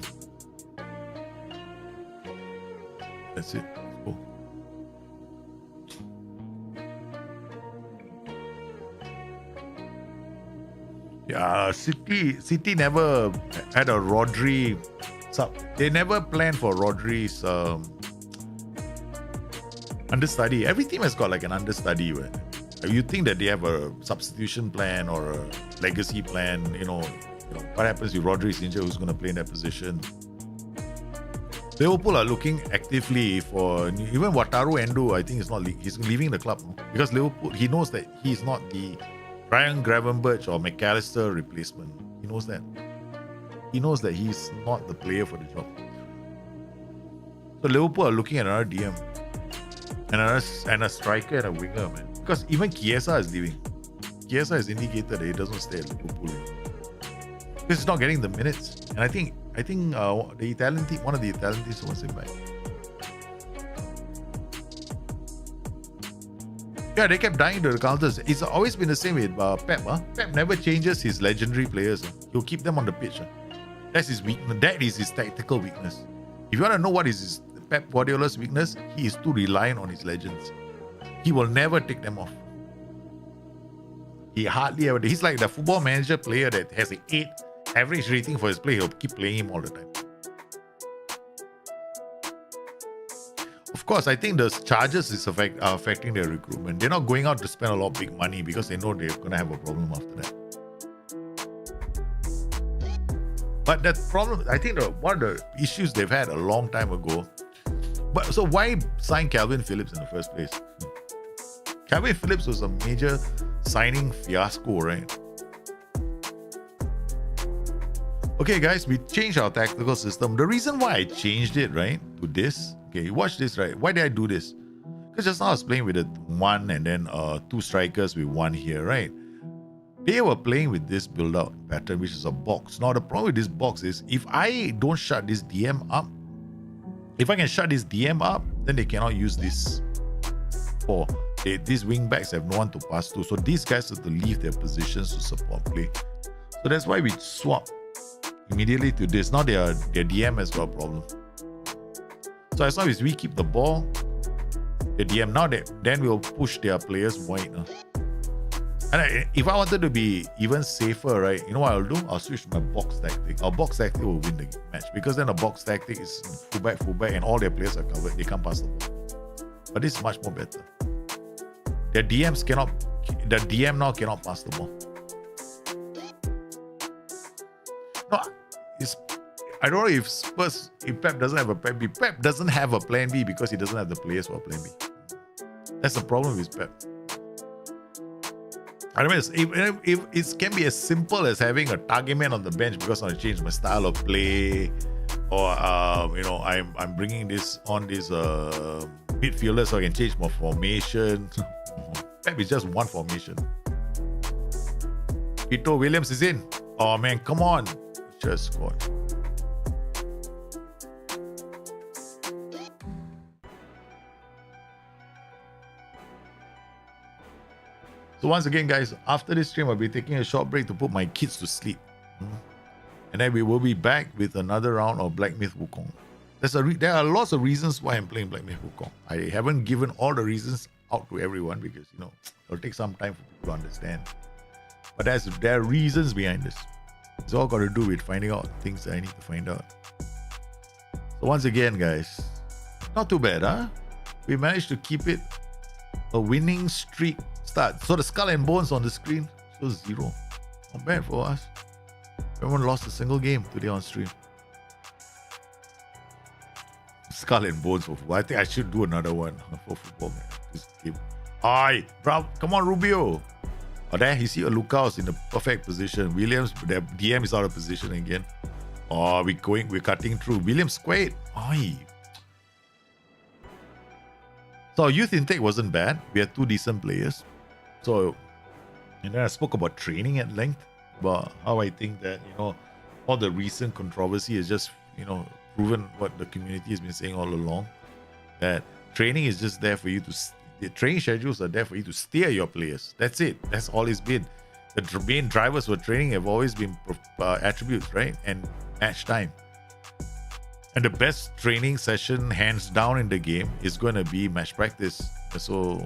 Speaker 2: That's it. Cool. Yeah, City never had a Rodri sub. They never planned for Rodri's understudy. Every team has got like an understudy. Right? You think that they have a substitution plan or a legacy plan? You know what happens if Rodri is injured? Who's going to play in that position? Liverpool are looking actively for even Wataru Endo. I think he's leaving the club because Liverpool. He knows that he's not the Ryan Gravenberch or McAllister replacement. He knows that. He knows that he's not the player for the job. So Liverpool are looking at another DM and a striker and a winger, man. Because even Chiesa is leaving. Chiesa has indicated that he doesn't stay at Liverpool. Because he's not getting the minutes. And I think the Italian team, one of the Italian teams wants him back. Yeah, they kept dying to the counters. It's always been the same with Pep. Pep never changes his legendary players. He'll keep them on the pitch. That's his weakness. That is his tactical weakness. If you want to know what is his Pep Guardiola's weakness, he is too reliant on his legends. He will never take them off. He hardly ever. He's like the football manager player that has an 8 average rating for his play. He'll keep playing him all the time. Of course, I think the charges is affecting their recruitment. They're not going out to spend a lot of big money because they know they're going to have a problem after that. But that problem, I think one of the issues they've had a long time ago. But so why sign Calvin Phillips in the first place? Calvin Phillips was a major signing fiasco, right? Okay, guys, we changed our tactical system. The reason why I changed it, right, to this. Okay, you watch this, right? Why did I do this? Because just now I was playing with a 1 and then 2 strikers with 1 here, right? They were playing with this build-out pattern, which is a box. Now, the problem with this box is if I don't shut this DM up, if I can shut this DM up, then they cannot use this. These wing backs have no one to pass to. So these guys have to leave their positions to support play. So that's why we swap immediately to this. Now their DM has got a problem. So as long as we keep the ball, the DM, now then we'll push their players wide. And if I wanted to be even safer, right, you know what I'll do? I'll switch to my box tactic. Our box tactic will win the match because then a box tactic is fullback, and all their players are covered. They can't pass the ball. But this is much more better. The DM now cannot pass the ball. No, I don't know if Pep doesn't have a plan B. Pep doesn't have a plan B because he doesn't have the players for a plan B. That's the problem with Pep. I mean, if it can be as simple as having a target man on the bench because I want to change my style of play, or I'm bringing this midfielder so I can change my formation. Pep is just one formation. Ito Williams is in. Oh man, come on, just scored. So once again, guys, after this stream, I'll be taking a short break to put my kids to sleep. And then we will be back with another round of Black Myth Wukong. There are lots of reasons why I'm playing Black Myth Wukong. I haven't given all the reasons out to everyone because, it'll take some time for people to understand. But there are reasons behind this. It's all got to do with finding out things that I need to find out. So once again, guys, not too bad, huh? We managed to keep it a winning streak start. So the skull and bones on the screen shows 0. Not bad for us. We haven't lost a single game today on stream. Skull and bones for football. I think I should do another one for football, man. This game. Aye, bro, come on, Rubio. Oh, there, you see Lucas in the perfect position. Williams, the DM is out of position again. Oh, we're cutting through. Williams squared. Aye. So our youth intake wasn't bad. We had 2 decent players. So, and then I spoke about training at length, about how I think that, all the recent controversy has just, proven what the community has been saying all along, that training is just there for you to, the training schedules are there for you to steer your players. That's it. That's all it's been. The main drivers for training have always been attributes, right? And match time. And the best training session, hands down in the game, is going to be match practice. So,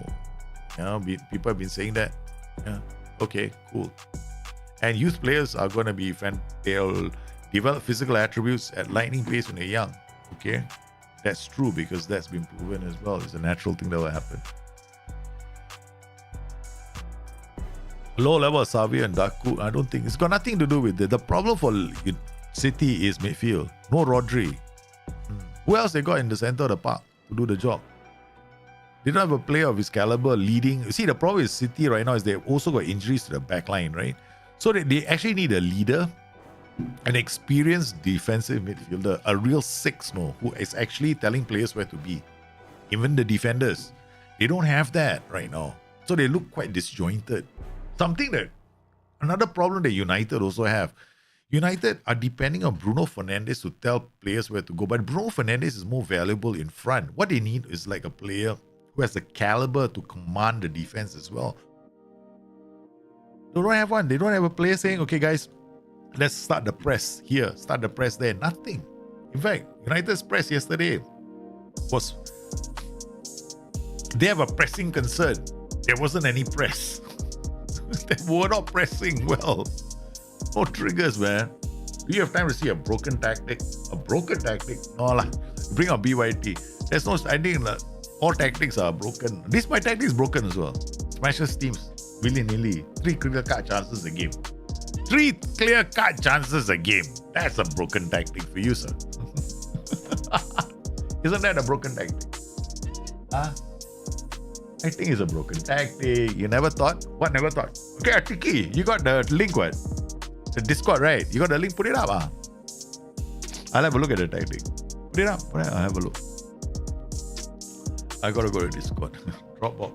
Speaker 2: people have been saying that. Yeah. Okay, cool. And youth players are going to be, they'll develop physical attributes at lightning pace when they're young. Okay. That's true because that's been proven as well. It's a natural thing that will happen. Low level of Savia and Daku, I don't think it's got nothing to do with it. The problem for City is midfield. No Rodri. Who else they got in the center of the park to do the job? They don't have a player of his caliber leading. See, the problem with City right now is they've also got injuries to the back line, right? So they actually need a leader, an experienced defensive midfielder, a real 6 who is actually telling players where to be. Even the defenders, they don't have that right now. So they look quite disjointed. Another problem that United also have. United are depending on Bruno Fernandes to tell players where to go, but Bruno Fernandes is more valuable in front. What they need is like a player who has the caliber to command the defense as well. They don't have one. They don't have a player saying, okay guys, let's start the press here, start the press there. Nothing. In fact, United's press yesterday was, they have a pressing concern. There wasn't any press. They were not pressing well. No triggers, man. Do you have time to see a broken tactic? A broken tactic? No lah. Bring out BYT. There's no, I think all tactics are broken. My tactic is broken as well. Smashes teams willy-nilly. 3 clear-cut chances a game. 3 clear-cut chances a game. That's a broken tactic for you, sir. Isn't that a broken tactic? Huh? I think it's a broken tactic. You never thought? What never thought? Okay, Atiki, you got the link, what? The Discord, right? You got the link? Put it up. I'll have a look at the tactic. Put it up. I'll have a look. I gotta go to Discord. Dropbox.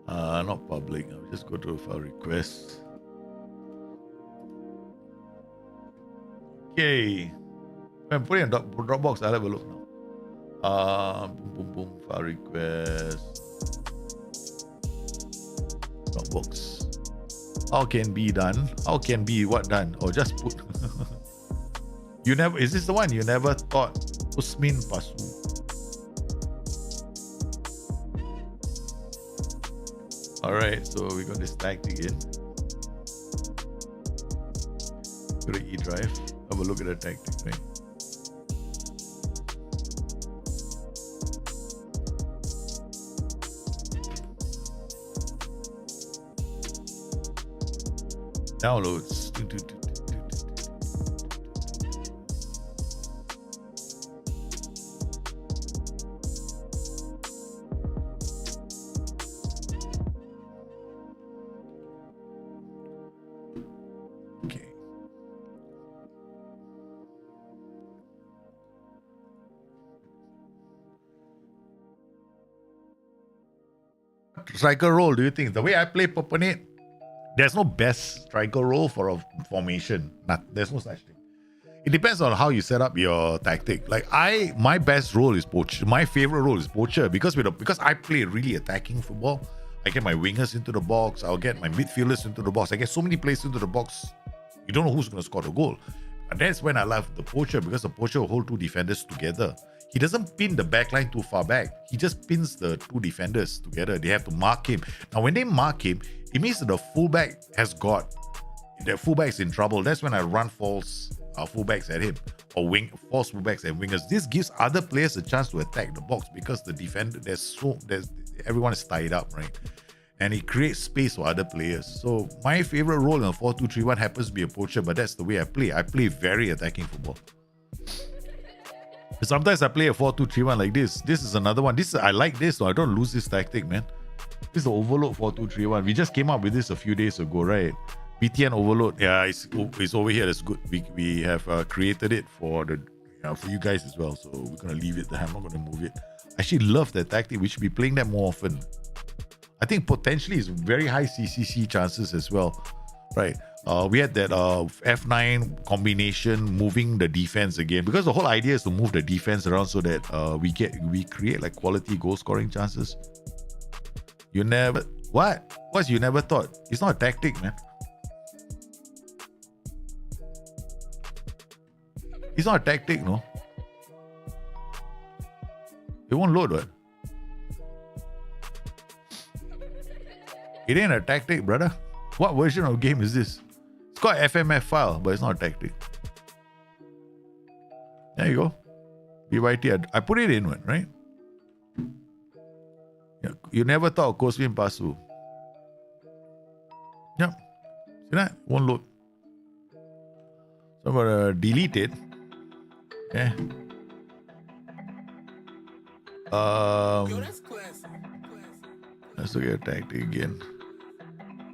Speaker 2: Not public. I'll just go to file requests. Okay. When put it in Dropbox, I'll have a look now. Boom, file request. Dropbox. How can be done? How can be what done? Or just put. You never. Is this the one? You never thought Usmin Pasu. Alright, so we got this tactic in. Go to E drive. Have a look at the tactic, right? Downloads. Okay. Striker role, do you think? The way I play Bustthenet, there's no best striker role for a formation. There's no such thing. It depends on how you set up your tactic. Like my best role is poacher. My favorite role is poacher because I play really attacking football. I get my wingers into the box. I'll get my midfielders into the box. I get so many players into the box. You don't know who's going to score the goal. And that's when I love the poacher, because the poacher will hold 2 defenders together. He doesn't pin the back line too far back. He just pins the 2 defenders together. They have to mark him. Now, when they mark him, it means that the fullback the fullback's in trouble. That's when I run false fullbacks at him, or false fullbacks and wingers. This gives other players a chance to attack the box because the defender, everyone is tied up, right? And it creates space for other players. So my favorite role in a 4-2-3-1 happens to be a poacher, but that's the way I play. I play very attacking football. Sometimes I play a 4-2-3-1 like this. This is another one. I like this, so I don't lose this tactic, man. This is the overload 4-2-3-1. We just came up with this a few days ago, right? BTN overload. Yeah, it's over here. That's good. We have created it for you guys as well. So we're gonna leave it there. I'm not gonna move it. I actually love that tactic. We should be playing that more often. I think potentially it's very high CCC chances as well, right? We had that F9 combination moving the defense again, because the whole idea is to move the defense around so that we create like quality goal scoring chances. You never what's you never thought? It's not a tactic, man. It's not a tactic, no. It won't load, what? It ain't a tactic, brother. What version of game is this? It's called FMF file, but it's not a tactic. There you go. BYT. I put it in one, right? Yeah. You never thought of Kosvin Pasu. Yep. See that? Won't load. So I'm gonna delete it. Okay. Let's look at tactic again.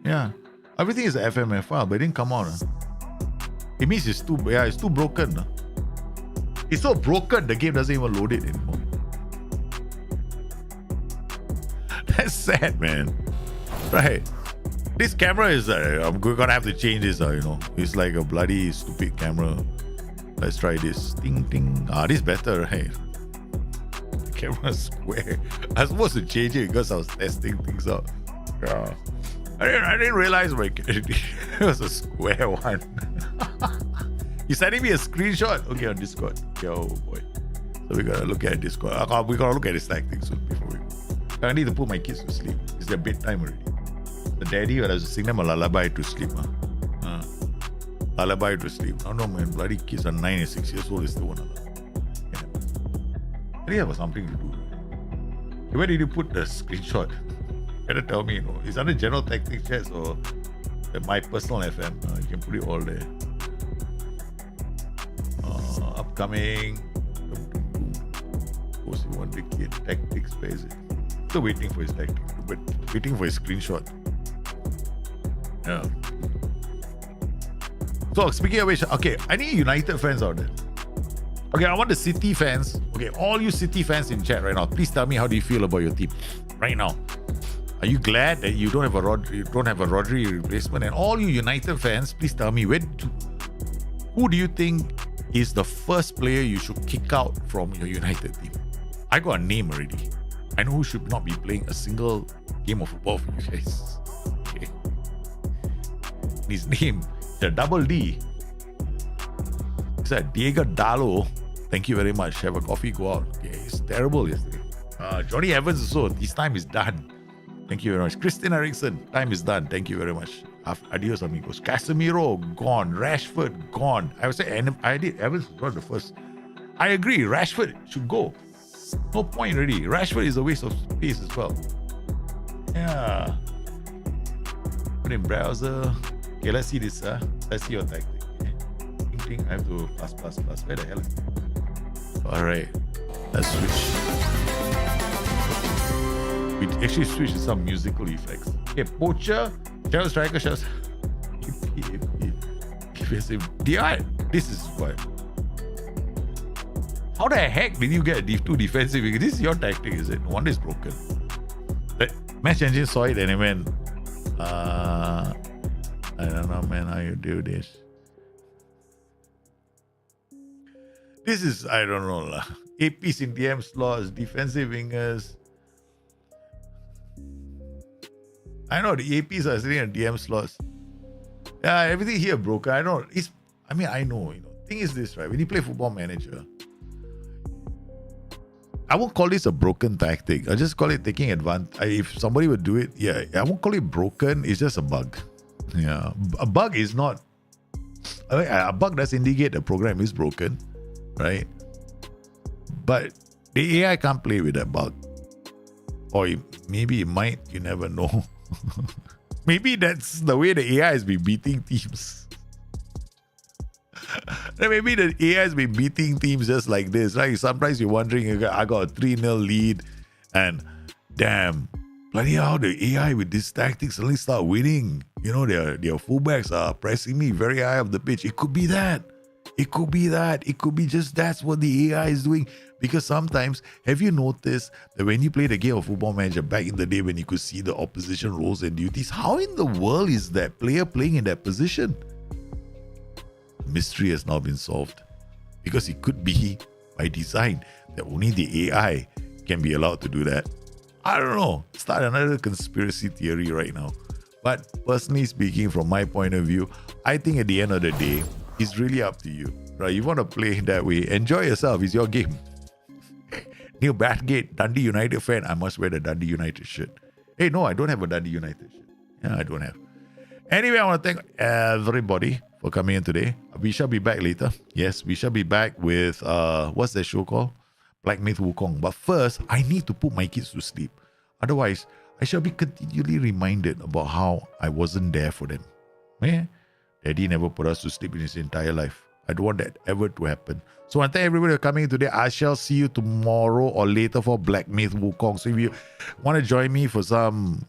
Speaker 2: Yeah. Everything is an FMF file, but it didn't come out. It means it's too broken. It's so broken, the game doesn't even load it anymore. That's sad, man. Right. This camera is, I'm gonna have to change this, It's like a bloody stupid camera. Let's try this. Ding, ding. This is better, right? The camera is square. I was supposed to change it because I was testing things out. Yeah. I didn't realize it was a square one. You're sending me a screenshot? Okay, on Discord. Oh boy. So we gotta look at Discord. We gotta look at this tactic soon before we go. I need to put my kids to sleep. It's their bedtime already. The daddy was sing them a lullaby to sleep. Lullaby to sleep. Oh no, man. Bloody kids are 9 and 6 years old. They still want to I think that was something to do. Where did you put the screenshot? Better tell me, It's under general tactic chats or my personal FM. You can put it all there. Upcoming. Of course, you want the kid. Tactics, where is it? Still waiting for his tactic, but waiting for his screenshot. Yeah. So, speaking of which, okay, I need United fans out there. Okay, I want the City fans. Okay, all you City fans in chat right now, please tell me how do you feel about your team right now. Are you glad that you don't have a Rodri replacement? And all you United fans, please tell me who do you think is the first player you should kick out from your United team? I got a name already. I know who should not be playing a single game of football for you guys. Okay. His name, the double D. It's Diego Dallo. Thank you very much. Have a coffee, go out. Okay, it's terrible yesterday. Johnny Evans also, his time is done. Thank you very much. Christian Eriksen, time is done. Thank you very much. Adios, amigos. Casemiro, gone. Rashford, gone. I would say Evans was the first. I agree. Rashford should go. No point really. Rashford is a waste of space as well. Yeah. Put in browser. Okay, let's see this. Let's see your tactic. Okay. I have to plus. Where the hell is it? Alright. Let's switch. We actually switched to some musical effects. Okay, Poacher, Shadow Striker, Shadow. Defensive. This is what. How the heck did you get Div 2 defensive? This is your tactic, is it? No wonder it's broken. The match engine saw it and it went, I don't know, man, how you do this. This is, I don't know. APs in DM slots, defensive wingers. I know the APs are sitting in DM slots. Yeah, everything here broken. I know. I know. Thing is this, right? When you play Football Manager, I won't call this a broken tactic. I just call it taking advantage. If somebody would do it, yeah, I won't call it broken. It's just a bug. Yeah, a bug is not. A bug does indicate the program is broken, right? But the AI can't play with that bug, or maybe it might. You never know. Maybe that's the way the AI has been beating teams. Then maybe the AI has been beating teams just like this. Like sometimes you're wondering, I got a 3-0 lead, and damn, bloody hell, the AI with this tactic suddenly start winning. You know, their fullbacks are pressing me very high up the pitch. It could be that. It could be that. It could be just that's what the AI is doing. Because sometimes, have you noticed that when you play the game of Football Manager back in the day when you could see the opposition roles and duties, how in the world is that player playing in that position? The mystery has now been solved. Because it could be by design that only the AI can be allowed to do that. I don't know. Start another conspiracy theory right now. But personally speaking, from my point of view, I think at the end of the day, it's really up to you. Right? You want to play that way, enjoy yourself. It's your game. Neil Bathgate, Dundee United fan. I must wear the Dundee United shirt. Hey, no, I don't have a Dundee United shirt. Yeah, I don't have. Anyway, I want to thank everybody for coming in today. We shall be back later. Yes, we shall be back with, what's that show called? Black Myth Wukong. But first, I need to put my kids to sleep. Otherwise, I shall be continually reminded about how I wasn't there for them. Yeah? Daddy never put us to sleep in his entire life. I don't want that ever to happen. So I thank everybody for coming today. I shall see you tomorrow or later for Black Myth Wukong. So if you want to join me for some,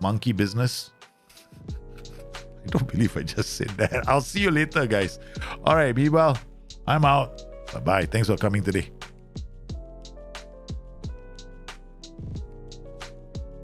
Speaker 2: monkey business, I don't believe I just said that. I'll see you later, guys. All right, be well. I'm out. Bye-bye. Thanks for coming today.